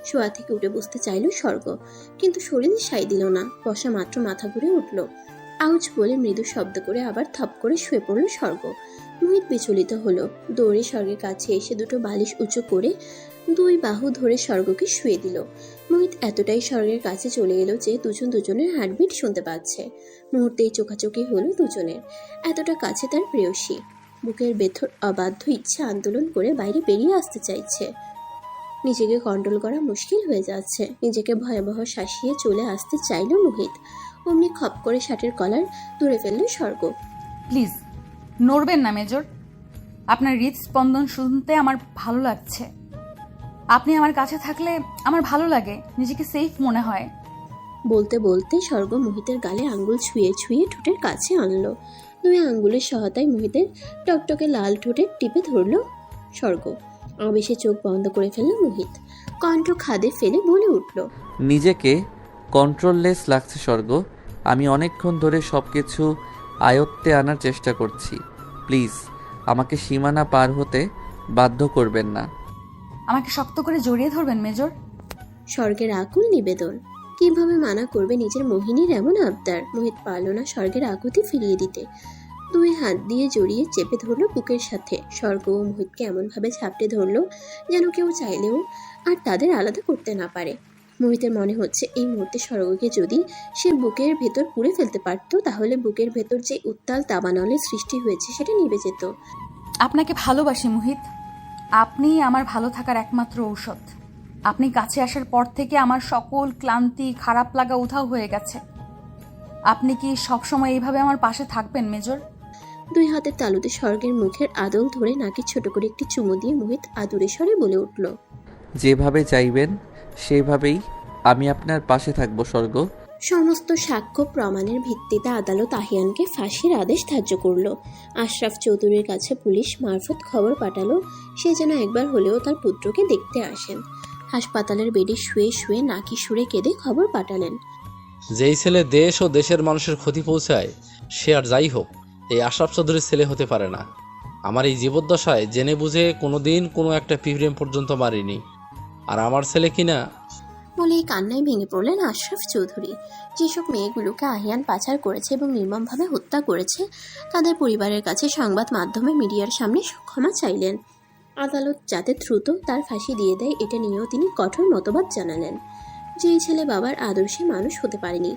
শোয়া থেকে উঠে বসতে চাইল স্বর্গ, কিন্তু শরীরে সাই দিল না। বসা মাত্র মাথা ঘুরে উঠল। আউচ বলে মৃদু শব্দ করে আবার থপ করে শুয়ে পড়ল স্বর্গ। মোহিত বিচলিত হলো। দৌড়ে স্বর্গের কাছে এসে দুটো বালিশ উঁচু করে দুই বাহু ধরে স্বর্গকে শুয়ে দিল। মোহিত এতটাই স্বর্গের কাছে চলে এলো যে দুজন দুজনের হার্টবিট শুনতে পাচ্ছে। মুহূর্তেই চোখাচোখি হলো দুজনের। এতটা কাছে তার প্রেয়সী। বুকের ভেতর অবাধ্য ইচ্ছে আন্দোলন করে বাইরে বেরিয়ে আসতে চাইছে। নিজেকে কন্ট্রোল করা মুশকিল হয়ে যাচ্ছে। নিজেকে ভয়াবহ শাসিয়ে চলে আসতে চাইল মোহিত। অমনি খপ করে শার্টের কলার তুলে ফেলল স্বর্গ। প্লিজ নড়বেন না মেজর। আপনার হৃদস্পন্দন শুনতে আমার ভালো লাগছে। আপনি আমার কাছে থাকলে আমার ভালো লাগে, নিজেকে সেফ মনে হয়। বলতে বলতে স্বর্গ মোহিতের গালে আঙ্গুল ছুঁয়ে ছুঁয়ে ঠোঁটের কাছে আনলো। দুই আঙ্গুলের সহায়তায় মোহিতের টকটকে লাল ঠোঁটে টিপে ধরল স্বর্গ। আবেশে চোখ বন্ধ করে ফেলল মোহিত। কণ্ঠ খাদে ফেলে বলে উঠল, নিজেকে কন্ট্রোললেস লাগছে স্বর্গ। আমি অনেকক্ষণ ধরে সব কিছু আয়ত্তে আনার চেষ্টা করছি। প্লিজ আমাকে সীমানা পার হতে বাধ্য করবেন না। আমাকে শক্ত করে জড়িয়ে ধরবেন মেজর। স্বর্গের আকুল নিবেদন। কিভাবে মানা করবে নিজের মোহিনীর এমন আবদার? মোহিত পারল না স্বর্গের আকুতি ফিরিয়ে দিতে। দুই হাত দিয়ে জড়িয়ে চেপে ধরল বুকের সাথে। স্বর্গ ও মোহিতকে এমনভাবে ঝাপটে ধরল যেন কেউ চাইলেও আর তাদের আলাদা করতে না পারে। মোহিতের মনে হচ্ছে এই মুহূর্তে স্বর্গকে যদি সে বুকের ভেতর পুড়ে ফেলতে পারত, তাহলে বুকের ভেতর যে উত্তাল দাবানলের সৃষ্টি হয়েছে সেটা নিভে যেত। আপনাকে ভালোবাসি মোহিত। আপনি আমার ভালো থাকার একমাত্র ঔষধ। আপনি কাছে আসার পর থেকে আমার সকল ক্লান্তি, খারাপ লাগা উধাও হয়ে গেছে। আপনি কি সবসময় এইভাবে আমার পাশে থাকবেন মেজর? দুই হাতের তালুতে স্বর্গের মুখের আদল ধরে নাকি ছোট করে একটি চুমু দিয়ে মোহিত আদুরে স্বরে বলে উঠল, যেভাবে চাইবেন সেভাবেই আমি আপনার পাশে থাকবো স্বর্গ। সমস্ত সাক্ষ্য প্রমাণের ভিত্তিতে আদালত আহিয়ানকে ফাঁসির আদেশ ধার্য করল। আশরাফ চৌধুরীর কাছে পুলিশ মারফত খবর পাঠালো সে যেন একবার হলেও তার পুত্রকে দেখতে আসেন। হাসপাতালের বেডে শুয়ে শুয়ে নাকি সুরে কেঁদে খবর পাঠালেন, যেই ছেলে দেশ ও দেশের মানুষের ক্ষতি পৌঁছায় সে আর যাই হোক এই আশরাফ চৌধুরীর ছেলে হতে পারে না। আমার এই জীবদ্দশায় জেনে বুঝে কোনোদিন কোনো একটা পিঁপড়ে পর্যন্ত মারিনি, আর আমার ছেলে কিনা। বলে কান্নায় ভেঙে পড়লেন আশরাফ চৌধুরী। যেসব মেয়েগুলোকে আহিয়ান পাচার করেছে এবং নির্মমভাবে হত্যা করেছে তাদের পরিবারের কাছে সংবাদ মাধ্যমে মিডিয়ার সামনে ক্ষমা চাইলেন। আদালত যাতে দ্রুত তার ফাঁসি দিয়ে দেয় এটা নিয়েও তিনি কঠোর মতবাদ জানালেন। যেই ছেলে বাবার আদর্শে মানুষ হতে পারেনি,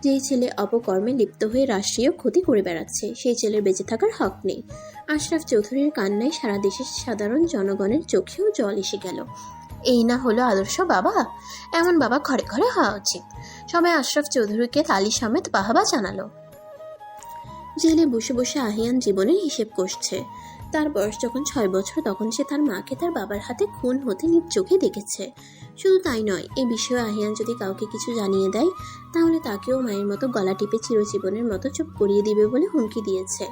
যেই ছেলে অপকর্মে লিপ্ত হয়ে রাষ্ট্রীয় ক্ষতি করে বেড়াচ্ছে, সেই ছেলের বেঁচে থাকার হক নেই। আশরাফ চৌধুরীর কান্নায় সারা দেশের সাধারণ জনগণের চোখেও জল এসে গেল। এই না হলো আদর্শ বাবা? এমন বাবা ঘরে ঘরে হওয়া উচিত। সবাই আশরাফ চৌধুরীকে তালি সমেত বাহাবা জানালো। জেলে বসে বসে আহিয়ান জীবনের হিসেব কষছে। তার বয়স যখন 6 বছর তখন সে তার মাকে তার বাবার হাতে খুন হতে নিজ চোখে দেখেছে। শুধু তাই নয়, এই বিষয়ে আহিয়ান যদি কাউকে কিছু জানিয়ে দেয় তাহলে তাকেও মায়ের মতো গলা টিপে চিরজীবনের মতো চুপ করিয়ে দিবে বলে হুমকি দিয়েছে।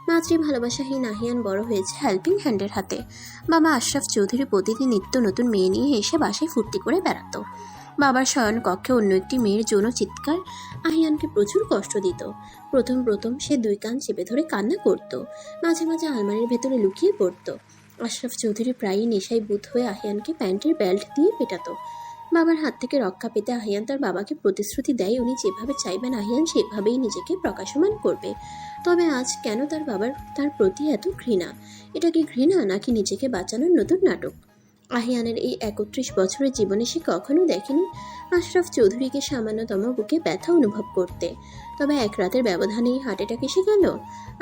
মাতৃ ভালোবাসাহীন আহিয়ান বড় হয়েছে হেল্পিং হ্যান্ডের হাতে। বাবা আশরাফ চৌধুরী প্রতিদিন নিত্য নতুন মেয়ে নিয়ে এসে বাসায় ফুর্তি করে বেড়াতো। বাবার শয়ন কক্ষে অন্য একটি মেয়ের যৌন চিৎকার আহিয়ানকে প্রচুর কষ্ট দিত। প্রথম সে 2 কান চেপে ধরে কান্না করত, মাঝে মাঝে আলমারির ভেতরে লুকিয়ে পড়ত। আশরাফ চৌধুরী প্রায়ই নেশায় বুঁদ হয়ে আহিয়ানকে প্যান্টের বেল্ট দিয়ে পেটাতো। বাবার হাত থেকে রক্ষা পেতে আহিয়ান তার বাবাকে প্রতিশ্রুতি দেয় উনি যেভাবে চাইবেন আহিয়ান সেভাবেই নিজেকে প্রকাশমান করবে। তবে আজ কেন তার বাবার তার প্রতি এত ঘৃণা? এটা কি ঘৃণা নাকি নিজেকে বাঁচানোর নতুন নাটক? আহিয়ানের এই 31 বছরের জীবনে সে কখনো দেখেনি আশরাফ চৌধুরীকে সামান্যতম বুকে ব্যথা অনুভব করতে। তবে এক রাতের ব্যবধানেই হার্ট অ্যাটাক এসে গেল।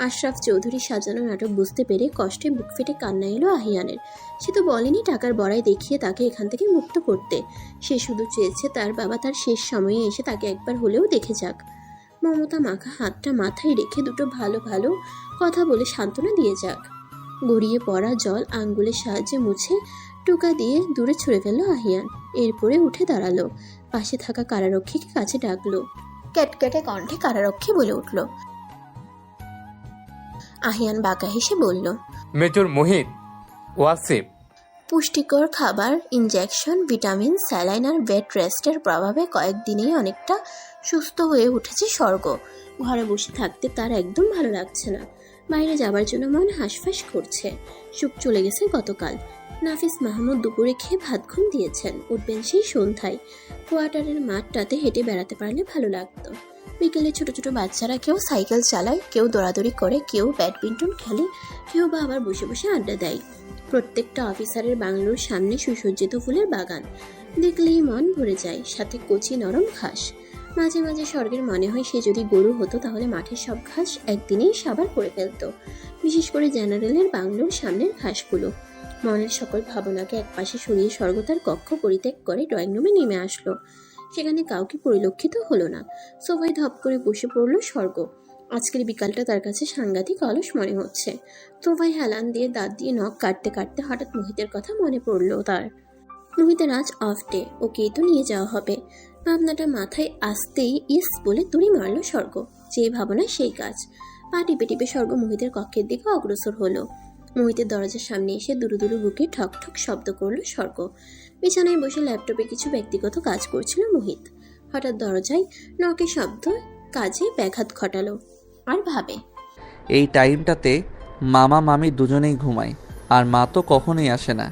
আশরাফ চৌধুরী সাজানো নাটক বুঝতে পেরে কষ্টে বুক ফেটে কান্না এলো আহিয়ানের। সে তো বলেনি টাকার বড়াই দেখিয়ে তাকে এখান থেকে মুক্ত করতে। সে শুধু চেয়েছে তার বাবা তার শেষ সময়ে এসে তাকে একবার হলেও দেখে যাক। মমতা মাখা হাতটা মাথায় রেখে দুটো ভালো ভালো কথা বলে সান্ত্বনা দিয়ে যাক। গড়িয়ে পড়া জল আঙ্গুলের সাহায্যে মুছে টোকা দিয়ে দূরে ছুঁড়ে ফেললো আহিয়ান। এরপরে উঠে দাঁড়ালো, পাশে থাকা কারারক্ষীকে কাছে ডাকলো। ক্যাটক্যাটে কণ্ঠে কারারক্ষী বলে উঠল। আহিয়ান বাঁকা হেসে বলল, মেজর মোহিত ওয়াসিফ। পুষ্টিকর খাবার, ইনজেকশন, ভিটামিন, স্যালাইন আর বেড রেস্টের প্রভাবে কয়েকদিনেই অনেকটা সুস্থ হয়ে উঠেছে স্বর্গ। ঘরে বসে থাকতে তার একদম ভালো লাগছে না। বাইরে যাবার জন্য মন হাঁসফাঁস করছে। সুখ চলে গেছে গতকাল। নাফিস মাহমুদ দুপুরে খেয়ে ভাত ঘুম দিয়েছেন, উঠবেন সেই সন্ধ্যায়। কোয়ার্টারের মাঠটাতে হেঁটে বেড়াতে পারলে ভালো লাগতো। বিকেলে ছোট ছোট বাচ্চারা কেউ সাইকেল চালায়, কেউ দৌড়াদৌড়ি করে, কেউ ব্যাডমিন্টন খেলে, কেউ বা আবার বসে বসে আড্ডা দেয়। প্রত্যেকটা অফিসারের বাংলোর সামনে সুসজ্জিত ফুলের বাগান দেখলেই মন ভরে যায়, সাথে কচি নরম ঘাস। মাঝে মাঝে স্বর্গের মনে হয় সে যদি গরু হতো তাহলে মাঠের সব ঘাস একদিনেই সাবার করে ফেলতো, বিশেষ করে জেনারেলের বাংলোর সামনের ঘাসগুলো। মনের সকল ভাবনাকে একপাশে সরিয়ে স্বর্গ তার কক্ষ পরিত্যাগ করে ড্রয়িং রুমে নেমে আসলো। সেখানে কাউকে পরিলক্ষিত হলো না। সোফায় ধপ করে বসে পড়ল স্বর্গ। আজকের বিকালটা তার কাছে সাংঘাতিক অলস মনে হচ্ছে। সোফায় হেলান দিয়ে দাঁত দিয়ে নখ কাটতে কাটতে হঠাৎ মোহিতের কথা মনে পড়ল তার। মোহিতের আজ অফ ডে, ওকেই তো নিয়ে যাওয়া হবে। ভাবনাটা মাথায় আসতেই ইস বলে তুড়ি মারল স্বর্গ। যে ভাবনা সেই কাজ। পা টিপে টিপে স্বর্গ মোহিতের কক্ষের দিকে অগ্রসর হলো। মোহিতের দরজার সামনে এসে দুরু দুরু বুকে ঠক ঠক শব্দ করলো স্বর্গ। বিছানায় বসে ল্যাপটপে কিছু ব্যক্তিগত কাজ করছিল মোহিত। হঠাৎ দরজায় নকের শব্দ কাজে ব্যাঘাত ঘটালো। আর ভাবে, এই টাইমটাতে মামা মামি দুজনেই ঘুমায়, আর মা তো কখনোই আসে না।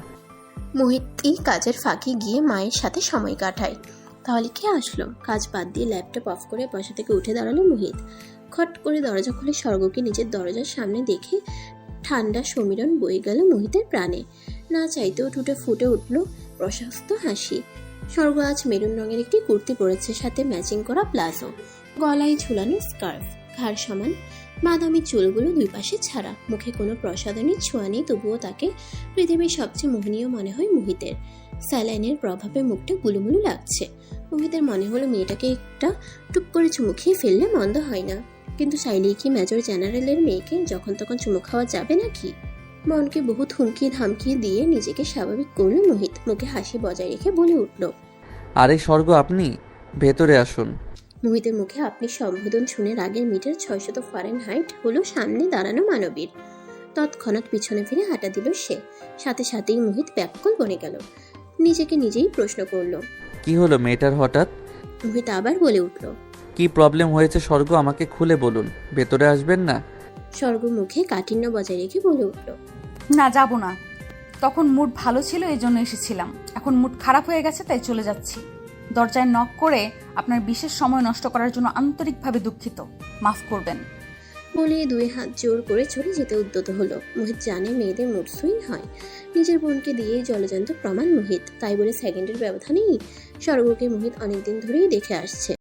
মোহিত এই কাজের ফাঁকে গিয়ে মায়ের সাথে সময় কাটায়। তাহলে কে আসলো? কাজ বাদ দিয়ে ল্যাপটপ অফ করে বসা থেকে উঠে দাঁড়ালো মোহিত। খট করে দরজা খুলে স্বর্গকে নিজের দরজার সামনে দেখে ঠান্ডা সমীরণ বয়ে গেল মোহিতের প্রাণে। না চাইতেও ঠোঁটে ফুটে উঠল প্রশস্ত হাসি। স্বর্গ আজ মেরুন রঙের একটি কুর্তি পরেছে, সাথে ম্যাচিং করা প্লাজো, গলায় ঝুলানো স্কার্ফ, ঘাড় সমান বাদামি চুলগুলো দুই পাশে ছাড়া। মুখে কোনো প্রসাধনীর ছোঁয়া নেই, তবুও তাকে পৃথিবীর সবচেয়ে মোহনীয় মনে হয় মোহিতের। স্যালাইনের প্রভাবে মুখটা গুলুমুলু লাগছে। মোহিতের মনে হলো মেয়েটাকে একটা টুপ করে চুমু খেয়ে ফেললে মন্দ হয় না। কিন্তু চাইলেই কি মেজর জেনারেলের মেয়েকে যখন তখন চুমু খাওয়া যাবে নাকি? মনকে বহুত হুমকি ধামকি দিয়ে নিজেকে স্বাভাবিক করলো মোহিত। মুখে হাসি বজায় রেখে বলে উঠল, আরে স্বর্গ, আপনি ভেতরে আসুন। মোহিতের মুখে আপনি সম্বোধন শুনে রাগের মিটার 600 ফারেনহাইট হলো সামনে দাঁড়ানো মানবীর। তৎক্ষণাৎ পিছনে ফিরে হাঁটা দিল সে। সাথে সাথেই মোহিত ব্যাকুল বনে গেল। নিজেকে নিজেই প্রশ্ন করল, কি হলো মেয়েটার হঠাৎ? মোহিত আবার বলে উঠল, কি প্রবলেম হয়েছে স্বর্গ, আমাকে খুলে বলুন। ভেতরে আসবেন না? স্বর্গ মুখে কাঠিন্য বজায় রেখে বলে উঠল, না, যাব না। তখন মুড ভালো ছিল, এই জন্য এসেছিলাম। এখন মুড খারাপ হয়ে গেছে, তাই চলে যাচ্ছি। দরজায় নক করে আপনার বিশেষ সময় নষ্ট করার জন্য আন্তরিকভাবে দুঃখিত, মাফ করবেন। বলে 2 হাত জোর করে চলে যেতে উদ্যত হলো। মোহিত জানে মেয়েদের মুড সুইং হয়। নিজের বোনকে দিয়ে জলজান্ত প্রমাণ মোহিত। তাই বলে সেকেন্ডের ব্যবধানেই স্বর্গকে মোহিত অনেকদিন ধরেই দেখে আসছে।